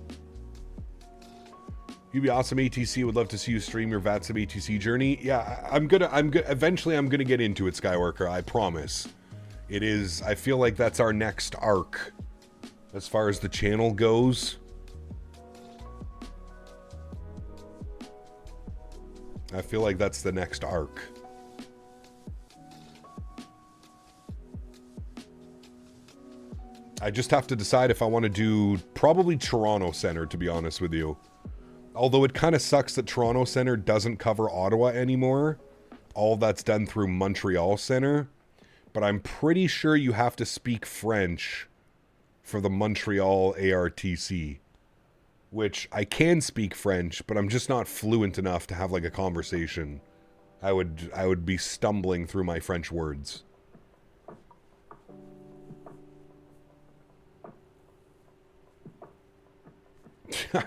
You'd be awesome, ATC. Would love to see you stream your VATSIM ATC journey. Yeah, eventually I'm gonna get into it, Skyworker. I promise. It is. I feel like that's our next arc, as far as the channel goes. I feel like that's the next arc. I just have to decide if I want to do probably Toronto Center, to be honest with you. Although it kind of sucks that Toronto Center doesn't cover Ottawa anymore. All that's done through Montreal Center. But I'm pretty sure you have to speak French for the Montreal ARTC. Which I can speak French, but I'm just not fluent enough to have like a conversation. I would be stumbling through my French words.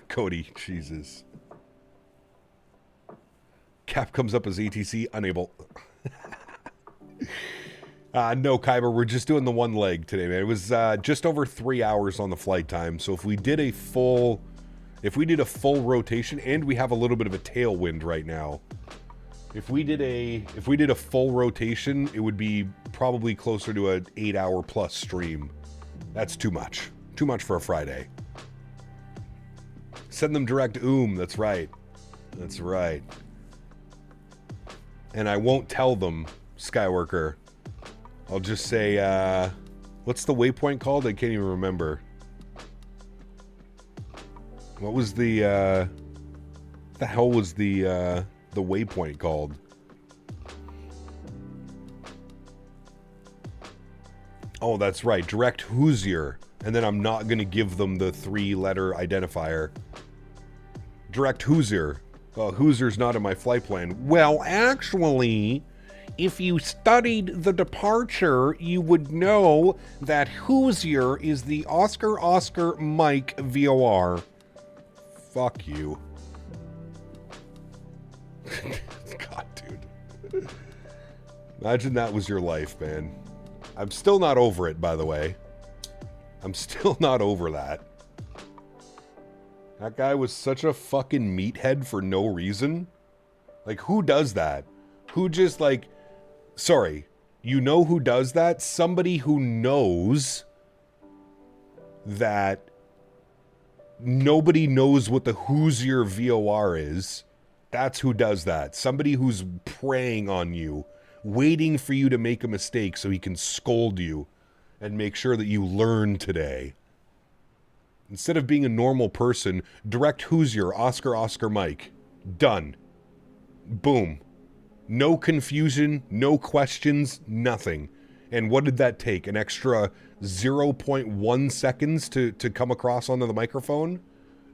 Cody, Jesus. Cap comes up as ATC, unable. No, Kyber, we're just doing the one leg today, man. It was just over 3 hours on the flight time. So if we did a full rotation, and we have a little bit of a tailwind right now. If we did a full rotation, it would be probably closer to an 8-hour plus stream. That's too much. Too much for a Friday. Send them direct that's right. That's right. And I won't tell them, Skyworker. I'll just say, what's the waypoint called? I can't even remember. What was the hell was the waypoint called? Oh, that's right. Direct Hoosier. And then I'm not going to give them the 3-letter identifier. Direct Hoosier. Hoosier's not in my flight plan. Well, actually, if you studied the departure, you would know that Hoosier is the Oscar Mike VOR. Fuck you. God, dude. Imagine that was your life, man. I'm still not over it, by the way. I'm still not over that. That guy was such a fucking meathead for no reason. Like, who does that? Who just, like... Sorry. You know who does that? Somebody who knows that nobody knows what the Hoosier VOR is. That's who does that. Somebody who's preying on you, waiting for you to make a mistake so he can scold you and make sure that you learn today. Instead of being a normal person, direct Hoosier, Oscar Mike. Done. Boom. No confusion, no questions, nothing. And what did that take? An extra 0.1 seconds to come across onto the microphone?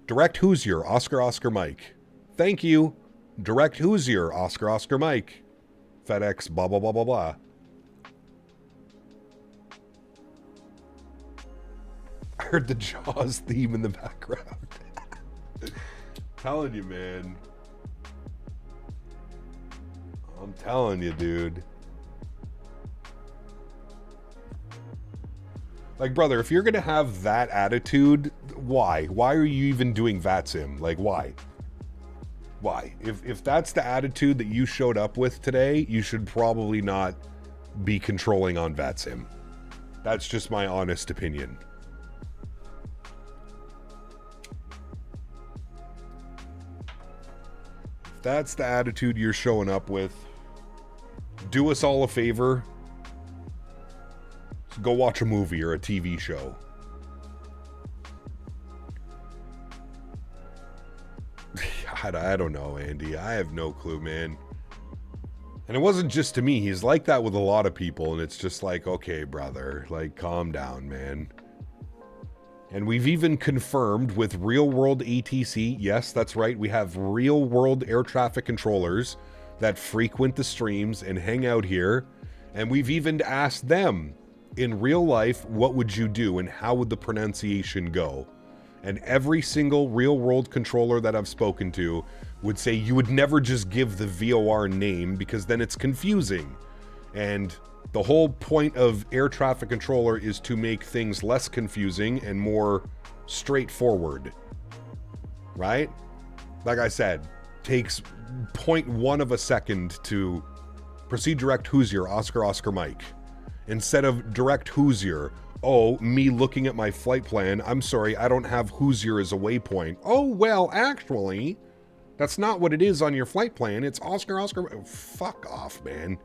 Direct Hoosier, Oscar Mike. Thank you. Direct Hoosier, Oscar Mike. FedEx, blah, blah, blah, blah, blah. I heard the Jaws theme in the background. Telling you, man. I'm telling you, dude. Like, brother, if you're gonna have that attitude, why? Why are you even doing VATSIM? Like, why? Why? If that's the attitude that you showed up with today, you should probably not be controlling on VATSIM. That's just my honest opinion. If that's the attitude you're showing up with, do us all a favor. Go watch a movie or a TV show. I don't know, Andy. I have no clue, man. And it wasn't just to me. He's like that with a lot of people, and it's just like, okay, brother, like, calm down, man. And we've even confirmed with real-world ATC, yes, that's right, we have real-world air traffic controllers that frequent the streams and hang out here, and we've even asked them, in real life, what would you do and how would the pronunciation go? And every single real-world controller that I've spoken to would say you would never just give the VOR name because then it's confusing. And the whole point of air traffic controller is to make things less confusing and more straightforward. Right? Like I said, takes 0.1 of a second to proceed direct Hoosier, Oscar Mike. Instead of direct Hoosier, oh, me looking at my flight plan, I'm sorry, I don't have Hoosier as a waypoint. Oh, well, actually, that's not what it is on your flight plan. It's Oscar. Oh, fuck off, man.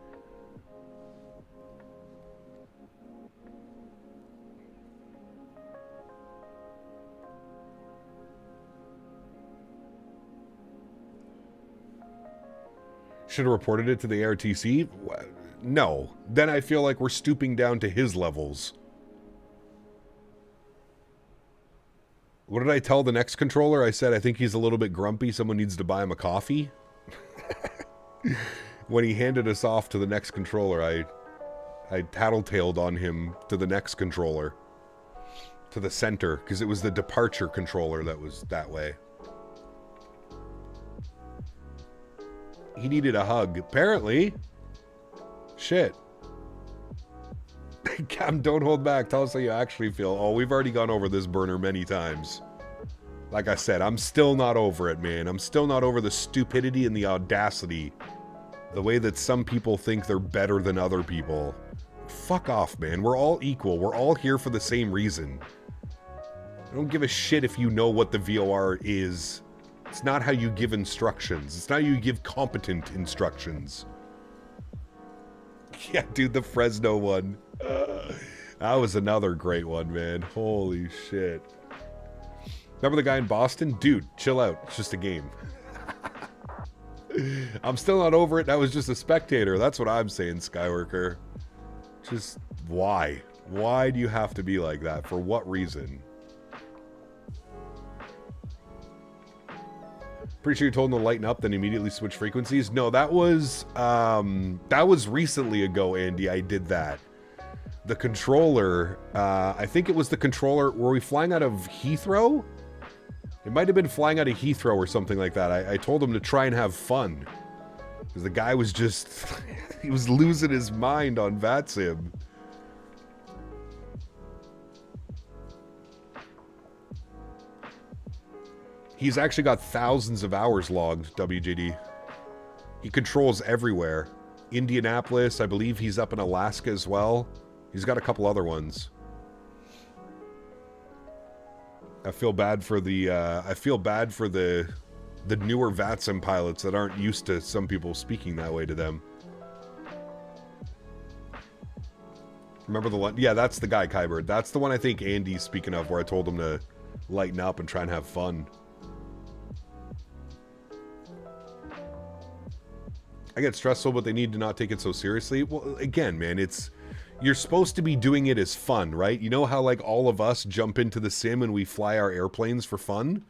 Should have reported it to the ARTC? No. Then I feel like we're stooping down to his levels. What did I tell the next controller? I said, I think he's a little bit grumpy. Someone needs to buy him a coffee. When he handed us off to the next controller, I tattletaled on him to the next controller. To the center, because it was the departure controller that was that way. He needed a hug, apparently. Shit. Cam, don't hold back. Tell us how you actually feel. Oh, we've already gone over this burner many times. Like I said, I'm still not over it, man. I'm still not over the stupidity and the audacity. The way that some people think they're better than other people. Fuck off, man. We're all equal. We're all here for the same reason. I don't give a shit if you know what the VOR is. It's not how you give instructions. It's not how you give competent instructions. Yeah, dude, the Fresno one. That was another great one, man. Holy shit. Remember the guy in Boston? Dude, chill out. It's just a game. I'm still not over it. That was just a spectator. That's what I'm saying, Skyworker. Just why? Why do you have to be like that? For what reason? Pretty sure you told him to lighten up, then immediately switch frequencies. No, that was recently ago, Andy. I did that. The controller, I think it was the controller. Were we flying out of Heathrow? It might have been flying out of Heathrow or something like that. I told him to try and have fun. Because the guy was just, he was losing his mind on VATSIM. He's actually got thousands of hours logged, WJD. He controls everywhere. Indianapolis, I believe he's up in Alaska as well. He's got a couple other ones. I feel bad for the newer VATSIM pilots that aren't used to some people speaking that way to them. Remember the one? Yeah, that's the guy, Kybird. That's the one I think Andy's speaking of, where I told him to lighten up and try and have fun. I get stressful, but they need to not take it so seriously. Well, again, man, you're supposed to be doing it as fun, right? You know how like all of us jump into the sim and we fly our airplanes for fun?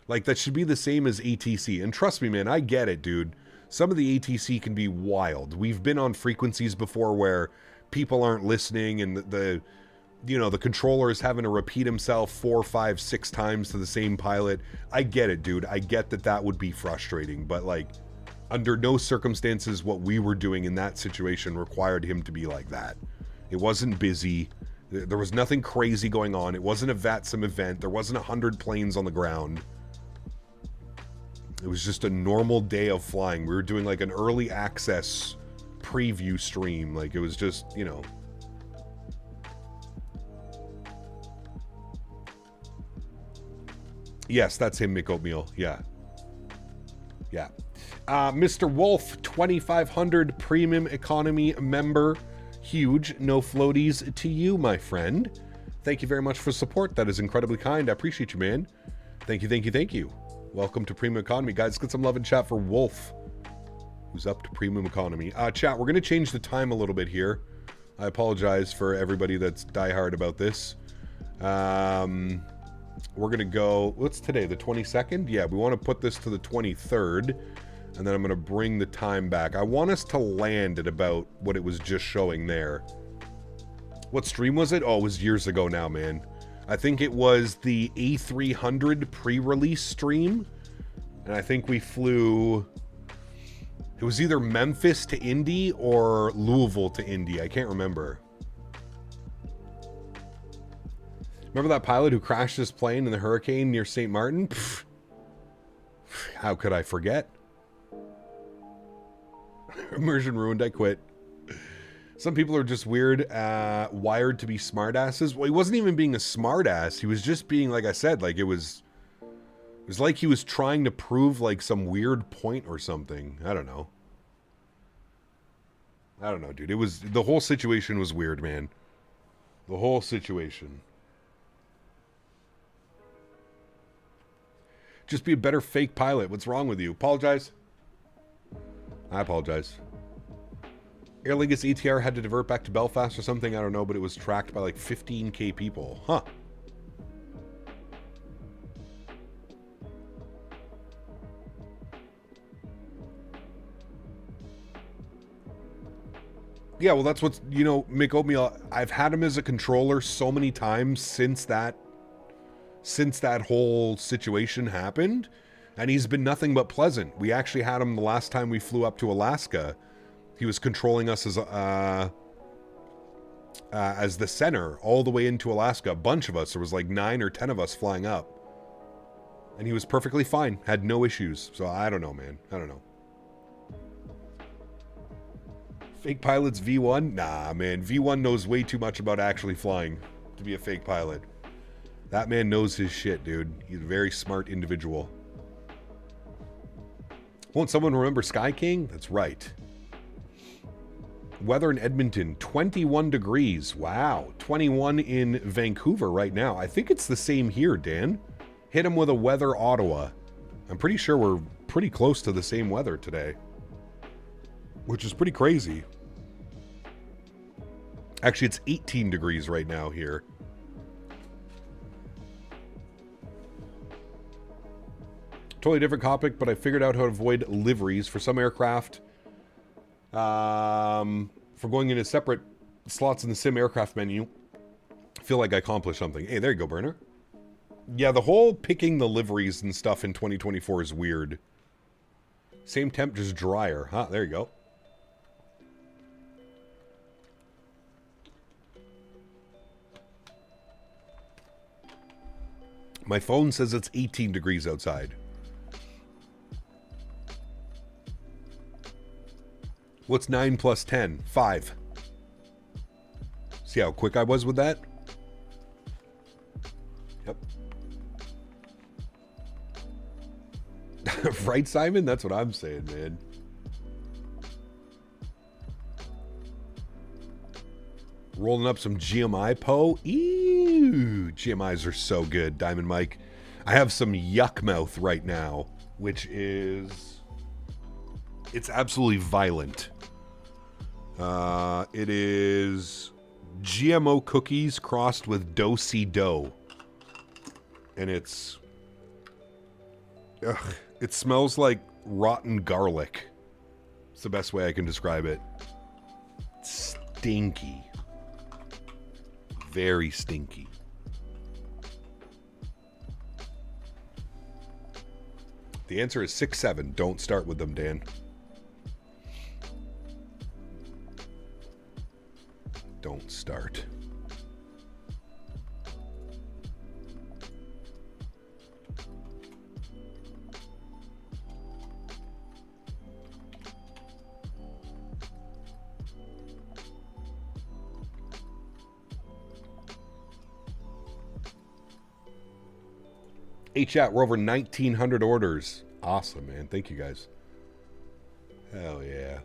Like that should be the same as ATC. And trust me, man, I get it, dude. Some of the ATC can be wild. We've been on frequencies before where people aren't listening and the controller is having to repeat himself 4, 5, 6 times to the same pilot. I get it, dude. I get that would be frustrating, but like under no circumstances what we were doing in that situation required him to be like that. It wasn't busy. There was nothing crazy going on. It wasn't a VATSIM event. There wasn't 100 planes on the ground. It was just a normal day of flying. We were doing like an early access preview stream. Like it was just, you know. Yes, that's him, Mick Oatmeal. Yeah. Yeah. Mr. Wolf, 2,500 premium economy member. Huge. No floaties to you, my friend. Thank you very much for support. That is incredibly kind. I appreciate you, man. Thank you, thank you, thank you. Welcome to Premium Economy. Guys, let's get some love in chat for Wolf, who's up to Premium Economy. Chat, we're going to change the time a little bit here. I apologize for everybody that's diehard about this. We're going to go, what's today, the 22nd? Yeah, we want to put this to the 23rd, and then I'm going to bring the time back. I want us to land at about what it was just showing there. What stream was it? Oh, it was years ago now, man. I think it was the A300 pre-release stream, and I think we flew, it was either Memphis to Indy or Louisville to Indy. I can't remember. Remember that pilot who crashed his plane in the hurricane near St. Martin? Pfft. How could I forget? Immersion ruined, I quit. Some people are just weird, wired to be smartasses. Well, he wasn't even being a smartass. He was just being, like I said, like it was like he was trying to prove like some weird point or something. I don't know. I don't know, dude. It was, the whole situation was weird, man. The whole situation. Just be a better fake pilot. What's wrong with you? Apologize. I apologize. Aer Lingus ATR had to divert back to Belfast or something, I don't know, but it was tracked by like 15k people. Huh. Yeah, well, that's what's, you know, Mick Oatmeal, I've had him as a controller so many times since that whole situation happened, and he's been nothing but pleasant. We actually had him the last time we flew up to Alaska. He was controlling us as the center all the way into Alaska. A bunch of us. There was like 9 or 10 of us flying up. And he was perfectly fine. Had no issues. So I don't know, man. I don't know. Fake pilots V1? Nah, man. V1 knows way too much about actually flying to be a fake pilot. That man knows his shit, dude. He's a very smart individual. Won't someone remember Sky King? That's right. Weather in Edmonton, 21 degrees. Wow. 21 in Vancouver right now. I think it's the same here, Dan. Hit him with a weather Ottawa. I'm pretty sure we're pretty close to the same weather today, which is pretty crazy. Actually, it's 18 degrees right now here. Totally different topic, but I figured out how to avoid liveries for some aircraft. For going into separate slots in the sim aircraft menu. I feel like I accomplished something. Hey, there you go, Burner. Yeah, the whole picking the liveries and stuff in 2024 is weird. Same temp, just drier. Huh, there you go. My phone says it's 18 degrees outside. What's 9 plus 10? 5. See how quick I was with that? Yep. Right, Simon? That's what I'm saying, man. Rolling up some GMI Poe. Ew. GMIs are so good, Diamond Mike. I have some Yuck Mouth right now, which is It's absolutely violent. It is GMO cookies crossed with do-si-do. And it's... Ugh, it smells like rotten garlic. It's the best way I can describe it. Stinky. Very stinky. The answer is 6-7. Don't start with them, Dan. Don't start. Hey chat, we're over 1,900 orders. Awesome, man. Thank you guys. Hell yeah.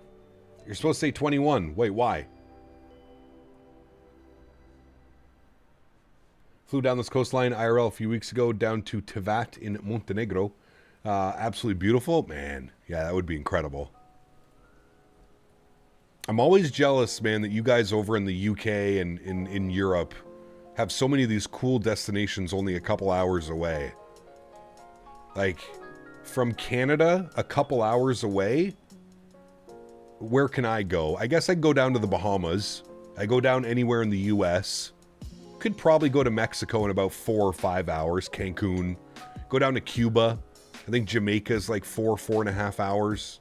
You're supposed to say 21. Wait, why? Flew down this coastline IRL a few weeks ago down to Tivat in Montenegro. Absolutely beautiful. Man, yeah, that would be incredible. I'm always jealous, man, that you guys over in the UK and in Europe have so many of these cool destinations only a couple hours away. Like, from Canada, a couple hours away, where can I go? I guess I can go down to the Bahamas. I go down anywhere in the US. Could probably go to Mexico in about 4 or 5 hours. Cancun. Go down to Cuba. I think Jamaica is like 4.5 hours.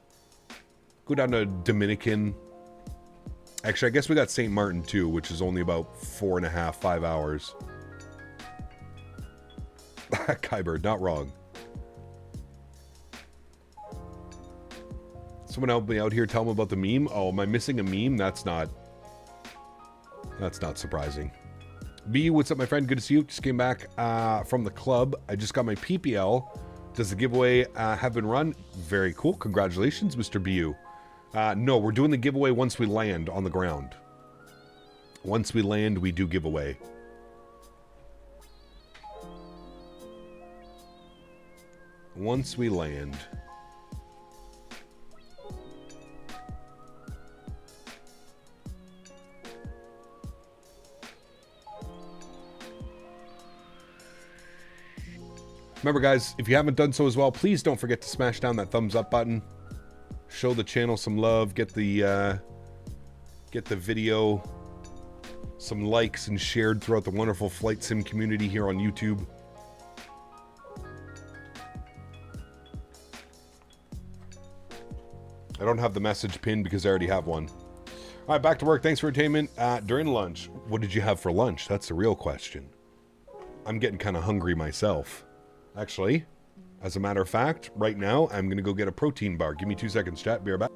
Go down to Dominican. Actually, I guess we got St. Martin too, which is only about 4.5, 5 hours. Kybird, not wrong. Someone help me out here. Tell them about the meme. Oh, am I missing a meme? That's not surprising. B, what's up, my friend? Good to see you. Just came back from the club. I just got my PPL. Does the giveaway have been run? Very cool. Congratulations, Mr. Bu. No, we're doing the giveaway once we land on the ground. Once we land, we do giveaway. Once we land. Remember, guys, if you haven't done so as well, please don't forget to smash down that thumbs up button. Show the channel some love. Get the video some likes and shared throughout the wonderful flight sim community here on YouTube. I don't have the message pinned because I already have one. All right, back to work. Thanks for entertainment. During lunch, what did you have for lunch? That's the real question. I'm getting kind of hungry myself. Actually, as a matter of fact, right now, I'm going to go get a protein bar. Give me 2 seconds, chat. Be right back.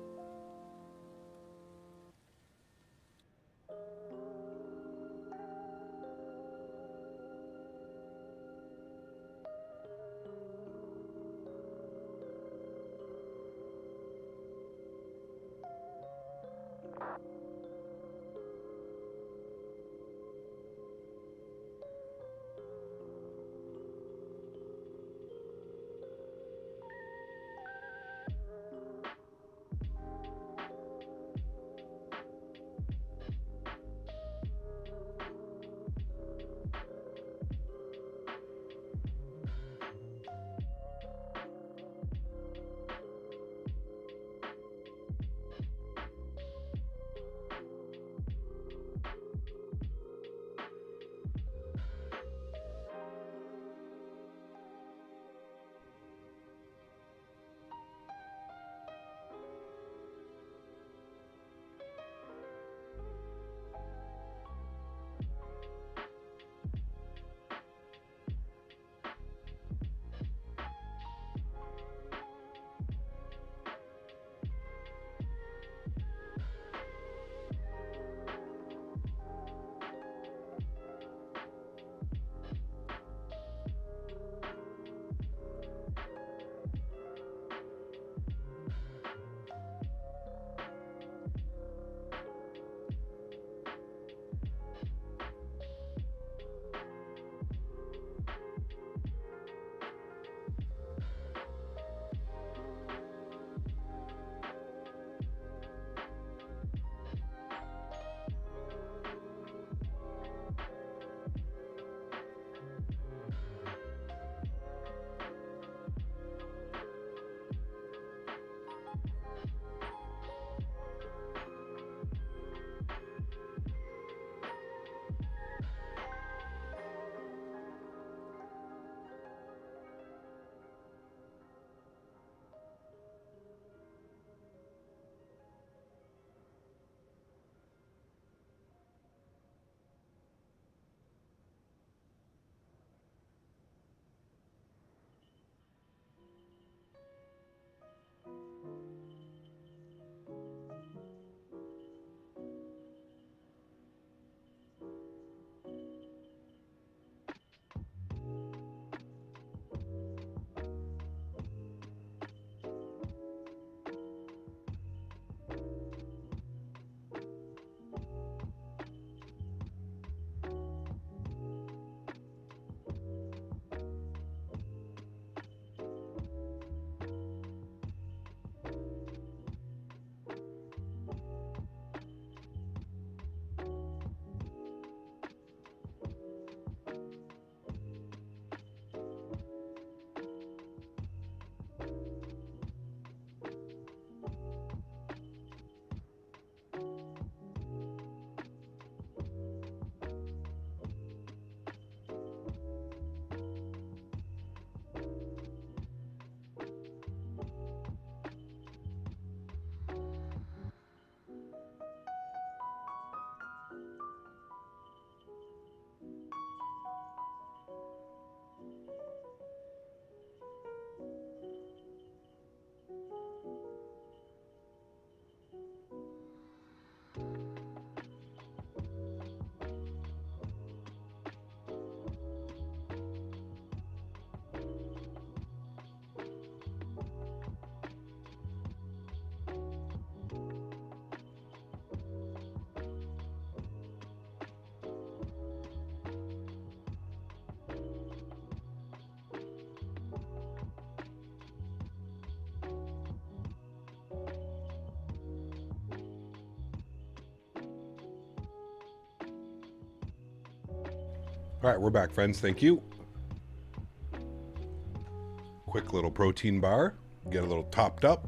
All right, we're back, friends. Thank you. Quick little protein bar. Get a little topped up.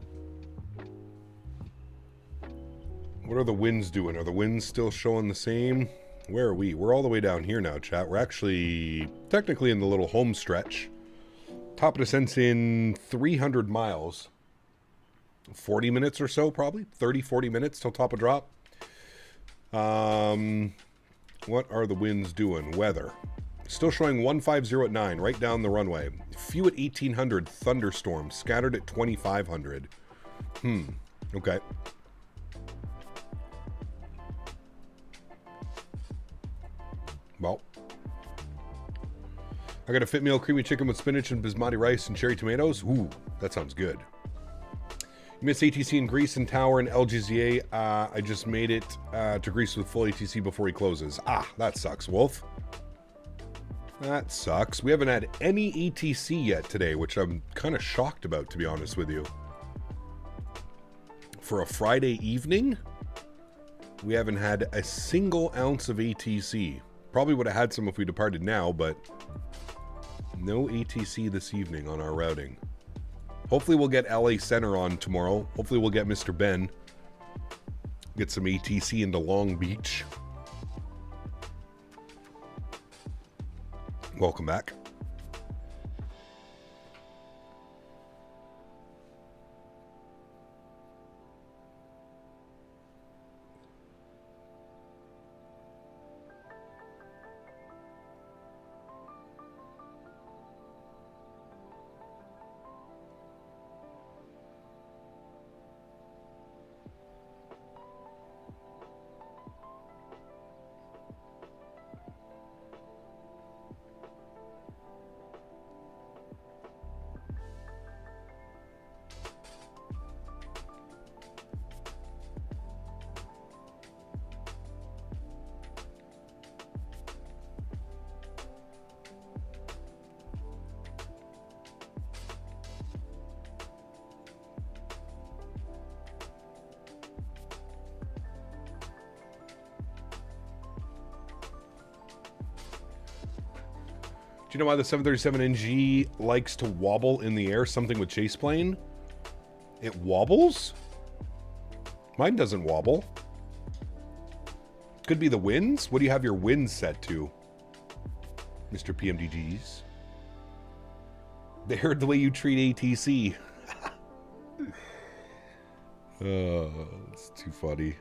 What are the winds doing? Are the winds still showing the same? Where are we? We're all the way down here now, chat. We're actually technically in the little home stretch. Top of descent's in 300 miles. 40 minutes or so, probably. 30, 40 minutes till top of drop. What are the winds doing? Weather. Still showing 150 at 9, right down the runway. Few at 1800, thunderstorms. Scattered at 2500. Okay. Well, I got a fit meal, creamy chicken with spinach and basmati rice and cherry tomatoes. Ooh, that sounds good. You missed ATC in Greece and Tower and LGZA. I just made it to Greece with full ATC before he closes. Ah, that sucks, Wolf. That sucks. We haven't had any ATC yet today, which I'm kind of shocked about, to be honest with you. For a Friday evening, we haven't had a single ounce of ATC. Probably would have had some if we departed now, but no ATC this evening on our routing. Hopefully we'll get LA Center on tomorrow. Hopefully we'll get Mr. Ben. Get some ATC into Long Beach. Welcome back. Do you know why the 737NG likes to wobble in the air? Something with chase plane? It wobbles? Mine doesn't wobble. Could be the winds? What do you have your winds set to, Mr. PMDGs? They heard the way you treat ATC. Oh, it's too funny.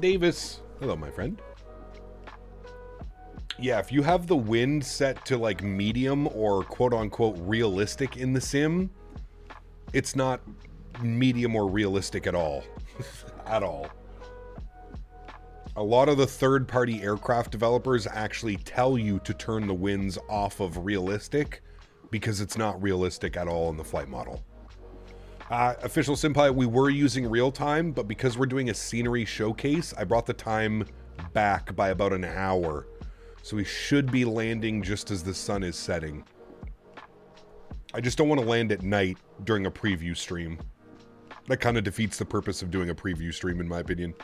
Davis. Hello, my friend. Yeah, if you have the wind set to like medium or quote-unquote realistic in the sim, it's not medium or realistic at all. At all. A lot of the third-party aircraft developers actually tell you to turn the winds off of realistic because it's not realistic at all in the flight model. Official Senpai, we were using real time, but because we're doing a scenery showcase, I brought the time back by about an hour. So we should be landing just as the sun is setting. I just don't want to land at night during a preview stream. That kind of defeats the purpose of doing a preview stream, in my opinion.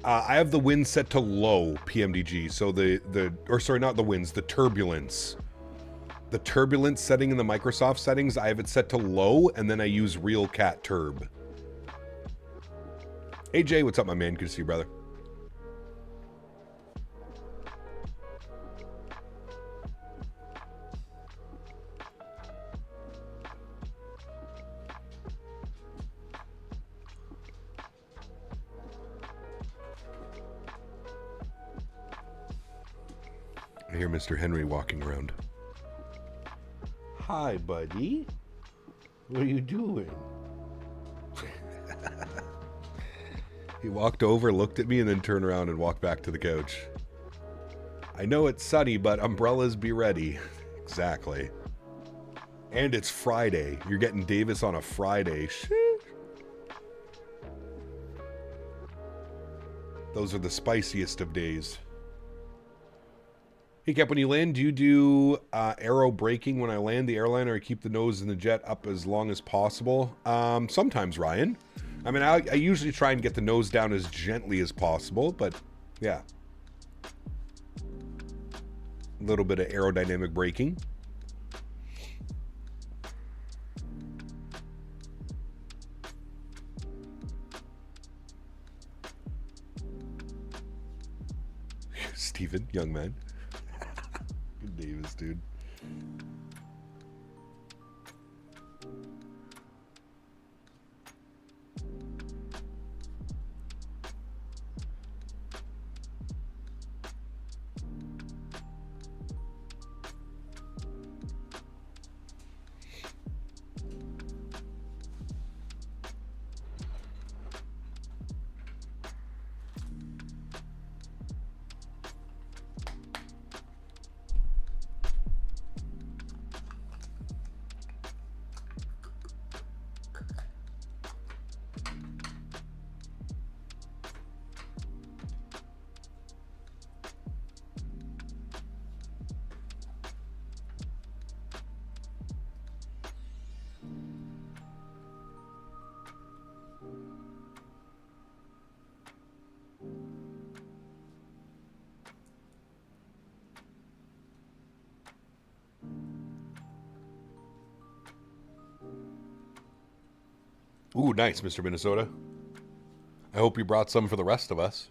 I have the wind set to low, PMDG. So not the winds, the turbulence. The turbulence setting in the Microsoft settings, I have it set to low, and then I use Real Cat Turb. Hey Jay, what's up, my man? Good to see you, brother. I hear Mr. Henry walking around. Hi, buddy. What are you doing? He walked over, looked at me, and then turned around and walked back to the couch. I know it's sunny, but umbrellas be ready. Exactly. And it's Friday. You're getting Davis on a Friday. Shit. Those are the spiciest of days. Hey, Cap, when you land, do you do aero braking when I land the airliner, or keep the nose in the jet up as long as possible? Sometimes, Ryan. I mean, I usually try and get the nose down as gently as possible, but yeah. A little bit of aerodynamic braking. Steven, young man. Good Davis, dude. Ooh, nice, Mr. Minnesota. I hope you brought some for the rest of us.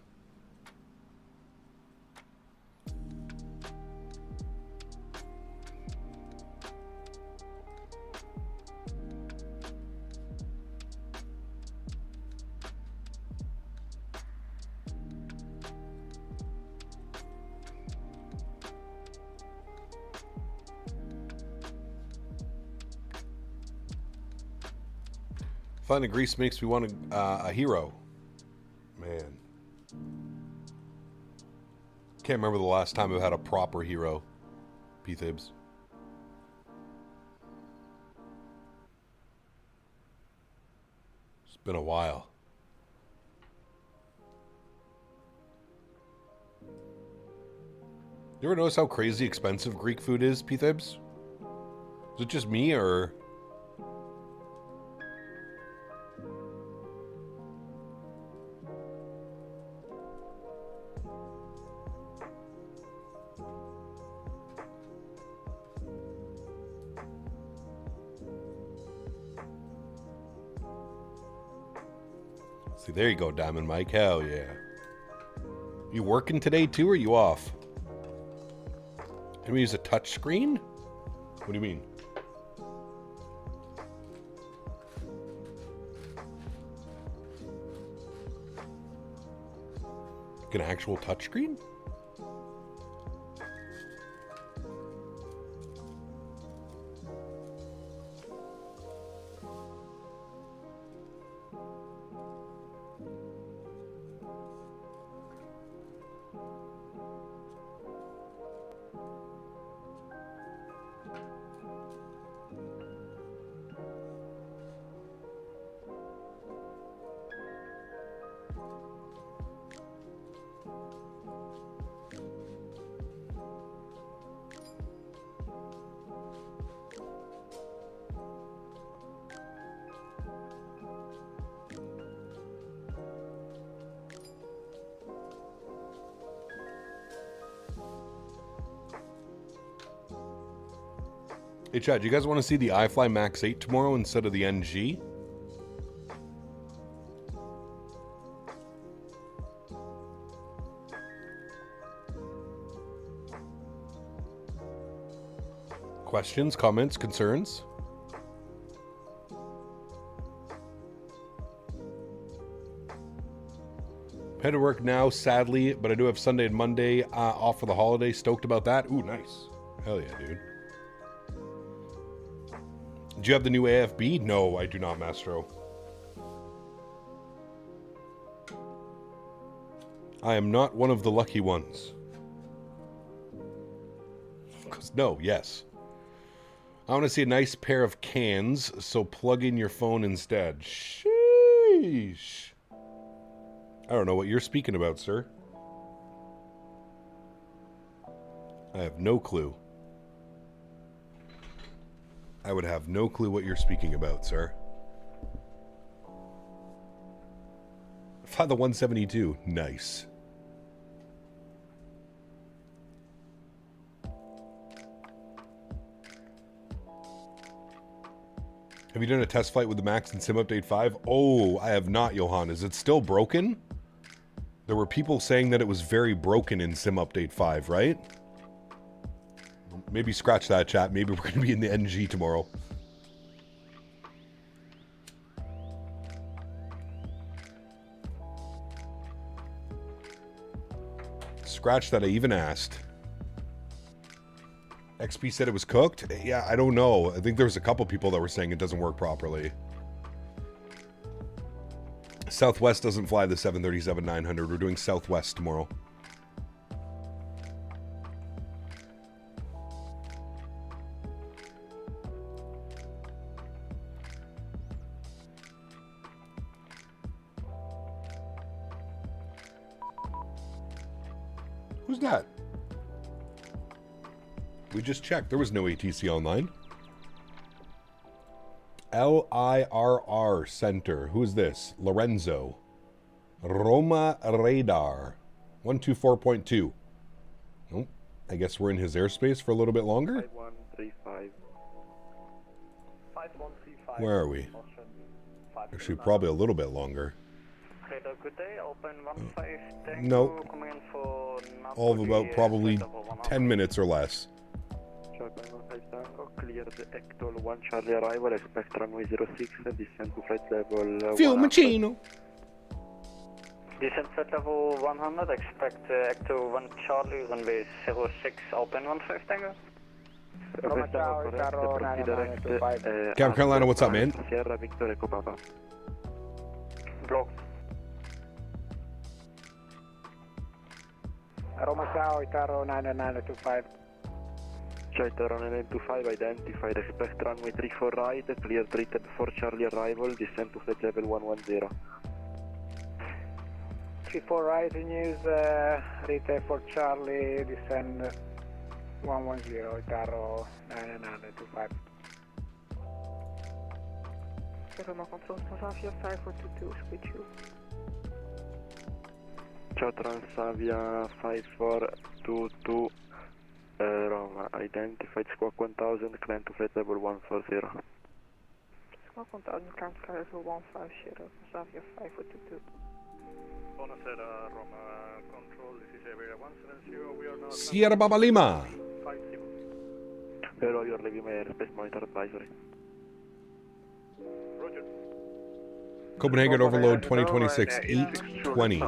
Finding Greece makes me want a hero. Man. Can't remember the last time I've had a proper hero. P-Thibs. It's been a while. You ever notice how crazy expensive Greek food is, P-Thibs? Is it just me, or... See, there you go, Diamond Mike. Hell yeah. You working today, too, or are you off? Can we use a touch screen? What do you mean? Like an actual touch screen? Hey Chad, do you guys want to see the iFly Max 8 tomorrow instead of the NG? Questions, comments, concerns? Head to work now, sadly, but I do have Sunday and Monday off for the holiday. Stoked about that. Ooh, nice. Hell yeah, dude. Do you have the new AFB? No, I do not, Mastro. I am not one of the lucky ones. No, yes. I want to see a nice pair of cans, so plug in your phone instead. Sheesh. I don't know what you're speaking about, sir. I have no clue. I would have no clue what you're speaking about, sir. Father 172. Nice. Have you done a test flight with the Max in Sim Update 5? Oh, I have not, Johan. Is it still broken? There were people saying that it was very broken in Sim Update 5, right? Maybe scratch that, chat. Maybe we're going to be in the NG tomorrow. Scratch that, I even asked. XP said it was cooked? Yeah, I don't know. I think there's a couple people that were saying it doesn't work properly. Southwest doesn't fly the 737-900. We're doing Southwest tomorrow. Who's that? We just checked. There was no ATC online. LIRR Center. Who is this? Lorenzo. Roma Radar. 124.2. Nope. I guess we're in his airspace for a little bit longer. 5135. 5135. Where are we? Actually, probably a little bit longer. Good day. Open 15. Nope. All of about probably 10 minutes or less. Clear the Ectol 1 Charlie arrival, expect runway 06 and descend to flight level Fiumicino. Descent flight level 100, expect Ectol 1 Charlie, runway 06, open 15 Tango. Camp Carolina, what's up, man? Sierra Victor Echo Papa. Block. Roma Ciao, Itaro 99925. Childerz 925, identified, expect runway 34 right, clear treated for Charlie arrival, descend to flight level 110. 34 right, news, retake for Charlie, descend 110, Itaro 99925. Roma Control Transavia 5422, with you. Ciao Transavia 5422. Roma, identified squawk 1000, climb to flight level 140. Squawk 1000, climb to flight level 150, Transavia 5422. Buonasera, Roma Control, this is area 170, we are now... Sierra Baba Lima. 50. Hello, you're leaving my airspace monitor advisory. Roger. Copenhagen Overload 2026 8/20.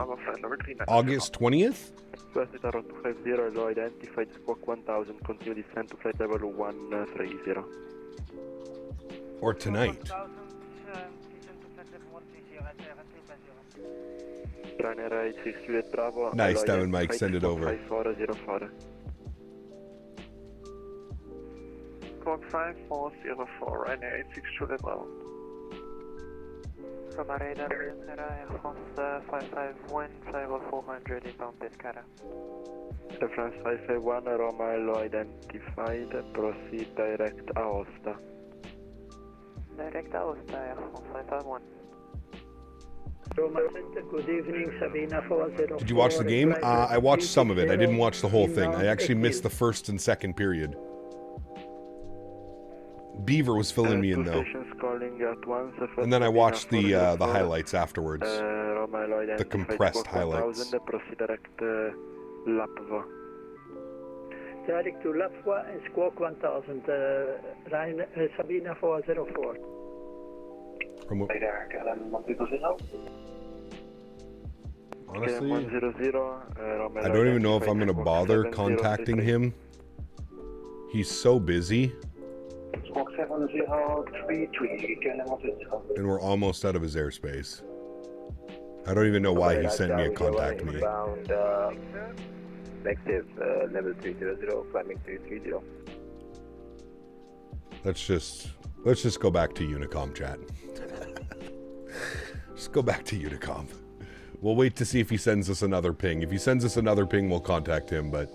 August 20th? First Itaro 250, hello, identified squawk 1000, continue descent to flight level 130. Or tonight? Ryanair 86 Juliet Bravo. Nice, Diamond Mike, send it over. 5404. Squawk 5404, Ryanair 86 Juliet Bravo. Roma Radar, Air France 551, flight 400, inbound Pescara. Air France 551, Roma hello, identified, proceed direct Aosta. Direct Aosta, Air France 551. Roma Center, good evening, Sabina 404. Did you watch the game? I watched some of it. I didn't watch the whole thing. I actually missed the first and second period. Beaver was filling me in though. And then I watched the highlights afterwards. The compressed highlights. Direct to Lapua and squawk 1000, Sabina 404. Honestly, I don't even know if I'm going to bother contacting him. He's so busy. And we're almost out of his airspace. I don't even know why he sent me a contact me. Bound, negative, level 300, climbing 330. Let's just go back to Unicom chat. Just go back to Unicom. We'll wait to see if he sends us another ping. If he sends us another ping, we'll contact him, but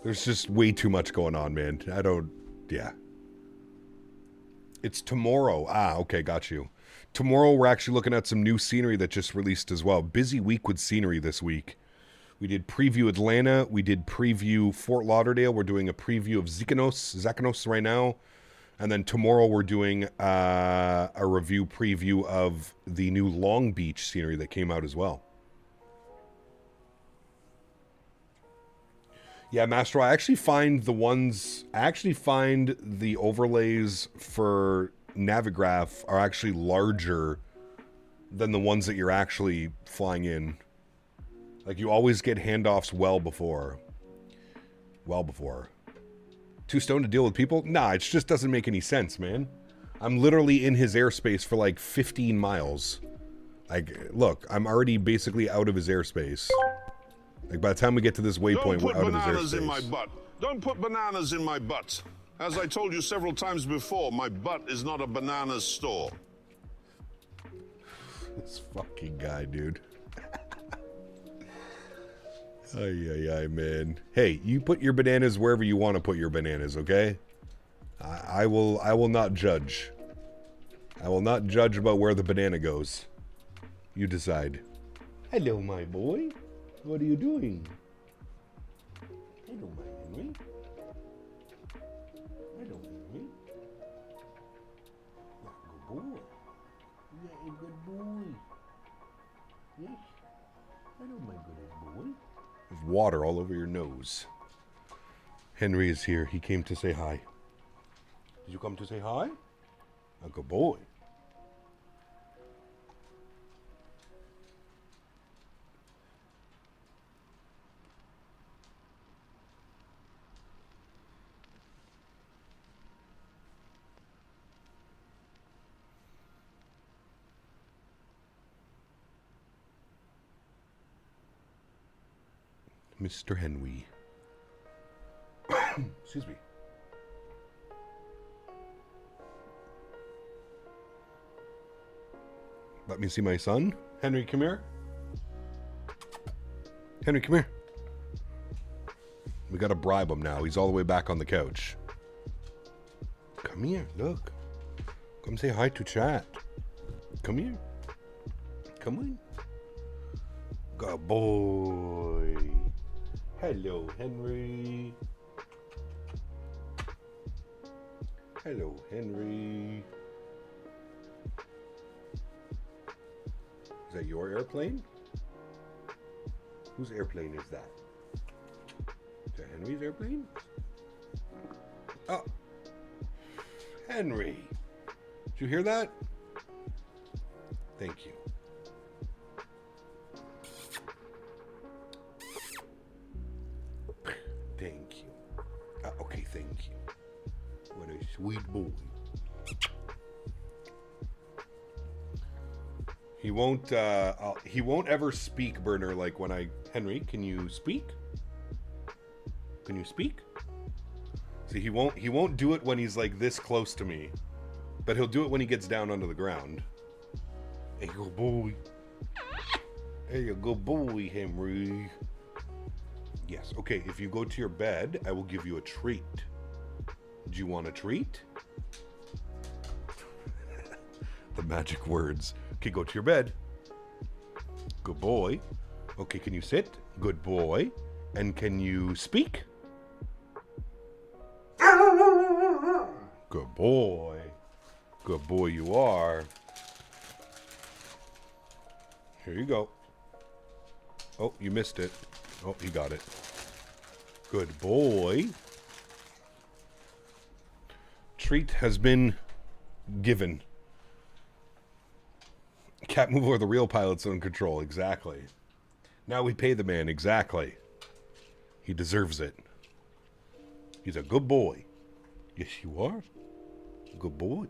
there's just way too much going on, man. Yeah. It's tomorrow. Ah, okay, got you. Tomorrow we're actually looking at some new scenery that just released as well. Busy week with scenery this week. We did preview Atlanta. We did preview Fort Lauderdale. We're doing a preview of Zakynthos right now. And then tomorrow we're doing a preview of the new Long Beach scenery that came out as well. Yeah, Master, I actually find the overlays for Navigraph are actually larger than the ones that you're actually flying in. Like, you always get handoffs well before. Too stoned to deal with people? Nah, it just doesn't make any sense, man. I'm literally in his airspace for like 15 miles. Like, look, I'm already basically out of his airspace. Like, by the time we get to this waypoint, we're out of his airspace. Don't put bananas in my butt. Don't put bananas in my butt. As I told you several times before, my butt is not a banana store. This fucking guy, dude. Ay, man. Hey, you put your bananas wherever you want to put your bananas, okay? I will not judge. I will not judge about where the banana goes. You decide. Hello, my boy. What are you doing? Hello, my Henry. Hello, Henry. Good boy. Yeah, a good boy. Yes. Hello, my good boy. There's water all over your nose. Henry is here. He came to say hi. Did you come to say hi? A good boy. Mr. Henry. Excuse me. Let me see my son. Henry, come here. Henry, come here. We gotta bribe him now. He's all the way back on the couch. Come here, look. Come say hi to chat. Come here. Come on. Good boy. Hello, Henry. Hello, Henry. Is that your airplane? Whose airplane is that? Is that Henry's airplane? Oh. Henry. Did you hear that? Thank you. Thank you. Okay, thank you. What a sweet boy. He won't ever speak, Burner, like when Henry, can you speak? Can you speak? See, he won't do it when he's like this close to me, but he'll do it when he gets down onto the ground. Hey, good boy. Hey, a good boy, Henry. Yes, okay, if you go to your bed, I will give you a treat. Do you want a treat? The magic words. Okay, go to your bed. Good boy. Okay, can you sit? Good boy. And can you speak? Good boy. Good boy you are. Here you go. Oh, you missed it. Oh, he got it. Good boy. Treat has been given. Can't move over the real pilot's own control. Exactly. Now we pay the man. Exactly. He deserves it. He's a good boy. Yes, you are. Good boy.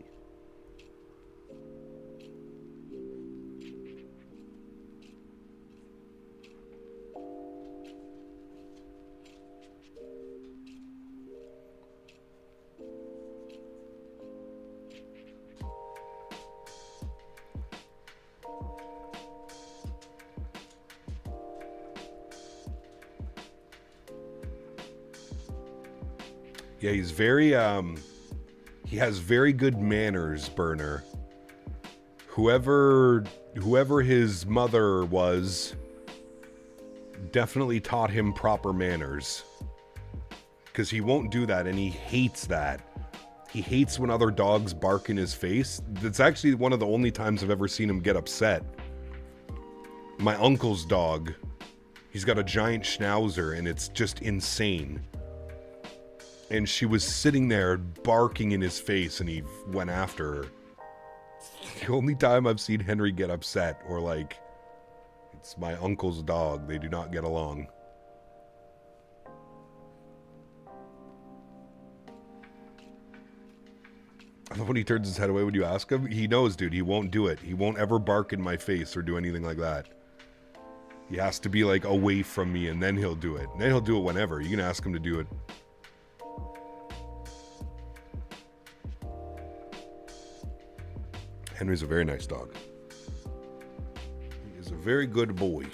Yeah, he's very, he has very good manners, Burner. Whoever his mother was definitely taught him proper manners. Because he won't do that, and he hates that. He hates when other dogs bark in his face. That's actually one of the only times I've ever seen him get upset. My uncle's dog, he's got a giant schnauzer, and it's just insane. And she was sitting there barking in his face, and he went after her. It's the only time I've seen Henry get upset, or like, it's my uncle's dog. They do not get along. I love when he turns his head away when you ask him. He knows, dude, he won't do it. He won't ever bark in my face or do anything like that. He has to be like away from me, and then he'll do it. And then he'll do it whenever. You can ask him to do it. Henry's a very nice dog. He is a very good boy.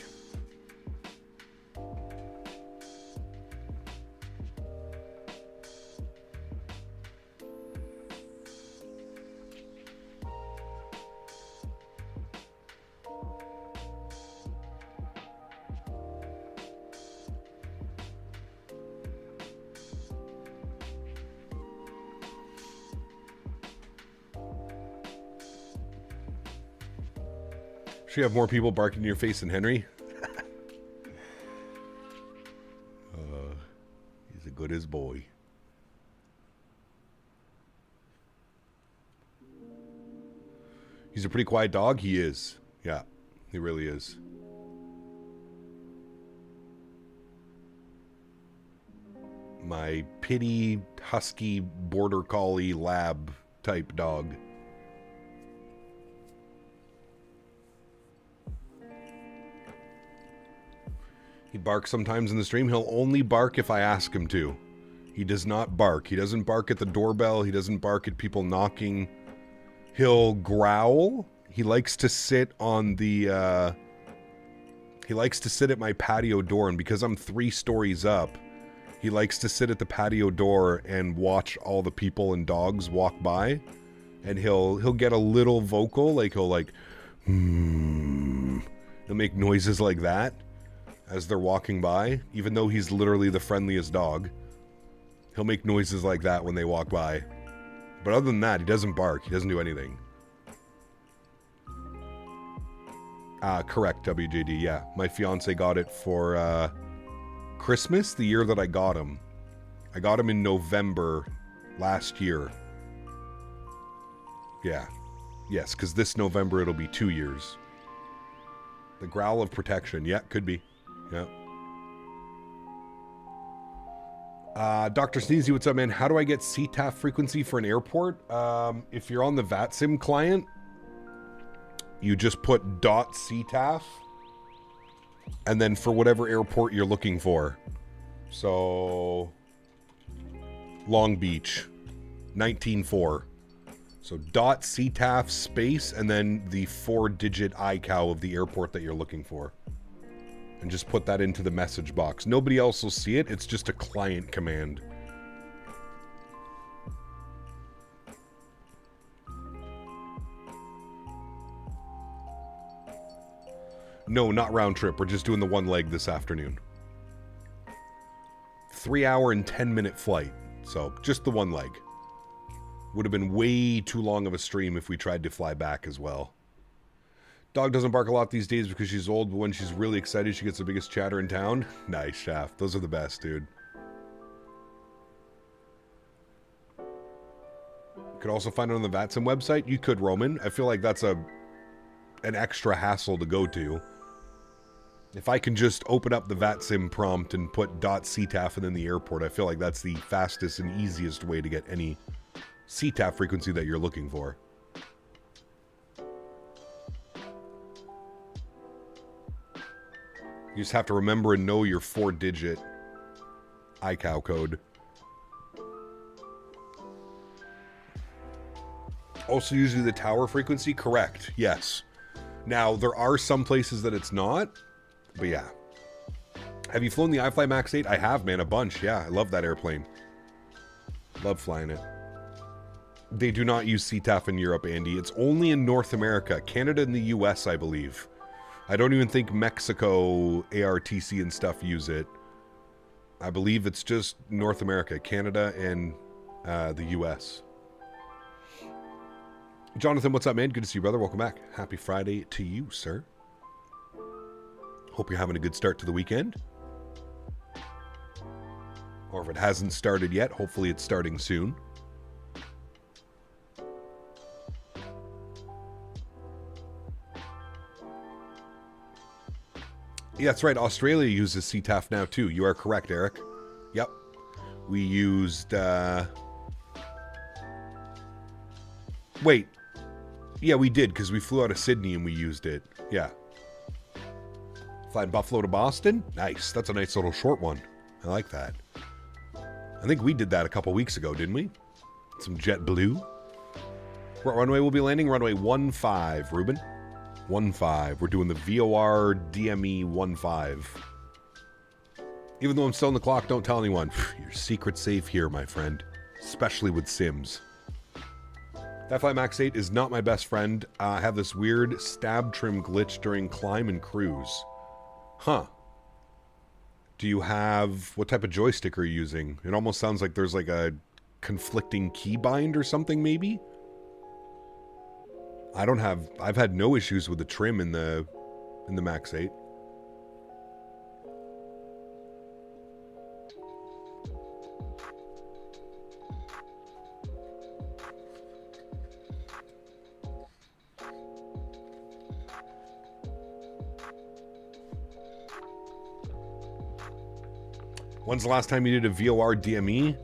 Should you have more people barking in your face than Henry? He's a good as boy. He's a pretty quiet dog. He is. Yeah, he really is. My pity, husky, border collie, lab type dog. He barks sometimes in the stream. He'll only bark if I ask him to. He does not bark. He doesn't bark at the doorbell. He doesn't bark at people knocking. He'll growl. He likes to sit on the, he likes to sit at my patio door, and because I'm 3 stories up, he likes to sit at the patio door and watch all the people and dogs walk by, and he'll get a little vocal, like he'll like, he'll make noises like that as they're walking by, even though he's literally the friendliest dog. He'll make noises like that when they walk by. But other than that, he doesn't bark. He doesn't do anything. Correct, WJD, yeah. My fiance got it for Christmas, the year that I got him. I got him in November last year. Yeah. Yes, because this November it'll be 2 years. The growl of protection. Yeah, could be. Yeah. Dr. Sneezy, what's up, man? How do I get CTAF frequency for an airport? If you're on the VATSIM client, you just put .ctaf, and then for whatever airport you're looking for. So, Long Beach, 19.4. So .ctaf space, and then the 4-digit ICAO of the airport that you're looking for. And just put that into the message box. Nobody else will see it. It's just a client command. No, not round trip. We're just doing the one leg this afternoon. 3 hour and 10-minute flight. So, just the one leg. Would have been way too long of a stream if we tried to fly back as well. Dog doesn't bark a lot these days because she's old, but when she's really excited, she gets the biggest chatter in town. Nice, Shaft. Those are the best, dude. You could also find it on the VATSIM website. You could, Roman. I feel like that's an extra hassle to go to. If I can just open up the VATSIM prompt and put .ctaf and then the airport, I feel like that's the fastest and easiest way to get any CTAF frequency that you're looking for. You just have to remember and know your 4-digit ICAO code. Also usually the tower frequency? Correct, yes. Now, there are some places that it's not, but yeah. Have you flown the iFly Max 8? I have, man, a bunch, yeah. I love that airplane. Love flying it. They do not use CTAF in Europe, Andy. It's only in North America. Canada and the US, I believe. I don't even think Mexico, ARTC and stuff use it. I believe it's just North America, Canada, and the US. Jonathan, what's up, man? Good to see you, brother. Welcome back. Happy Friday to you, sir. Hope you're having a good start to the weekend. Or if it hasn't started yet, hopefully it's starting soon. Yeah, that's right. Australia uses CTAF now, too. You are correct, Eric. Yep. We used... Wait. Yeah, we did, because we flew out of Sydney and we used it. Yeah. Flying Buffalo to Boston? Nice. That's a nice little short one. I like that. I think we did that a couple weeks ago, didn't we? Some JetBlue. What runway will be landing? Runway 15, Ruben. 15. We're doing the VOR DME 15. Even though I'm still on the clock, don't tell anyone. Your secret's safe here, my friend. Especially with Sims. That Flight Max 8 is not my best friend. I have this weird stab trim glitch during climb and cruise. Huh. Do you have... What type of joystick are you using? It almost sounds like there's like a conflicting keybind or something, maybe? I don't have... I've had no issues with the trim in the Max 8. When's the last time you did a VOR DME?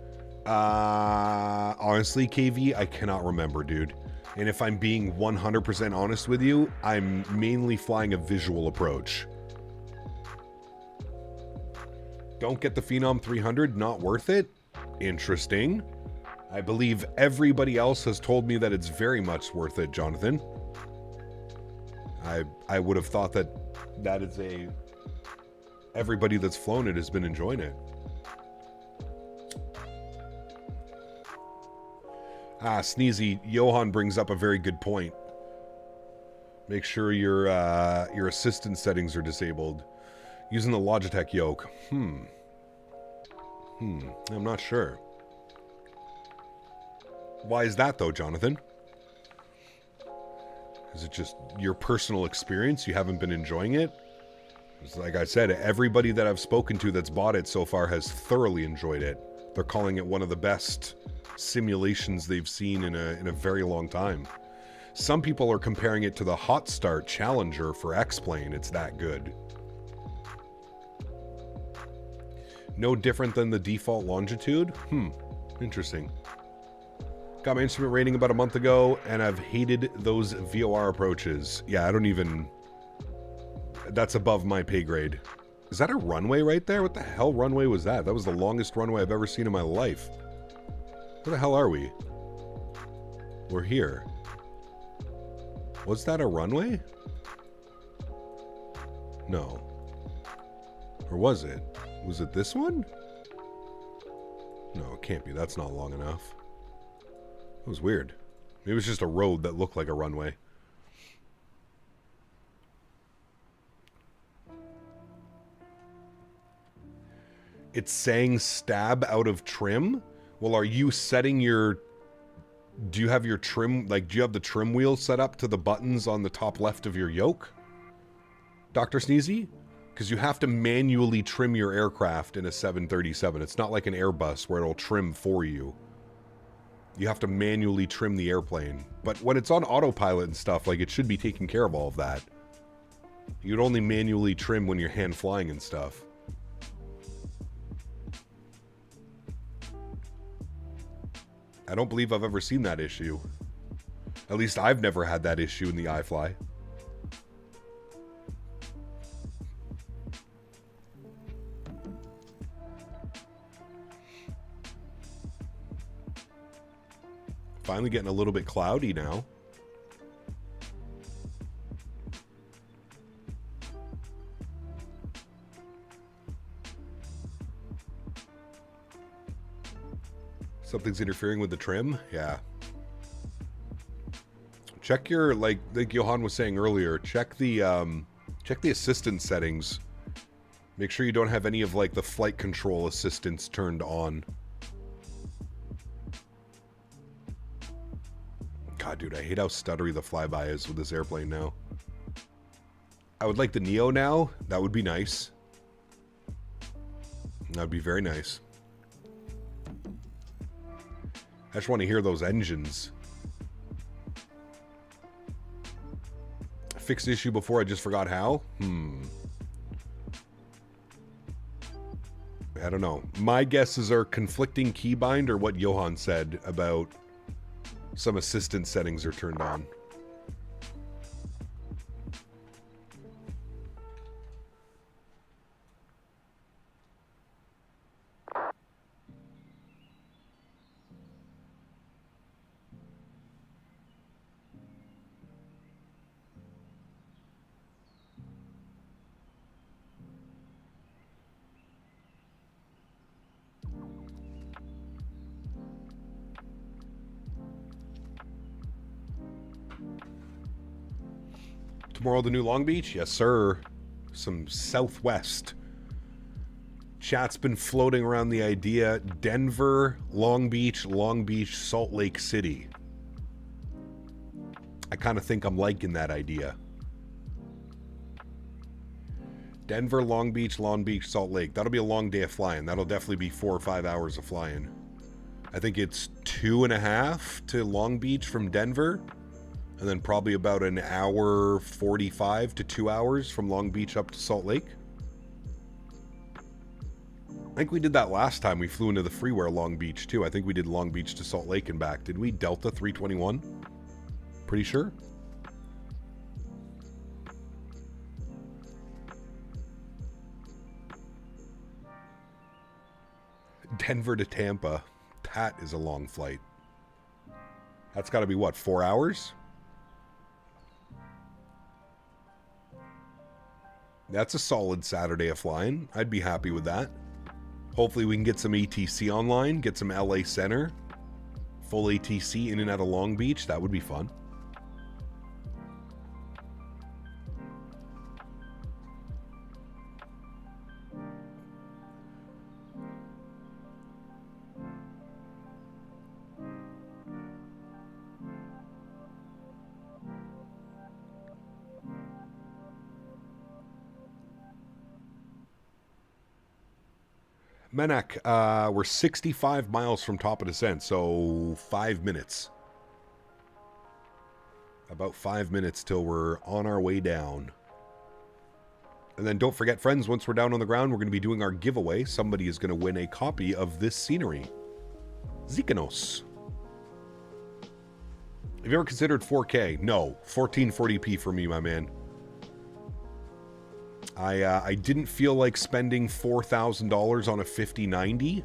Honestly, KV, I cannot remember, dude. And if I'm being 100% honest with you, I'm mainly flying a visual approach. Don't get the Phenom 300, not worth it? Interesting. I believe everybody else has told me that it's very much worth it, Jonathan. I would have thought that is a... Everybody that's flown it has been enjoying it. Sneezy, Johan brings up a very good point. Make sure your assistant settings are disabled. Using the Logitech yoke. I'm not sure. Why is that though, Jonathan? Is it just your personal experience? You haven't been enjoying it? Like I said, everybody that I've spoken to that's bought it so far has thoroughly enjoyed it. They're calling it one of the best simulations they've seen in a very long time. Some people are comparing it to the Hot Start Challenger for X-Plane. It's that good. No different than the default longitude? Interesting. Got my instrument rating about a month ago, and I've hated those VOR approaches. Yeah, I don't even... That's above my pay grade. Is that a runway right there? What the hell runway was that? That was the longest runway I've ever seen in my life. Where the hell are we? We're here. Was that a runway? No. Or was it? Was it this one? No, it can't be. That's not long enough. It was weird. Maybe it was just a road that looked like a runway. It's saying stab out of trim? Well, are you setting your... Do you have your trim... Like, do you have the trim wheel set up to the buttons on the top left of your yoke? Dr. Sneezy? Because you have to manually trim your aircraft in a 737. It's not like an Airbus where it'll trim for you. You have to manually trim the airplane. But when it's on autopilot and stuff, like, it should be taking care of all of that. You'd only manually trim when you're hand flying and stuff. I don't believe I've ever seen that issue. At least I've never had that issue in the iFly. Finally getting a little bit cloudy now. Something's interfering with the trim? Yeah. Check your, like Johan was saying earlier, check the assistance settings. Make sure you don't have any of, like, the flight control assistance turned on. God, dude, I hate how stuttery the flyby is with this airplane now. I would like the Neo now. That would be nice. That would be very nice. I just want to hear those engines. I fixed the issue before, I just forgot how? I don't know. My guesses are conflicting keybind or what Johan said about some assistance settings are turned on. Tomorrow the new Long Beach? Yes, sir. Some Southwest. Chat's been floating around the idea. Denver, Long Beach, Salt Lake City. I kind of think I'm liking that idea. Denver, Long Beach, Salt Lake. That'll be a long day of flying. That'll definitely be 4 or 5 hours of flying. I think it's 2.5 to Long Beach from Denver. And then probably about an hour 45 to 2 hours from Long Beach up to Salt Lake. I think we did that last time. We flew into the freeware Long Beach too. I think we did Long Beach to Salt Lake and back. Did we? Delta 321? Pretty sure. Denver to Tampa. That is a long flight. That's got to be what, 4 hours? That's a solid Saturday of flying. I'd be happy with that. Hopefully we can get some ATC online, get some LA Center, full ATC in and out of Long Beach. That would be fun. Menak, we're 65 miles from top of descent, so 5 minutes. About 5 minutes till we're on our way down. And then don't forget, friends, once we're down on the ground, we're going to be doing our giveaway. Somebody is going to win a copy of this scenery. Zakynthos. Have you ever considered 4K? No. 1440p for me, my man. I didn't feel like spending $4,000 on a 5090.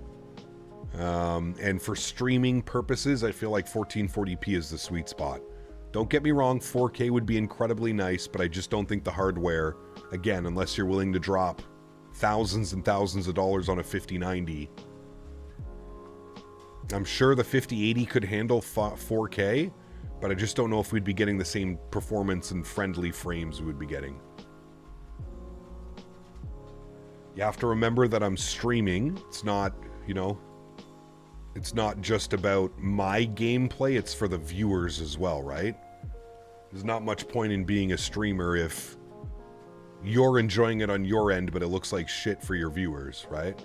And for streaming purposes, I feel like 1440p is the sweet spot. Don't get me wrong, 4K would be incredibly nice, but I just don't think the hardware, again, unless you're willing to drop thousands and thousands of dollars on a 5090. I'm sure the 5080 could handle 4K, but I just don't know if we'd be getting the same performance and friendly frames we would be getting. You have to remember that I'm streaming. It's not, you know, it's not just about my gameplay, it's for the viewers as well, right? There's not much point in being a streamer if you're enjoying it on your end, but it looks like shit for your viewers, right?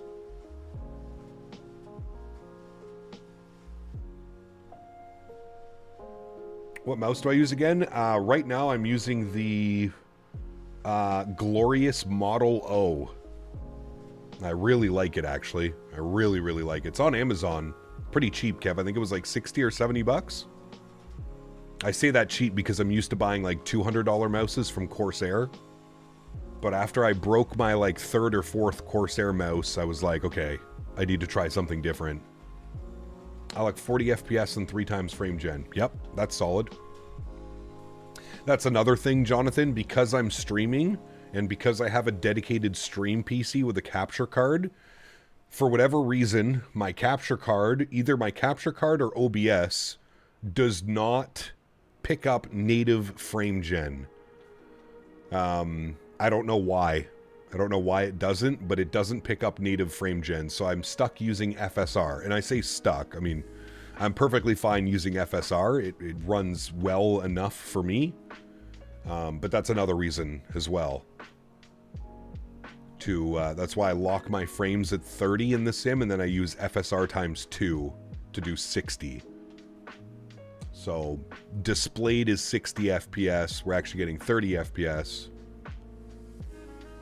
What mouse do I use again? Right now I'm using the Glorious Model O. I really like it, actually. I really, really like it. It's on Amazon. Pretty cheap, Kev. I think it was like 60 or 70 bucks. I say that cheap because I'm used to buying like $200 mouses from Corsair. But after I broke my like third or fourth Corsair mouse, I was like, okay, I need to try something different. I like 40 FPS and 3 times frame gen. Yep, that's solid. That's another thing, Jonathan, because I'm streaming and because I have a dedicated stream PC with a capture card, For whatever reason, my capture card, either my capture card or OBS, does not pick up native frame gen. I don't know why. I don't know why it doesn't, but it doesn't pick up native frame gen, so I'm stuck using FSR. And I say stuck, I mean, I'm perfectly fine using FSR. It runs well enough for me. But that's another reason as well. That's why I lock my frames at 30 in the sim, and then I use FSR times 2 to do 60. So displayed is 60 FPS. We're actually getting 30 FPS.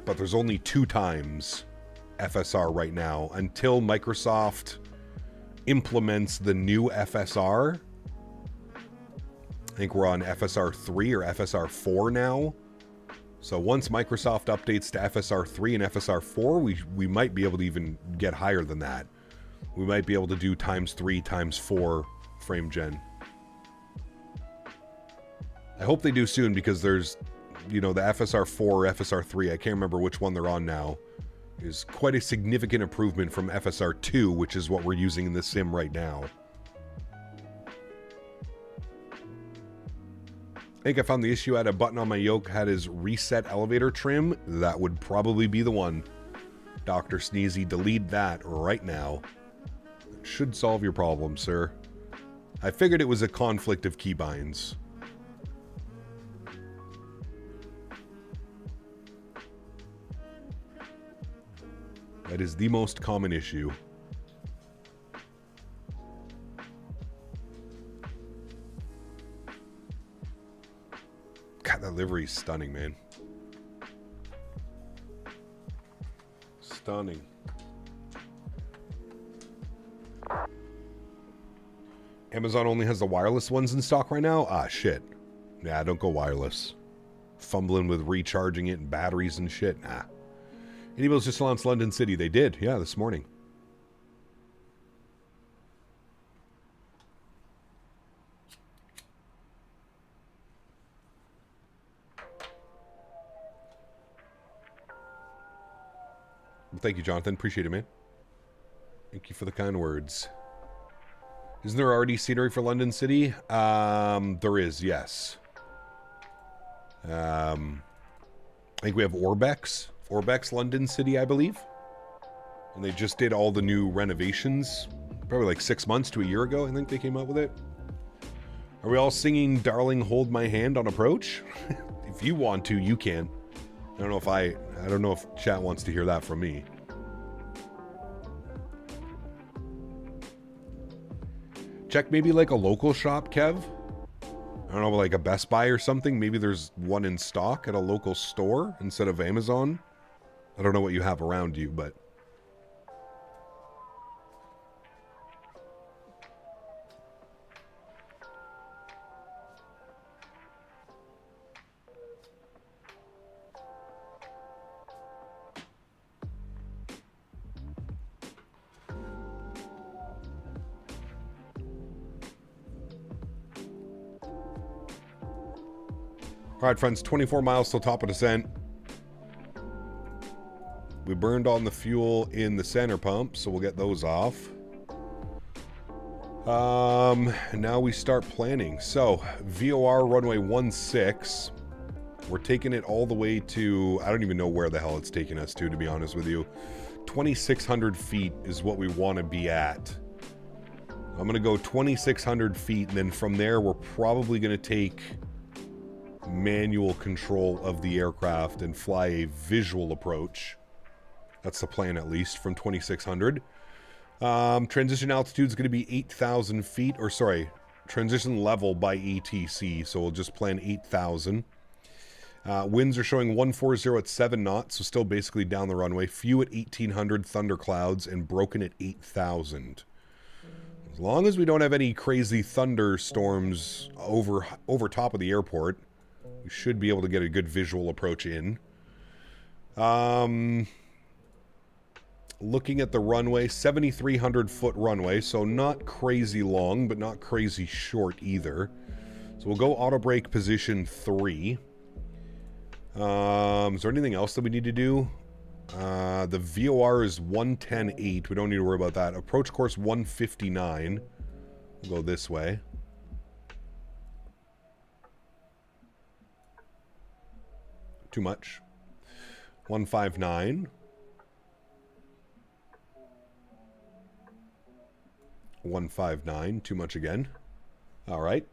But there's only 2 times FSR right now until Microsoft implements the new FSR. I think we're on FSR 3 or FSR 4 now. So once Microsoft updates to FSR 3 and FSR 4, we might be able to even get higher than that. We might be able to do times 3, times 4 frame gen. I hope they do soon, because there's, you know, the FSR 4 or FSR 3, I can't remember which one they're on now, is quite a significant improvement from FSR 2, which is what we're using in the sim right now. I think I found the issue. I had a button on my yoke, had his reset elevator trim. That would probably be the one. Dr. Sneezy, delete that right now. That should solve your problem, sir. I figured it was a conflict of keybinds. That is the most common issue. God, that livery is stunning, man. Stunning. Amazon only has the wireless ones in stock right now? Ah, shit. Nah, don't go wireless. Fumbling with recharging it and batteries and shit. Nah. iniBuilds just launched London City. They did, yeah, this morning. Well, thank you, Jonathan. Appreciate it, man. Thank you for the kind words. Isn't there already scenery for London City? There is, yes. I think we have Orbex London City, I believe. And they just did all the new renovations probably like 6 months to a year ago. I think they came out with it. Are we all singing Darling Hold My Hand on approach? If you want to, you can. I don't know if chat wants to hear that from me. Check maybe like a local shop, Kev. I don't know, like a Best Buy or something. Maybe there's one in stock at a local store instead of Amazon. I don't know what you have around you, but... Alright, friends, 24 miles till top of descent. We burned on the fuel in the center pump, so we'll get those off. And now we start planning. So, VOR runway 16. We're taking it all the way to... I don't even know where the hell it's taking us to be honest with you. 2,600 feet is what we want to be at. I'm going to go 2,600 feet, and then from there we're probably going to take... manual control of the aircraft and fly a visual approach. That's the plan, at least, from 2,600. Transition altitude is going to be 8,000 feet, or sorry, transition level by ATC, so we'll just plan 8,000. Winds are showing 140 at 7 knots, so still basically down the runway. Few at 1,800 thunderclouds, and broken at 8,000. As long as we don't have any crazy thunderstorms over top of the airport, we should be able to get a good visual approach in. Looking at the runway, 7,300 foot runway, so not crazy long, but not crazy short either. So we'll go auto brake position 3. Is there anything else that we need to do? The VOR is 110.8. We don't need to worry about that. Approach course 159. We'll go this way. Too much. 159. 159. Too much again. All right.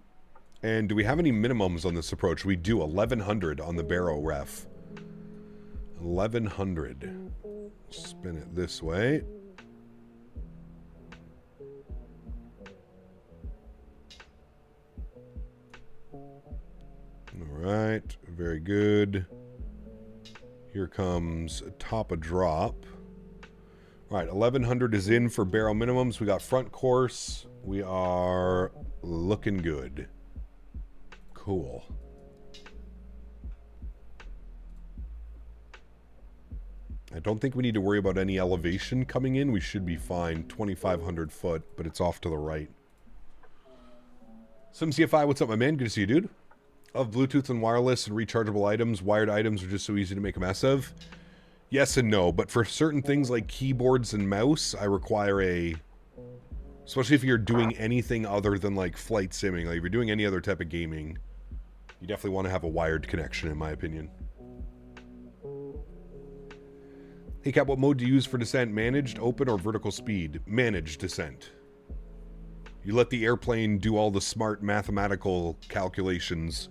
And do we have any minimums on this approach? We do. 1100 on the Barrow ref. 1100. Spin it this way. All right. Very good. Here comes top a drop. All right. 1100 is in for Barrow minimums. We got front course. We are looking good. Cool. I don't think we need to worry about any elevation coming in. We should be fine. 2,500 foot, but it's off to the right. SimCFI, what's up, my man? Good to see you, dude. Of Bluetooth and wireless and rechargeable items. Wired items are just so easy to make a mess of. Yes and no, but for certain things like keyboards and mouse, I require a... Especially if you're doing anything other than like flight simming, like if you're doing any other type of gaming, you definitely want to have a wired connection, in my opinion. Hey Cap, what mode do you use for descent? Managed, open, or vertical speed? Managed descent. You let the airplane do all the smart mathematical calculations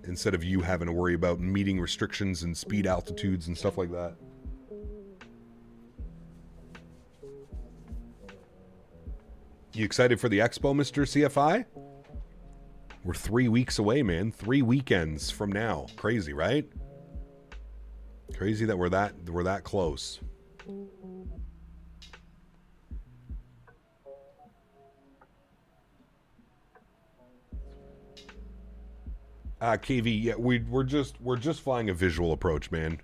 instead of you having to worry about meeting restrictions and speed altitudes and stuff like that. You excited for the expo, Mr. CFI? We're 3 weeks away, man. 3 weekends from now. Crazy, right? Crazy that we're that close. KV, yeah, we're just flying a visual approach, man.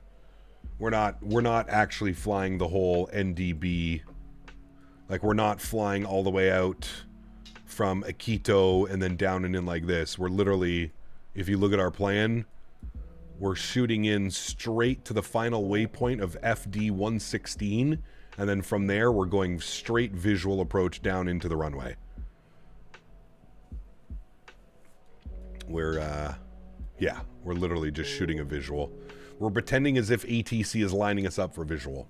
We're not actually flying the whole NDB. Like, we're not flying all the way out from Akito and then down and in like this. We're literally, if you look at our plan, we're shooting in straight to the final waypoint of FD 116, and then from there we're going straight visual approach down into the runway. We're literally just shooting a visual. We're pretending as if ATC is lining us up for visual.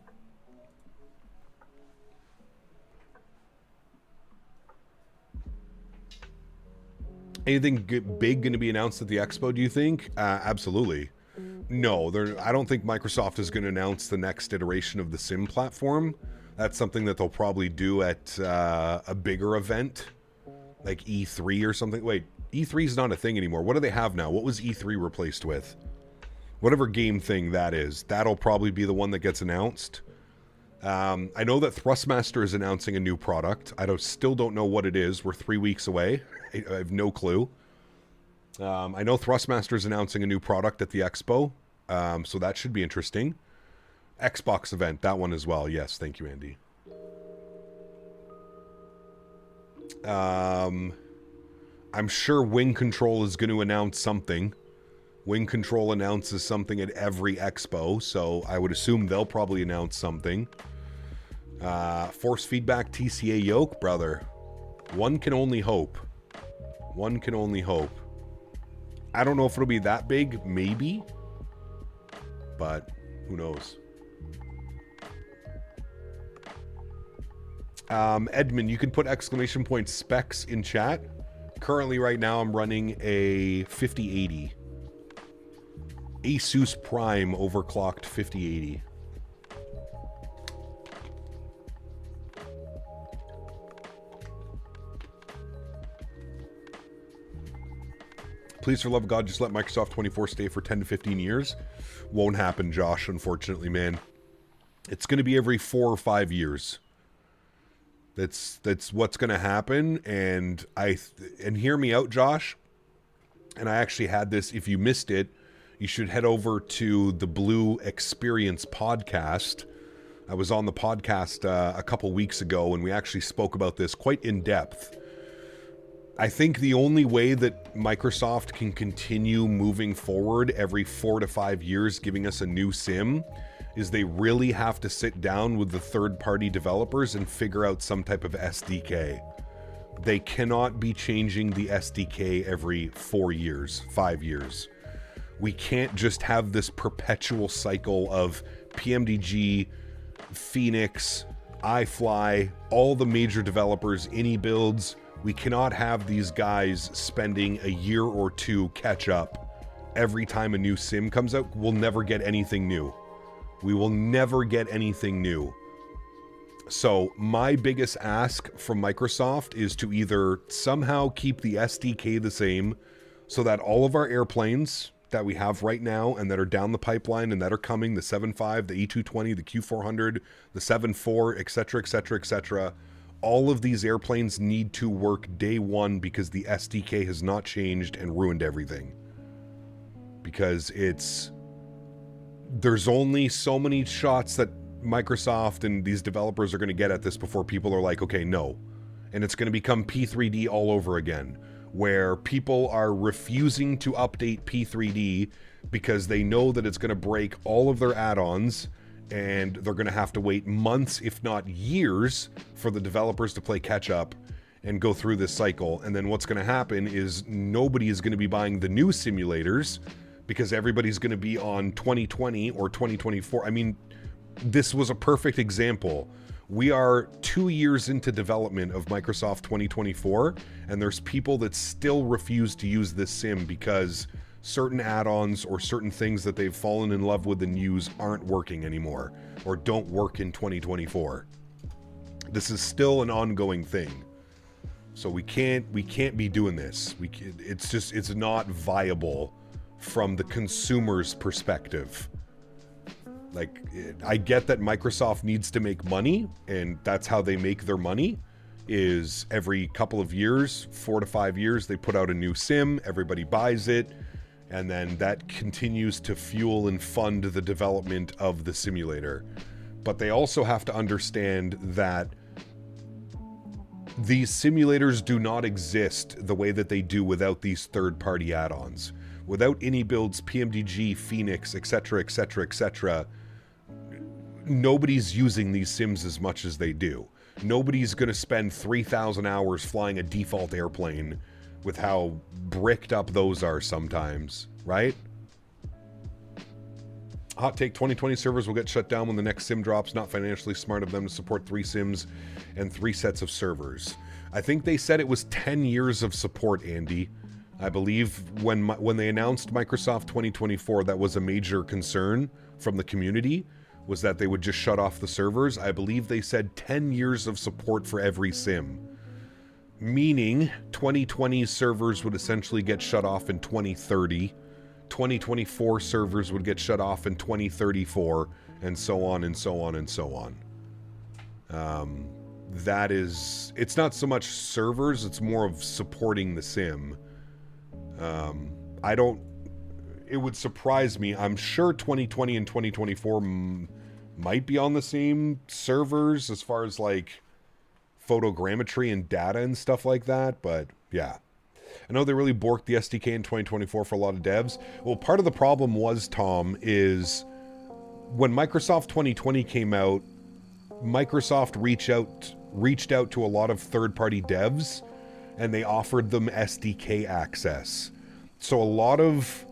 Anything big going to be announced at the expo, do you think? Absolutely. No, I don't think Microsoft is going to announce the next iteration of the Sim platform. That's something that they'll probably do at a bigger event, like E3 or something. Wait, E3 is not a thing anymore. What do they have now? What was E3 replaced with? Whatever game thing that is, that'll probably be the one that gets announced. I know that Thrustmaster is announcing a new product. Still don't know what it is. We're 3 weeks away. I have no clue. I know Thrustmaster is announcing a new product at the expo, so that should be interesting. Xbox event, that one as well. Yes, thank you, Andy. I'm sure Wing Control is going to announce something. Wing Control announces something at every expo, so I would assume they'll probably announce something. Force feedback TCA yoke, brother. One can only hope. One can only hope. I don't know if it'll be that big, maybe. But who knows? Edmund, you can put exclamation point specs in chat. Currently, right now, I'm running a 5080. Asus Prime overclocked 5080. Please, for the love of God, just let Microsoft 24 stay for 10 to 15 years. Won't happen, Josh, unfortunately, man. It's going to be every 4 or 5 years. That's what's going to happen. And hear me out, Josh. And I actually had this. If you missed it, you should head over to the Blue Experience podcast. I was on the podcast a couple weeks ago, and we actually spoke about this quite in depth. I think the only way that Microsoft can continue moving forward every 4 to 5 years, giving us a new sim, is they really have to sit down with the third-party developers and figure out some type of SDK. They cannot be changing the SDK every 4 years, 5 years. We can't just have this perpetual cycle of PMDG, Phoenix, iFly, all the major developers, iniBuilds. We cannot have these guys spending a year or two catch up every time a new sim comes out. We'll never get anything new. We will never get anything new. So my biggest ask from Microsoft is to either somehow keep the SDK the same so that all of our airplanes that we have right now and that are down the pipeline and that are coming, the 7.5, the E220, the Q400, the 7.4, etc., etc., etc., all of these airplanes need to work day one because the SDK has not changed and ruined everything. Because there's only so many shots that Microsoft and these developers are going to get at this before people are like, okay, no. And it's going to become P3D all over again, where people are refusing to update P3D because they know that it's going to break all of their add-ons, and they're going to have to wait months, if not years, for the developers to play catch-up and go through this cycle. And then what's going to happen is nobody is going to be buying the new simulators because everybody's going to be on 2020 or 2024. I mean, this was a perfect example. We are 2 years into development of Microsoft 2024, and there's people that still refuse to use this sim because certain add-ons or certain things that they've fallen in love with and use aren't working anymore or don't work in 2024. This is still an ongoing thing. So we can't be doing this. It's not viable from the consumer's perspective. Like, I get that Microsoft needs to make money, and that's how they make their money, is every couple of years, 4 to 5 years, they put out a new sim, everybody buys it, and then that continues to fuel and fund the development of the simulator. But they also have to understand that these simulators do not exist the way that they do without these third-party add-ons. Without iniBuilds, PMDG, Phoenix, etc., etc., etc., nobody's using these sims as much as they do. Nobody's going to spend 3,000 hours flying a default airplane with how bricked up those are sometimes, right? Hot take, 2020 servers will get shut down when the next sim drops. Not financially smart of them to support 3 sims and 3 sets of servers. I think they said it was 10 years of support, Andy. I believe when they announced Microsoft 2024, that was a major concern from the community, was that they would just shut off the servers. I believe they said 10 years of support for every sim. Meaning 2020 servers would essentially get shut off in 2030. 2024 servers would get shut off in 2034, and so on and so on and so on. That is, it's not so much servers, it's more of supporting the sim. It would surprise me. I'm sure 2020 and 2024 might be on the same servers as far as like photogrammetry and data and stuff like that, but yeah. I know they really borked the SDK in 2024 for a lot of devs. Well, part of the problem was, Tom, is when Microsoft 2020 came out, Microsoft reached out to a lot of third-party devs, and they offered them SDK access. So a lot of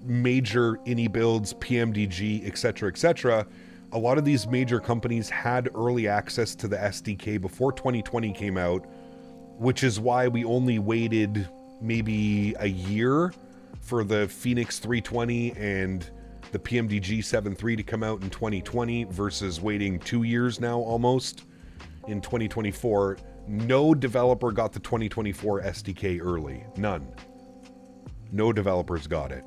major iniBuilds, PMDG, etc., a lot of these major companies had early access to the SDK before 2020 came out, which is why we only waited maybe a year for the Phoenix 320 and the PMDG 7.3 to come out in 2020 versus waiting 2 years now almost in 2024. No developer got the 2024 SDK early. None. No developers got it.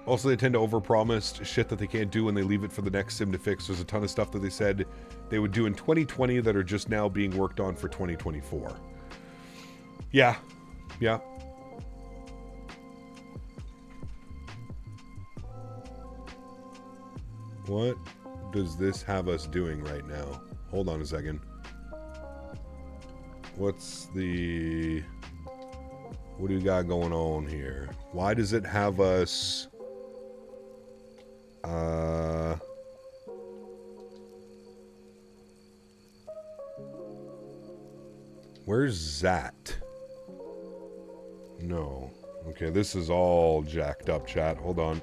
Also, they tend to overpromise shit that they can't do when they leave it for the next sim to fix. There's a ton of stuff that they said they would do in 2020 that are just now being worked on for 2024. Yeah. Yeah. What does this have us doing right now? Hold on a second. What's the... What do we got going on here? Why does it have us... Where's that? No. Okay, this is all jacked up, chat. Hold on.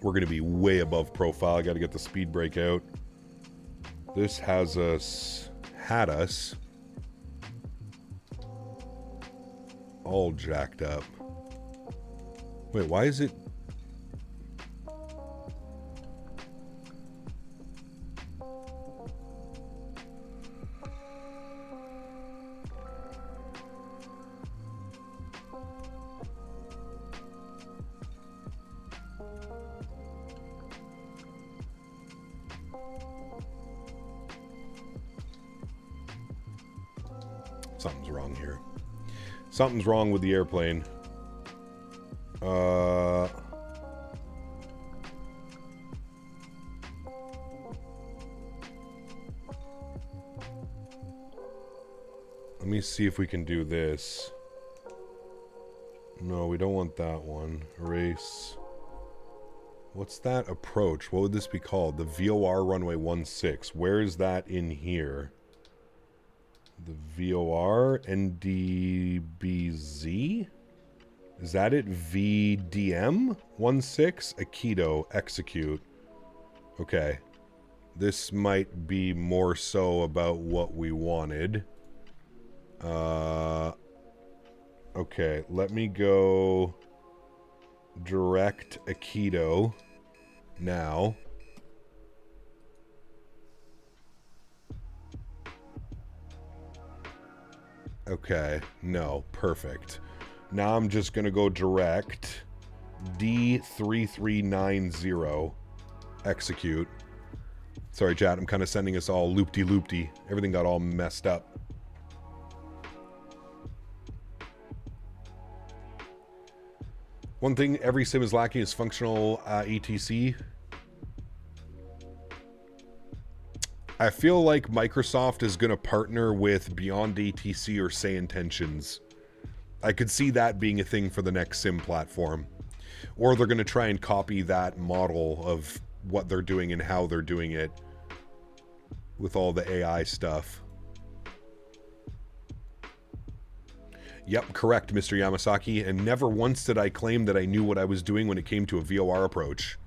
We're going to be way above profile. I got to get the speed brake out. This has us... Had us... all jacked up. Wait, why is it... Something's wrong here. Something's wrong with the airplane. Let me see if we can do this. No, we don't want that one. Erase. What's that approach? What would this be called? The VOR runway 16. Where is that in here? The VOR NDBZ? Is that it? VDM 16? Aikido execute. Okay. This might be more so about what we wanted. Okay, let me go direct Aikido now. Okay, no, perfect. Now I'm just gonna go direct D3390 execute. Sorry, chat, I'm kind of sending us all loop-de-loop-de. Everything got all messed up. One thing every sim is lacking is functional ATC. I feel like Microsoft is going to partner with Beyond ATC or Say Intentions. I could see that being a thing for the next sim platform. Or they're going to try and copy that model of what they're doing and how they're doing it with all the AI stuff. Yep, correct, Mr. Yamasaki, and never once did I claim that I knew what I was doing when it came to a VOR approach.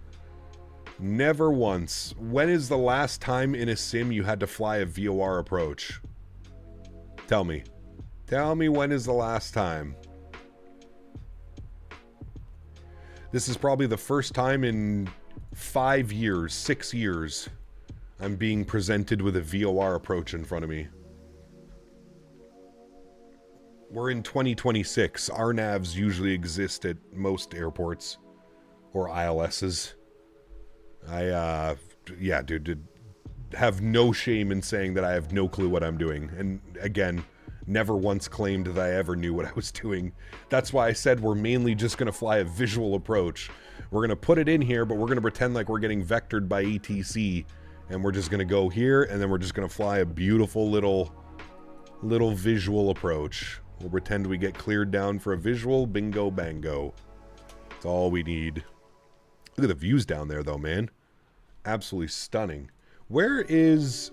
Never once. When is the last time in a sim you had to fly a VOR approach? Tell me. Tell me when is the last time. This is probably the first time in 5 years, 6 years, I'm being presented with a VOR approach in front of me. We're in 2026. RNAVs usually exist at most airports. Or ILSs. Yeah, dude, have no shame in saying that I have no clue what I'm doing. And again, never once claimed that I ever knew what I was doing. That's why I said we're mainly just going to fly a visual approach. We're going to put it in here, but we're going to pretend like we're getting vectored by ATC. And we're just going to go here, and then we're just going to fly a beautiful little visual approach. We'll pretend we get cleared down for a visual. Bingo, bango. That's all we need. Look at the views down there, though, man. Absolutely stunning. Where is,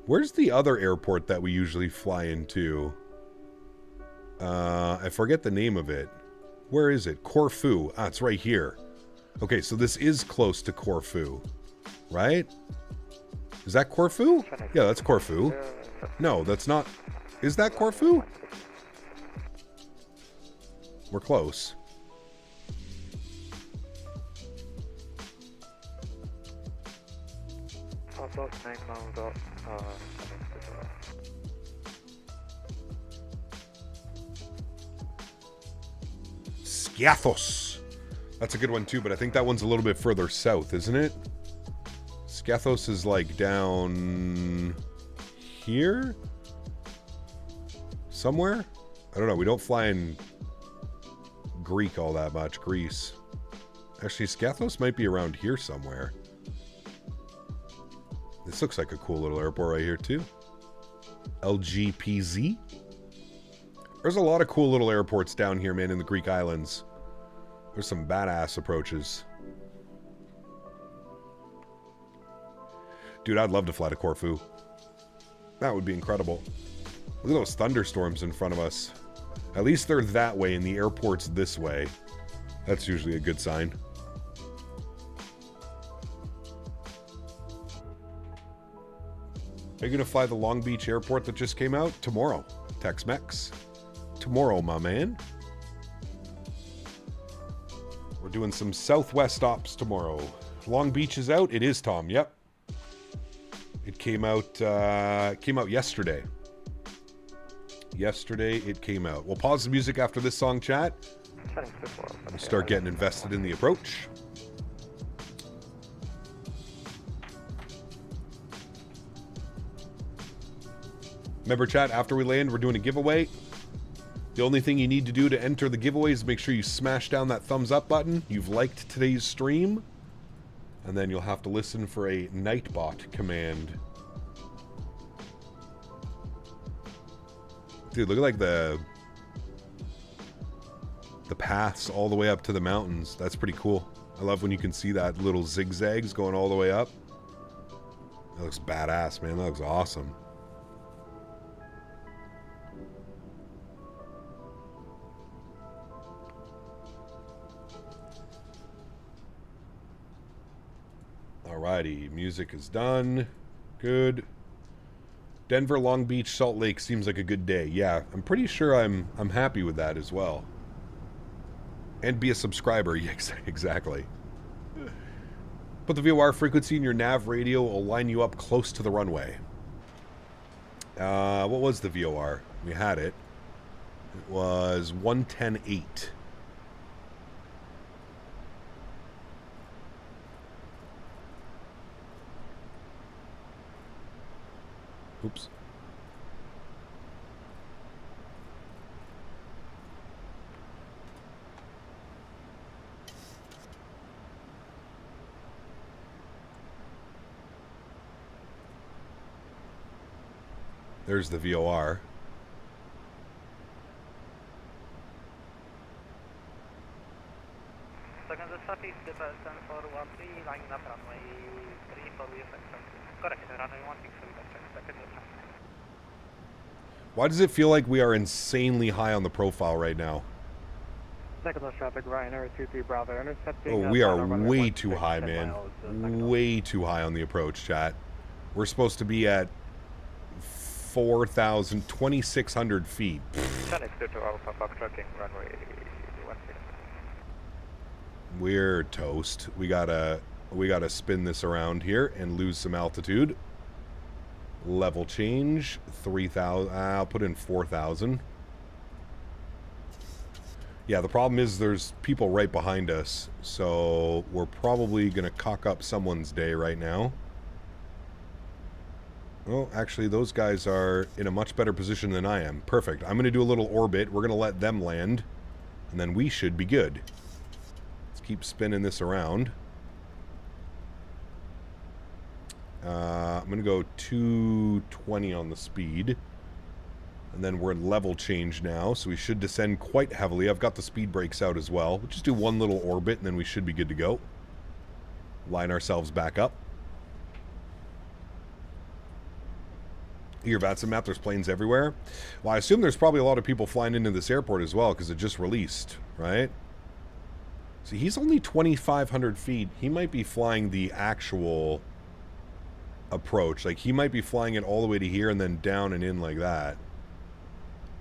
where's the other airport that we usually fly into? I forget the name of it. Where is it? Corfu. Ah, it's right here. Okay, so this is close to Corfu, right? Is that Corfu? Yeah, that's Corfu. No, that's not. Is that Corfu? We're close. Zakynthos. That's a good one too, but I think that one's a little bit further south, isn't it? Zakynthos is like down here? Somewhere? I don't know. We don't fly in Greek all that much. Greece. Actually, Zakynthos might be around here somewhere. This looks like a cool little airport right here too. LGPZ. There's a lot of cool little airports down here, man, in the Greek islands. There's some badass approaches. Dude, I'd love to fly to Corfu. That would be incredible. Look at those thunderstorms in front of us. At least they're that way and the airport's this way. That's usually a good sign. Are you going to fly the Long Beach airport that just came out? Tomorrow. Tex-Mex. Tomorrow, my man. We're doing some Southwest stops tomorrow. Long Beach is out. It is, Tom. Yep. It came out yesterday. Yesterday it came out. We'll pause the music after this song, chat. And start getting invested in the approach. Remember, chat, after we land, we're doing a giveaway. The only thing you need to do to enter the giveaway is make sure you smash down that thumbs up button. You've liked today's stream. And then you'll have to listen for a Nightbot command. Dude, look at like the paths all the way up to the mountains. That's pretty cool. I love when you can see that little zigzags going all the way up. That looks badass, man. That looks awesome. Alrighty, music is done. Good. Denver, Long Beach, Salt Lake seems like a good day. Yeah, I'm pretty sure I'm happy with that as well. And be a subscriber. Yeah, exactly. Put the VOR frequency in your nav radio. Will line you up close to the runway. What was the VOR? We had it. It was 110.8. Oops. There's the VOR. Second, the southeast departure for 13, line up runway 3 for VFX. Correct, runway 16 for VFX. Second, Why does it feel like we are insanely high on the profile right now? second traffic, Ryanair 23 Bravo, intercepting. Oh, we are way too high, man. Way too high on the approach, chat. We're supposed to be at 2,600 feet. We're toast. We gotta spin this around here and lose some altitude. Level change 3,000. I'll put in 4,000. Yeah, the problem is there's people right behind us, so we're probably gonna cock up someone's day right now. Oh, actually, those guys are in a much better position than I am. Perfect. I'm gonna do a little orbit. We're gonna let them land, and then we should be good. Let's keep spinning this around. I'm going to go 220 on the speed. And then we're in level change now, so we should descend quite heavily. I've got the speed brakes out as well. We'll just do one little orbit, and then we should be good to go. Line ourselves back up. Your VATSIM map, there's planes everywhere. Well, I assume there's probably a lot of people flying into this airport as well, because it just released, right? See, he's only 2,500 feet. He might be flying the actual approach. Like, he might be flying it all the way to here and then down and in like that.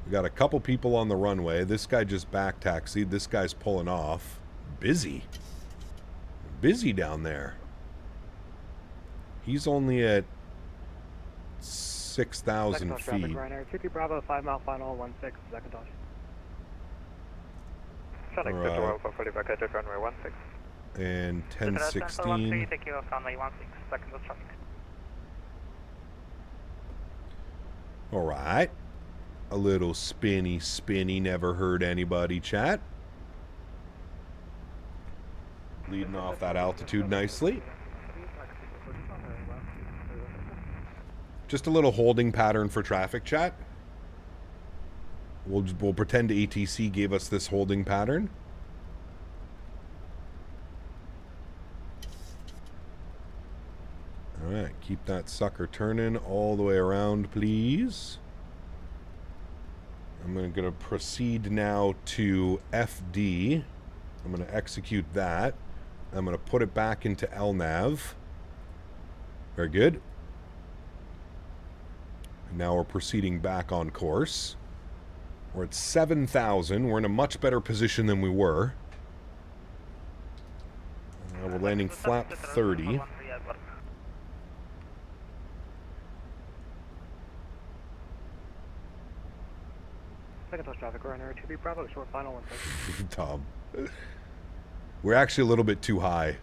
We got a couple people on the runway. This guy just back taxied. This guy's pulling off. Busy. Busy down there. He's only at 6,000 feet. Ryanair 23 Bravo, 5 mile final, 16, second dodge. And 1016. Takeoff runway 16, second dodge traffic. Alright. A little spinny, never hurt anybody, chat. Leading off that altitude nicely. Just a little holding pattern for traffic, chat. We'll pretend ATC gave us this holding pattern. Alright, keep that sucker turning all the way around, please. I'm going to proceed now to FD. I'm going to execute that. I'm going to put it back into LNAV. Very good. And now we're proceeding back on course. We're at 7,000. We're in a much better position than we were. We're landing flap 30. Zakynthos traffic, runner 2B Bravo, short final 1 second. Tom. We're actually a little bit too high.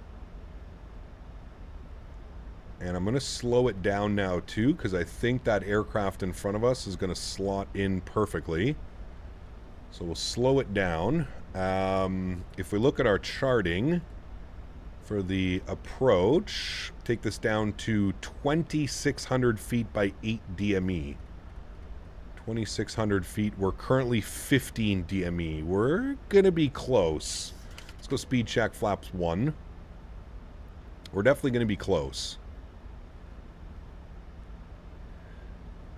And I'm going to slow it down now too, because I think that aircraft in front of us is going to slot in perfectly. So we'll slow it down. If we look at our charting for the approach, take this down to 2,600 feet by 8 DME. 2,600 feet. We're currently 15 DME. We're going to be close. Let's go speed check flaps 1. We're definitely going to be close.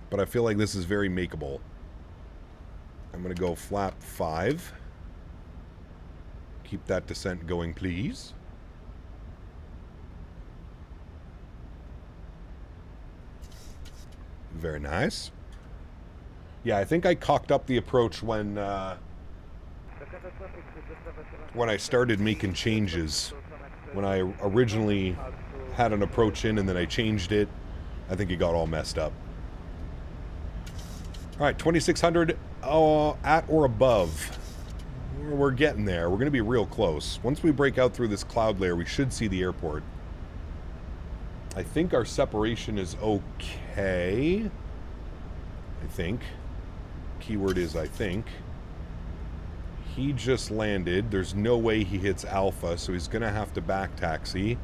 But I feel like this is very makeable. I'm going to go flap 5. Keep that descent going, please. Very nice. Yeah, I think I cocked up the approach when I started making changes. When I originally had an approach in and then I changed it, I think it got all messed up. All right, 2,600 at or above. We're getting there. We're going to be real close. Once we break out through this cloud layer, we should see the airport. I think our separation is okay. I think. Keyword is I think. He just landed. There's no way he hits Alpha, so he's going to have to back taxi.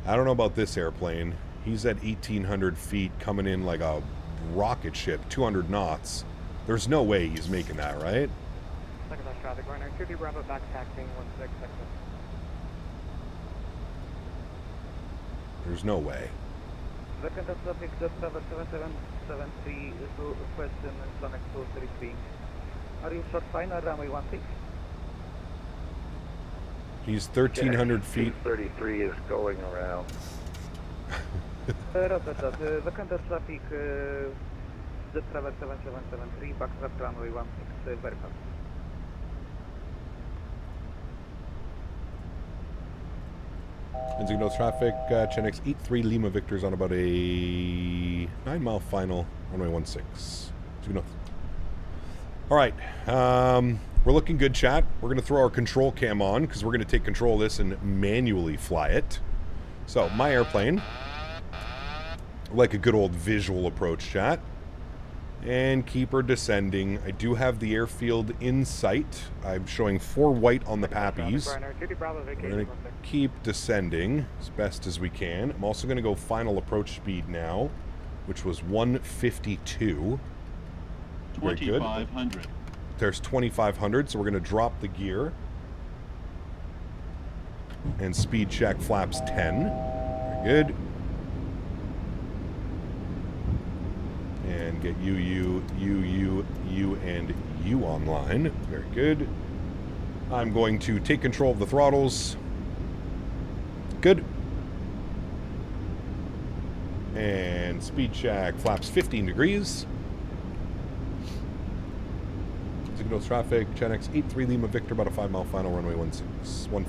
I don't know about this airplane. He's at 1,800 feet coming in like a rocket ship, 200 knots. There's no way he's making that, right? Zakynthos traffic, runner 2B Bravo, back taxiing 16 seconds. There's no way. Zakynthos traffic, just 7773 to question and Sonic 233. Are you short final, runway 16? He's 1,300 feet. 33 is going around. Zakynthos traffic, just 7773, back left runway 16, very fast. And Zakynthos traffic, Chenx 83 Lima Victor's on about a 9-mile final, runway 16. Zakynthos. All right, we're looking good, chat. We're going to throw our control cam on because we're going to take control of this and manually fly it. So, my airplane, like a good old visual approach, chat. And keep her descending. I do have the airfield in sight. I'm showing 4 white on the pappies. We're going to keep descending as best as we can. I'm also going to go final approach speed now, which was 152. 2,500. There's 2,500, so we're going to drop the gear. And speed check flaps 10. Very good. And get you, and you online. Very good. I'm going to take control of the throttles. Good. And speed check flaps 15 degrees. Zakynthos traffic, Chenx 83 Lima Victor, about a 5-mile final, runway 15, sorry.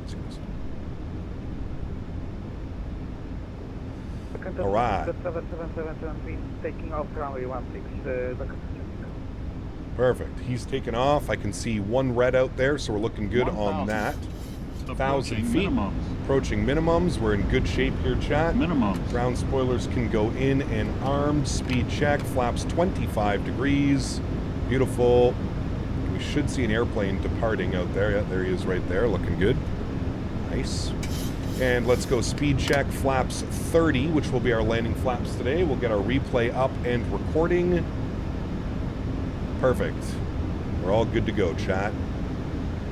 Zakynthos. All right. Taking off runway 16. Perfect. He's taken off. I can see 1 red out there, so we're looking good on that. 1,000 feet. Minimums. Approaching minimums. We're in good shape here, chat. Minimums. Ground spoilers can go in and armed. Speed check. Flaps 25 degrees. Beautiful. We should see an airplane departing out there. Yeah, there he is right there. Looking good. Nice. And let's go speed check flaps 30, which will be our landing flaps today. We'll get our replay up and recording. Perfect. We're all good to go, chat.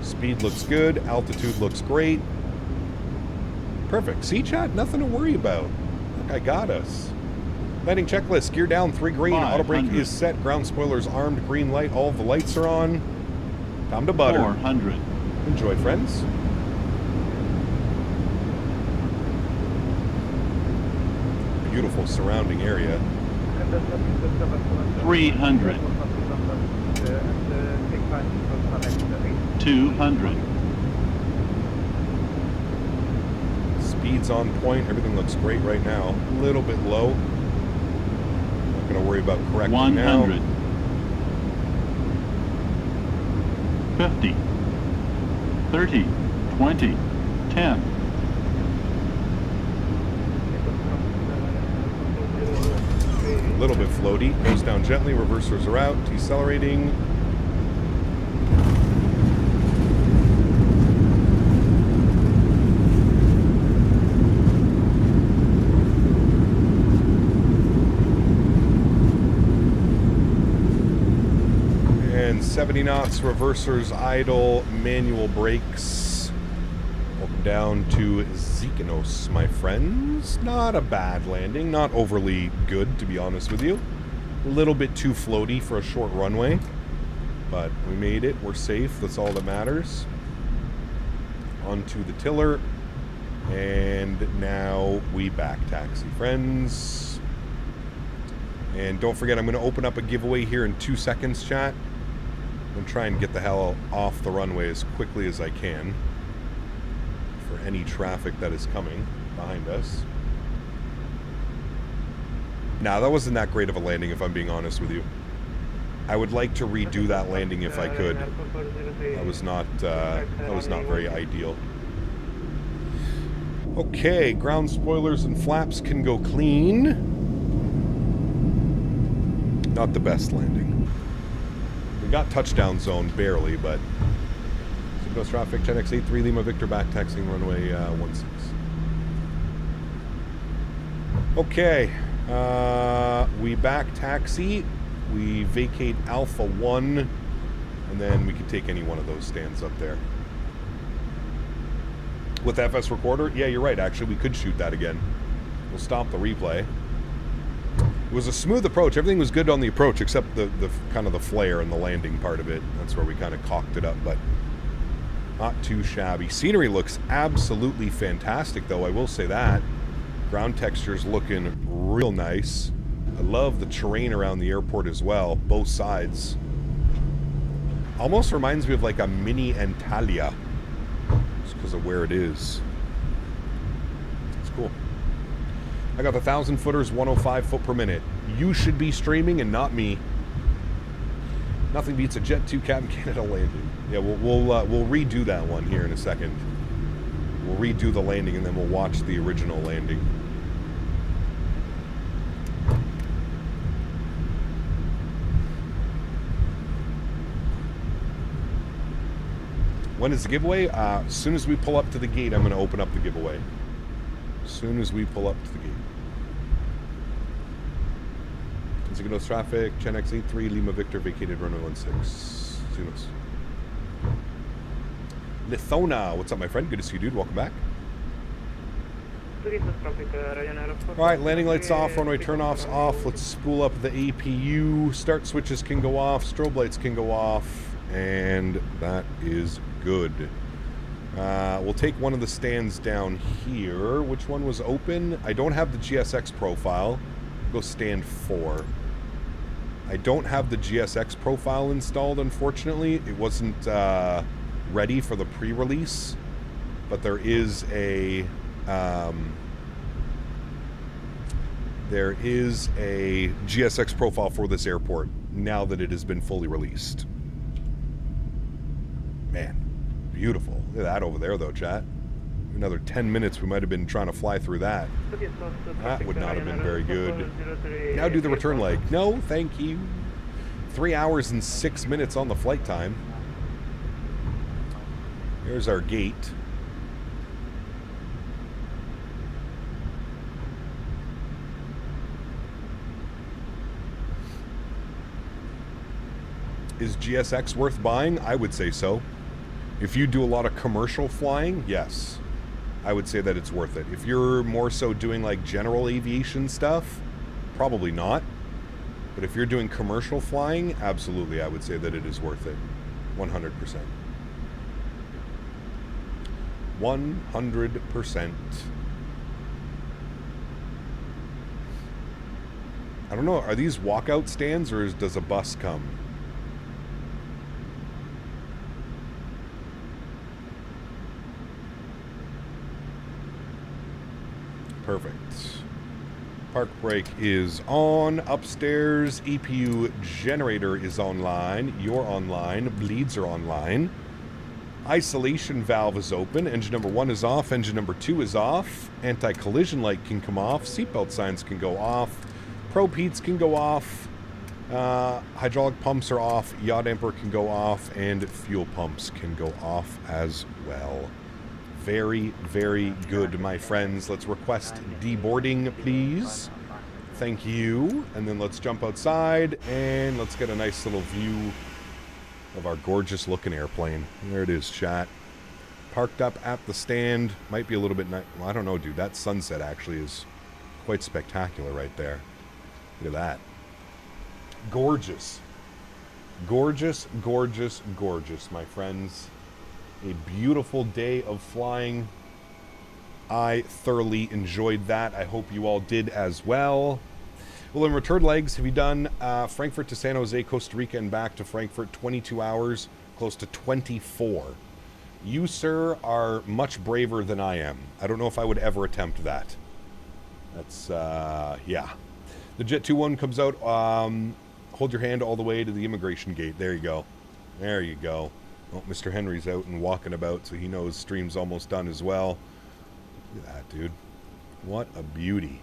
Speed looks good. Altitude looks great. Perfect. See, chat? Nothing to worry about. Look, I got us. Landing checklist. Gear down, 3 green. Auto brake is set. Ground spoilers armed. Green light. All of the lights are on. Time to butter. 400. Enjoy, friends. Beautiful surrounding area. 300. 200. Speed's on point. Everything looks great right now. A little bit low. Not going to worry about correcting 100. now. 50. 30. 20. 10. A little bit floaty. Goes down gently. Reversers are out. Decelerating. And 70 knots. Reversers idle. Manual brakes. Welcome down to Zakynthos, my friends. Not a bad landing. Not overly good, to be honest with you. A little bit too floaty for a short runway. But we made it. We're safe. That's all that matters. Onto the tiller. And now we back taxi, friends. And don't forget, I'm going to open up a giveaway here in 2 seconds, chat. I'm going to try and get the hell off the runway as quickly as I can for any traffic that is coming behind us. Now, that wasn't that great of a landing, if I'm being honest with you. I would like to redo that landing if I could. That was not very ideal. Okay, ground spoilers and flaps can go clean. Not the best landing. We got touchdown zone barely, but Zakynthos traffic, 10x83 Lima Victor back taxiing runway 16. Okay, we back taxi, we vacate Alpha 1, and then we can take any one of those stands up there. With FS recorder, yeah, you're right, actually, we could shoot that again. We'll stop the replay. It was a smooth approach. Everything was good on the approach, except the kind of the flare and the landing part of it. That's where we kind of cocked it up, but not too shabby. Scenery looks absolutely fantastic, though, I will say that. Ground texture's looking real nice. I love the terrain around the airport as well, both sides. Almost reminds me of like a mini Antalya, just because of where it is. It's cool. I got the 1,000 footers, 105 foot per minute. You should be streaming and not me. Nothing beats a Jet2 Captain Canada landing. Yeah, we'll redo that one here in a second. We'll redo the landing and then we'll watch the original landing. When is the giveaway? As soon as we pull up to the gate, I'm going to open up the giveaway. As soon as we pull up to the gate. Zakynthos traffic, Chen X83, Lima Victor, vacated runway 16. Zakynthos. Lithona, what's up, my friend? Good to see you, dude. Welcome back. Alright, landing lights off, runway turnoffs off. Let's spool up the APU. Start switches can go off, strobe lights can go off, and that is good. We'll take one of the stands down here. Which one was open? I don't have the GSX profile. Go stand 4. I don't have the GSX profile installed, unfortunately. It wasn't ready for the pre-release, but there is a GSX profile for this airport now that it has been fully released. Man, beautiful. Look at that over there, though, chat. Another 10 minutes, we might have been trying to fly through that. That would not have been very good. Now do the return leg. No, thank you. 3 hours and 6 minutes on the flight time. Here's our gate. Is GSX worth buying? I would say so. If you do a lot of commercial flying, yes. I would say that it's worth it. If you're more so doing like general aviation stuff, probably not. But if you're doing commercial flying, absolutely, I would say that it is worth it. 100%. 100%. I don't know, are these walkout stands or does a bus come? Perfect. Park brake is on. Upstairs, EPU generator is online. You're online. Bleeds are online. Isolation valve is open. Engine number 1 is off. Engine number 2 is off. Anti-collision light can come off. Seatbelt signs can go off. Probe heats can go off. Hydraulic pumps are off. Yaw damper can go off. And fuel pumps can go off as well. Very, very good, my friends. Let's request deboarding, please. Thank you. And then let's jump outside and let's get a nice little view of our gorgeous looking airplane. There it is, chat. Parked up at the stand. Might be a little bit nice. Well, I don't know, dude. That sunset actually is quite spectacular right there. Look at that. Gorgeous. Gorgeous, gorgeous, gorgeous, my friends. A beautiful day of flying. I thoroughly enjoyed that. I hope you all did as well. Well, in return legs, have you done Frankfurt to San Jose, Costa Rica, and back to Frankfurt? 22 hours, close to 24. You, sir, are much braver than I am. I don't know if I would ever attempt that. That's, yeah. The Jet2 one comes out. Hold your hand all the way to the immigration gate. There you go. There you go. Oh, Mr. Henry's out and walking about, so he knows stream's almost done as well. Look at that, dude. What a beauty.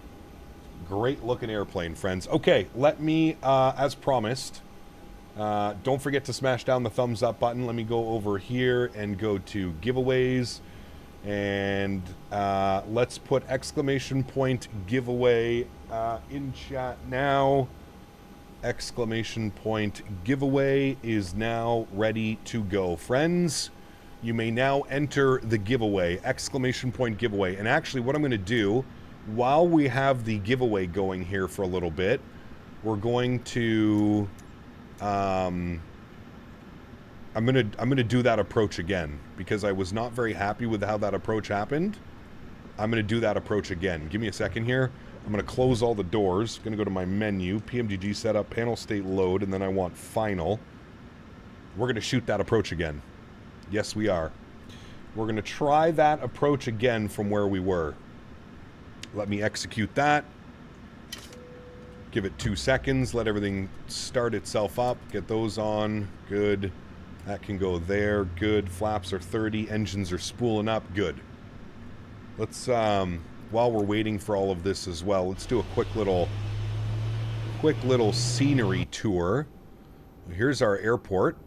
Great looking airplane, friends. Okay, let me, as promised, don't forget to smash down the thumbs up button. Let me go over here and go to giveaways. And let's put exclamation point giveaway in chat now. Exclamation point giveaway is now ready to go. Friends, you may now enter the giveaway. Exclamation point giveaway. And actually what I'm going to do while we have the giveaway going here for a little bit, we're going to I'm going to do that approach again because I was not very happy with how that approach happened. I'm going to do that approach again. Give me a second here. I'm going to close all the doors. Going to go to my menu, PMDG setup, panel state load, and then I want final. We're going to shoot that approach again. Yes, we are. We're going to try that approach again from where we were. Let me execute that. Give it 2 seconds. Let everything start itself up. Get those on. Good. That can go there. Good. Flaps are 30. Engines are spooling up. Good. Let's, while we're waiting for all of this as well, let's do a quick little scenery tour. Here's our airport.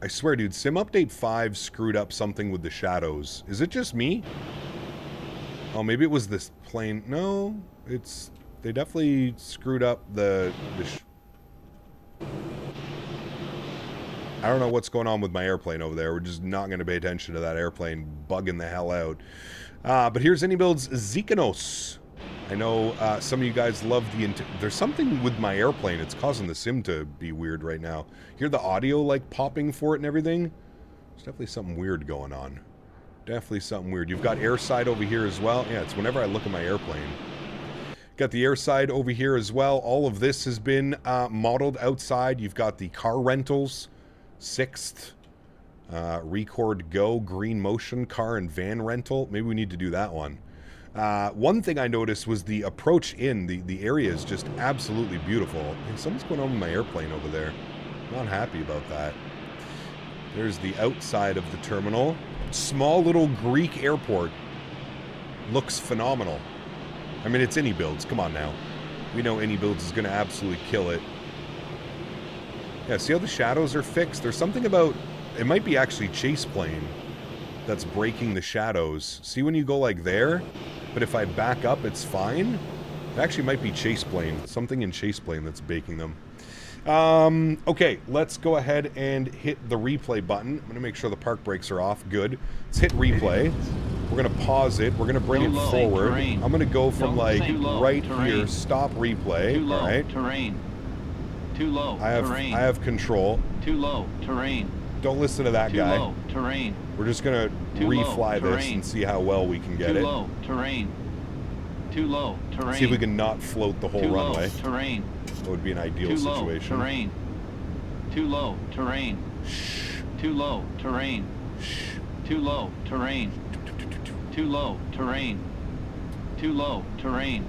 I swear, dude, Sim Update 5 screwed up something with the shadows. Is it just me? Oh, maybe it was this plane. No, it's... They definitely screwed up the I don't know what's going on with my airplane over there. We're just not going to pay attention to that airplane bugging the hell out. But here's iniBuilds Zakynthos. I know some of you guys love the... There's something with my airplane. It's causing the sim to be weird right now. Hear the audio, like, popping for it and everything? There's definitely something weird going on. Definitely something weird. You've got airside over here as well. Yeah, it's whenever I look at my airplane. Got the airside over here as well. All of this has been modeled outside. You've got the car rentals, 6th, Record Go, Green Motion, car and van rental. Maybe we need to do that one. One thing I noticed was the approach in. The area is just absolutely beautiful. And something's going on with my airplane over there. Not happy about that. There's the outside of the terminal. Small little Greek airport. Looks phenomenal. I mean, it's iniBuilds. Come on now. We know iniBuilds is going to absolutely kill it. Yeah, see how the shadows are fixed? There's something about... It might be actually chase plane that's breaking the shadows. See when you go like there? But if I back up, it's fine? It actually might be chase plane. Something in chase plane that's baking them. Okay, let's go ahead and hit the replay button. I'm going to make sure the park brakes are off. Good. Let's hit replay. We're going to pause it. We're going to bring it forward. I'm going to go from like right here, stop replay. All right. Terrain. Too low. I have control. Too low. Terrain. Don't listen to that Too guy. low. Terrain. We're just going to refly this and see how well we can get Too it. low. Terrain. Too low. Terrain. See if we can not float the whole Too runway. low. Terrain. That would be an ideal Too situation. Low. Terrain. Too low. Terrain. Too low. Terrain. Too low. Terrain. Too low. Terrain. Too low. Terrain.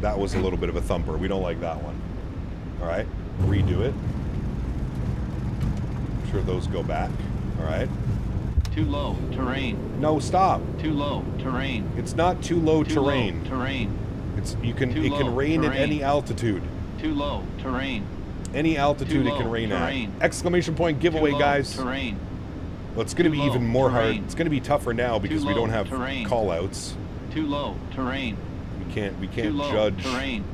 That was a little bit of a thumper. We don't like that one. All right. Redo it. I'm sure those go back. All right. Too low. Terrain. No, stop. Too low. Terrain. It's not too low terrain. Low, terrain. It's it can low, rain terrain. at any altitude. Too low. Terrain. Any altitude Too it can low, rain terrain. at. Exclamation point giveaway, Too low, guys. Terrain. Well, it's going to be Too even low, more terrain. hard. It's going to be tougher now because Too we don't low, have terrain. call-outs. Too low. Terrain. We Too can't low, judge terrain.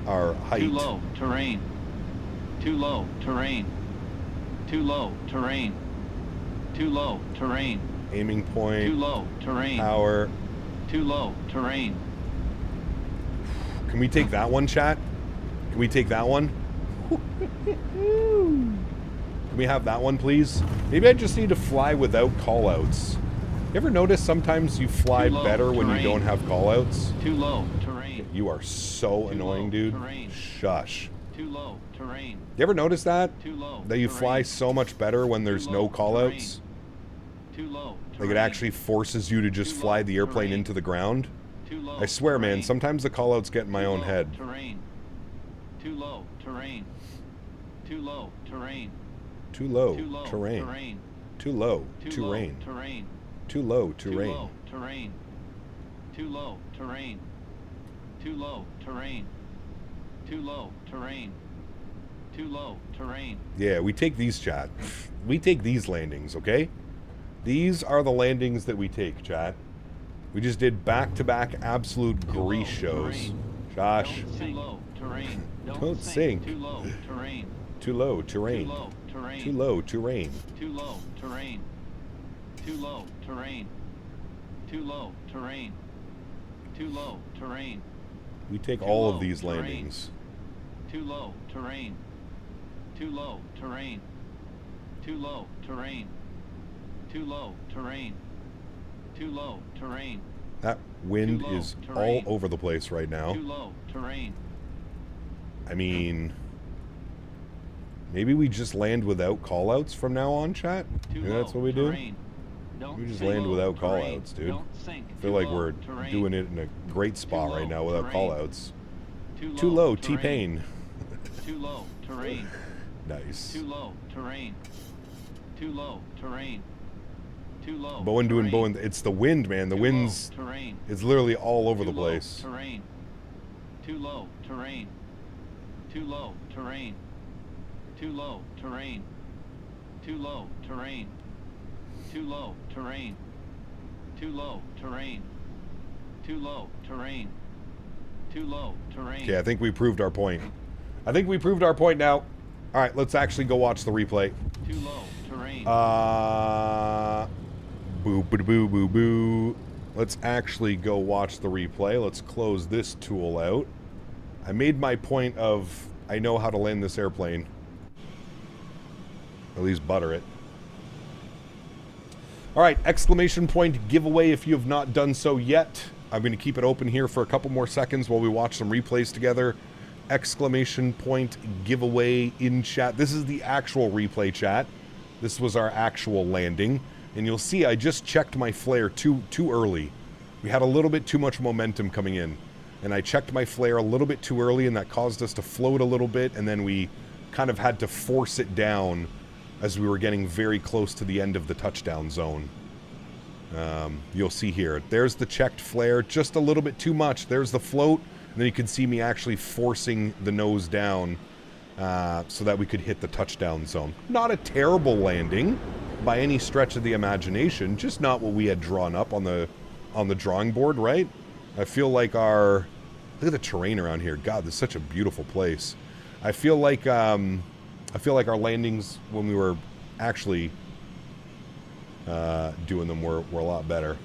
our height. Too low. Terrain. Too low. Terrain. Too low. Terrain. Too low. Terrain. Aiming point. Too low. Terrain. Power. Too low. Terrain. Can we take that one, chat? Can we take that one? Can we have that one, please? Maybe I just need to fly without callouts. You ever notice sometimes you fly Too low, better when you terrain. don't have callouts? Too low. Terrain. You are so Too annoying, low, dude. terrain. Shush. Too low. Terrain. You ever notice that? Too low. That you terrain. fly so much better when there's Too no low, callouts? Too low. Like it terrain. actually forces you to just Too fly low, the airplane terrain. into the ground? Too low. I swear, man, terrain. sometimes the callouts get in my Too own low, head. Terrain. Too low. Terrain. Too low. Terrain. Too low, Too low. terrain. Terrain. Too low, Too low. terrain. Terrain. Too low, Too terrain. low. Terrain. Too low. Terrain. Too low. Terrain. Too low. Terrain. Too low. Terrain. Yeah, we take these, chat. We take these landings, okay? These are the landings that we take, chat. We just did back-to-back absolute Too low, grease shows. terrain. Josh, Don't sink. Too low. Terrain. Don't sink. Too low. Terrain. too low, terrain. Too low. Terrain. Too low, terrain. Too low. Terrain. Too low. Terrain. Too low. Terrain. Too low. Terrain. We take Too all low, of these terrain. landings. Too low. Terrain. Too low. Terrain. Too low. Terrain. Too low. Terrain. Too low. Terrain. That wind Too low, is all terrain. over the place right now. Too low. Terrain. I mean, maybe we just land without callouts from now on, chat? Too Maybe low. that's what we do? terrain. Don't We just sink. land without Terrain. callouts, dude. Don't sink. I feel Too like low. we're Terrain. doing it in a great spot Too right low, now without terrain. callouts. Too Too low, terrain. T-Pain. Too low. Terrain. Nice. Too low. Terrain. Too low. Terrain. Too low. Boeing doing terrain. Boeing. It's the wind, man. The Too wind's, low. Terrain. it's literally all over Too the low, place. Terrain. Too low. Terrain. Too low. Terrain. Too low. Terrain. Too low. Terrain. Too low. Terrain. Too low. Terrain. Too low. Terrain. Too low. Terrain. Okay, I think we proved our point. I think we proved our point now. All right, let's actually go watch the replay. Too low. Terrain. Boo, boo, boo, boo, boo. Let's actually go watch the replay. Let's close this tool out. I made my point of I know how to land this airplane. At least butter it. All right, exclamation point giveaway if you have not done so yet. I'm going to keep it open here for a couple more seconds while we watch some replays together. Exclamation point giveaway in chat. This is the actual replay, chat. This was our actual landing. And you'll see I just checked my flare too early. We had a little bit too much momentum coming in. And I checked my flare a little bit too early, and that caused us to float a little bit, and then we kind of had to force it down as we were getting very close to the end of the touchdown zone. You'll see here. There's the checked flare, just a little bit too much. There's the float, and then you can see me actually forcing the nose down so that we could hit the touchdown zone. Not a terrible landing by any stretch of the imagination, just not what we had drawn up on the drawing board, right? I feel like our... Look at the terrain around here. God, this is such a beautiful place. I feel like our landings when we were actually doing them were a lot better.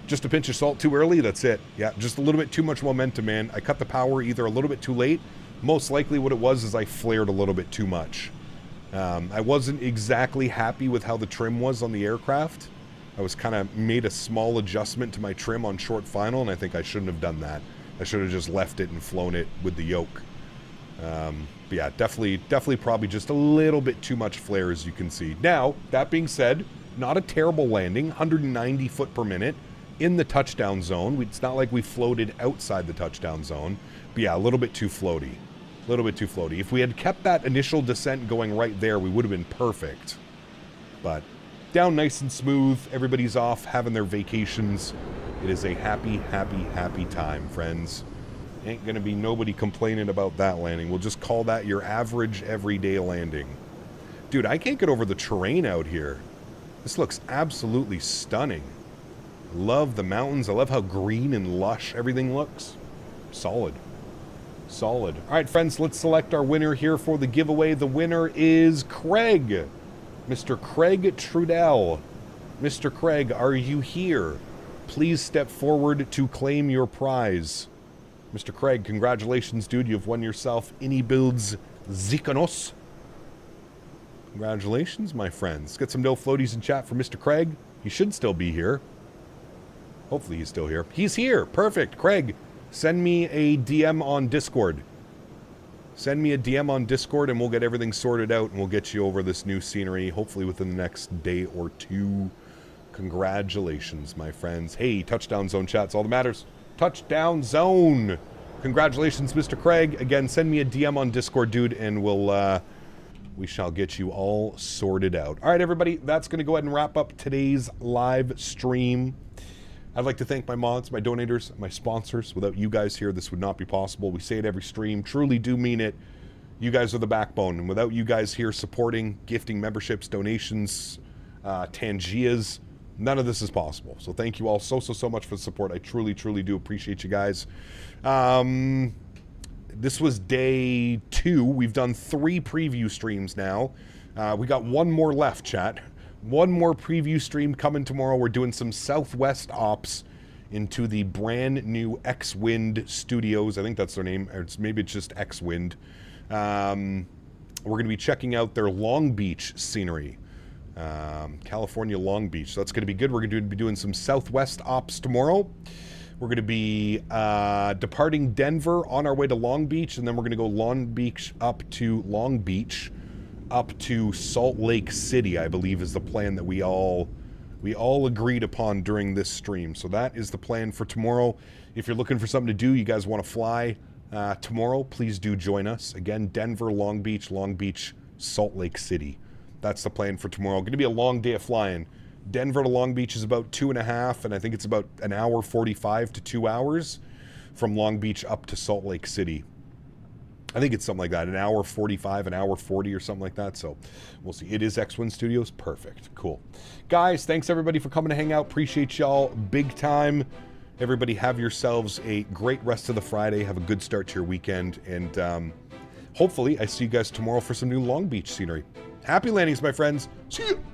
Just a pinch of salt too early, that's it. Yeah, just a little bit too much momentum, man. I cut the power either a little bit too late. Most likely what it was is I flared a little bit too much. I wasn't exactly happy with how the trim was on the aircraft. I was kind of made a small adjustment to my trim on short final, and I think I shouldn't have done that. I should have just left it and flown it with the yoke. But yeah, definitely probably just a little bit too much flare, as you can see. Now, that being said, not a terrible landing, 190 foot per minute in the touchdown zone. It's not like we floated outside the touchdown zone. But yeah, a little bit too floaty. A little bit too floaty. If we had kept that initial descent going right there, we would have been perfect. But down nice and smooth. Everybody's off having their vacations. It is a happy, happy, happy time, friends. Ain't going to be nobody complaining about that landing. We'll just call that your average everyday landing. Dude, I can't get over the terrain out here. This looks absolutely stunning. Love the mountains. I love how green and lush everything looks. Solid. Solid. All right, friends, let's select our winner here for the giveaway. The winner is Craig. Mr. Craig Trudell. Mr. Craig, are you here? Please step forward to claim your prize. Mr. Craig, congratulations, dude. You've won yourself iniBuilds Zakynthos. Congratulations, my friends. Let's get some no floaties in chat for Mr. Craig. He should still be here. Hopefully he's still here. He's here. Perfect. Craig, send me a DM on Discord. Send me a DM on Discord and we'll get everything sorted out and we'll get you over this new scenery, hopefully within the next day or two. Congratulations, my friends. Hey, touchdown zone chat's all that matters. Touchdown zone. Congratulations, Mr. Craig. Again, send me a DM on Discord, dude, and we shall get you all sorted out. All right, everybody, that's going to go ahead and wrap up today's live stream. I'd like to thank my mods, my donators, my sponsors. Without you guys here, this would not be possible. We say it every stream. Truly do mean it. You guys are the backbone. And without you guys here supporting, gifting memberships, donations, Tangias, none of this is possible. So thank you all so much for the support. I truly do appreciate you guys. This was day 2. We've done 3 preview streams now. We got one more left, chat. One more preview stream coming tomorrow. We're doing some Southwest ops into the brand new X-Wind Studios. I think that's their name. Or maybe it's just X-Wind. We're going to be checking out their Long Beach scenery. California Long Beach. So that's going to be good. We're going to be doing some Southwest ops tomorrow. We're going to be departing Denver on our way to Long Beach, and then we're going to go Long Beach up to Salt Lake City, I believe is the plan that we all agreed upon during this stream. So that is the plan for tomorrow. If you're looking for something to do, you guys want to fly tomorrow, please do join us. Again, Denver, Long Beach, Salt Lake City. That's the plan for tomorrow. Going to be a long day of flying. Denver to Long Beach is about 2.5, and I think it's about an hour 45 to 2 hours from Long Beach up to Salt Lake City. I think it's something like that, an hour 45, an hour 40 or something like that. So we'll see. It is X-Wind Studios. Perfect. Cool. Guys, thanks everybody for coming to hang out. Appreciate y'all big time. Everybody have yourselves a great rest of the Friday. Have a good start to your weekend. And hopefully I see you guys tomorrow for some new Long Beach scenery. Happy landings, my friends. See you.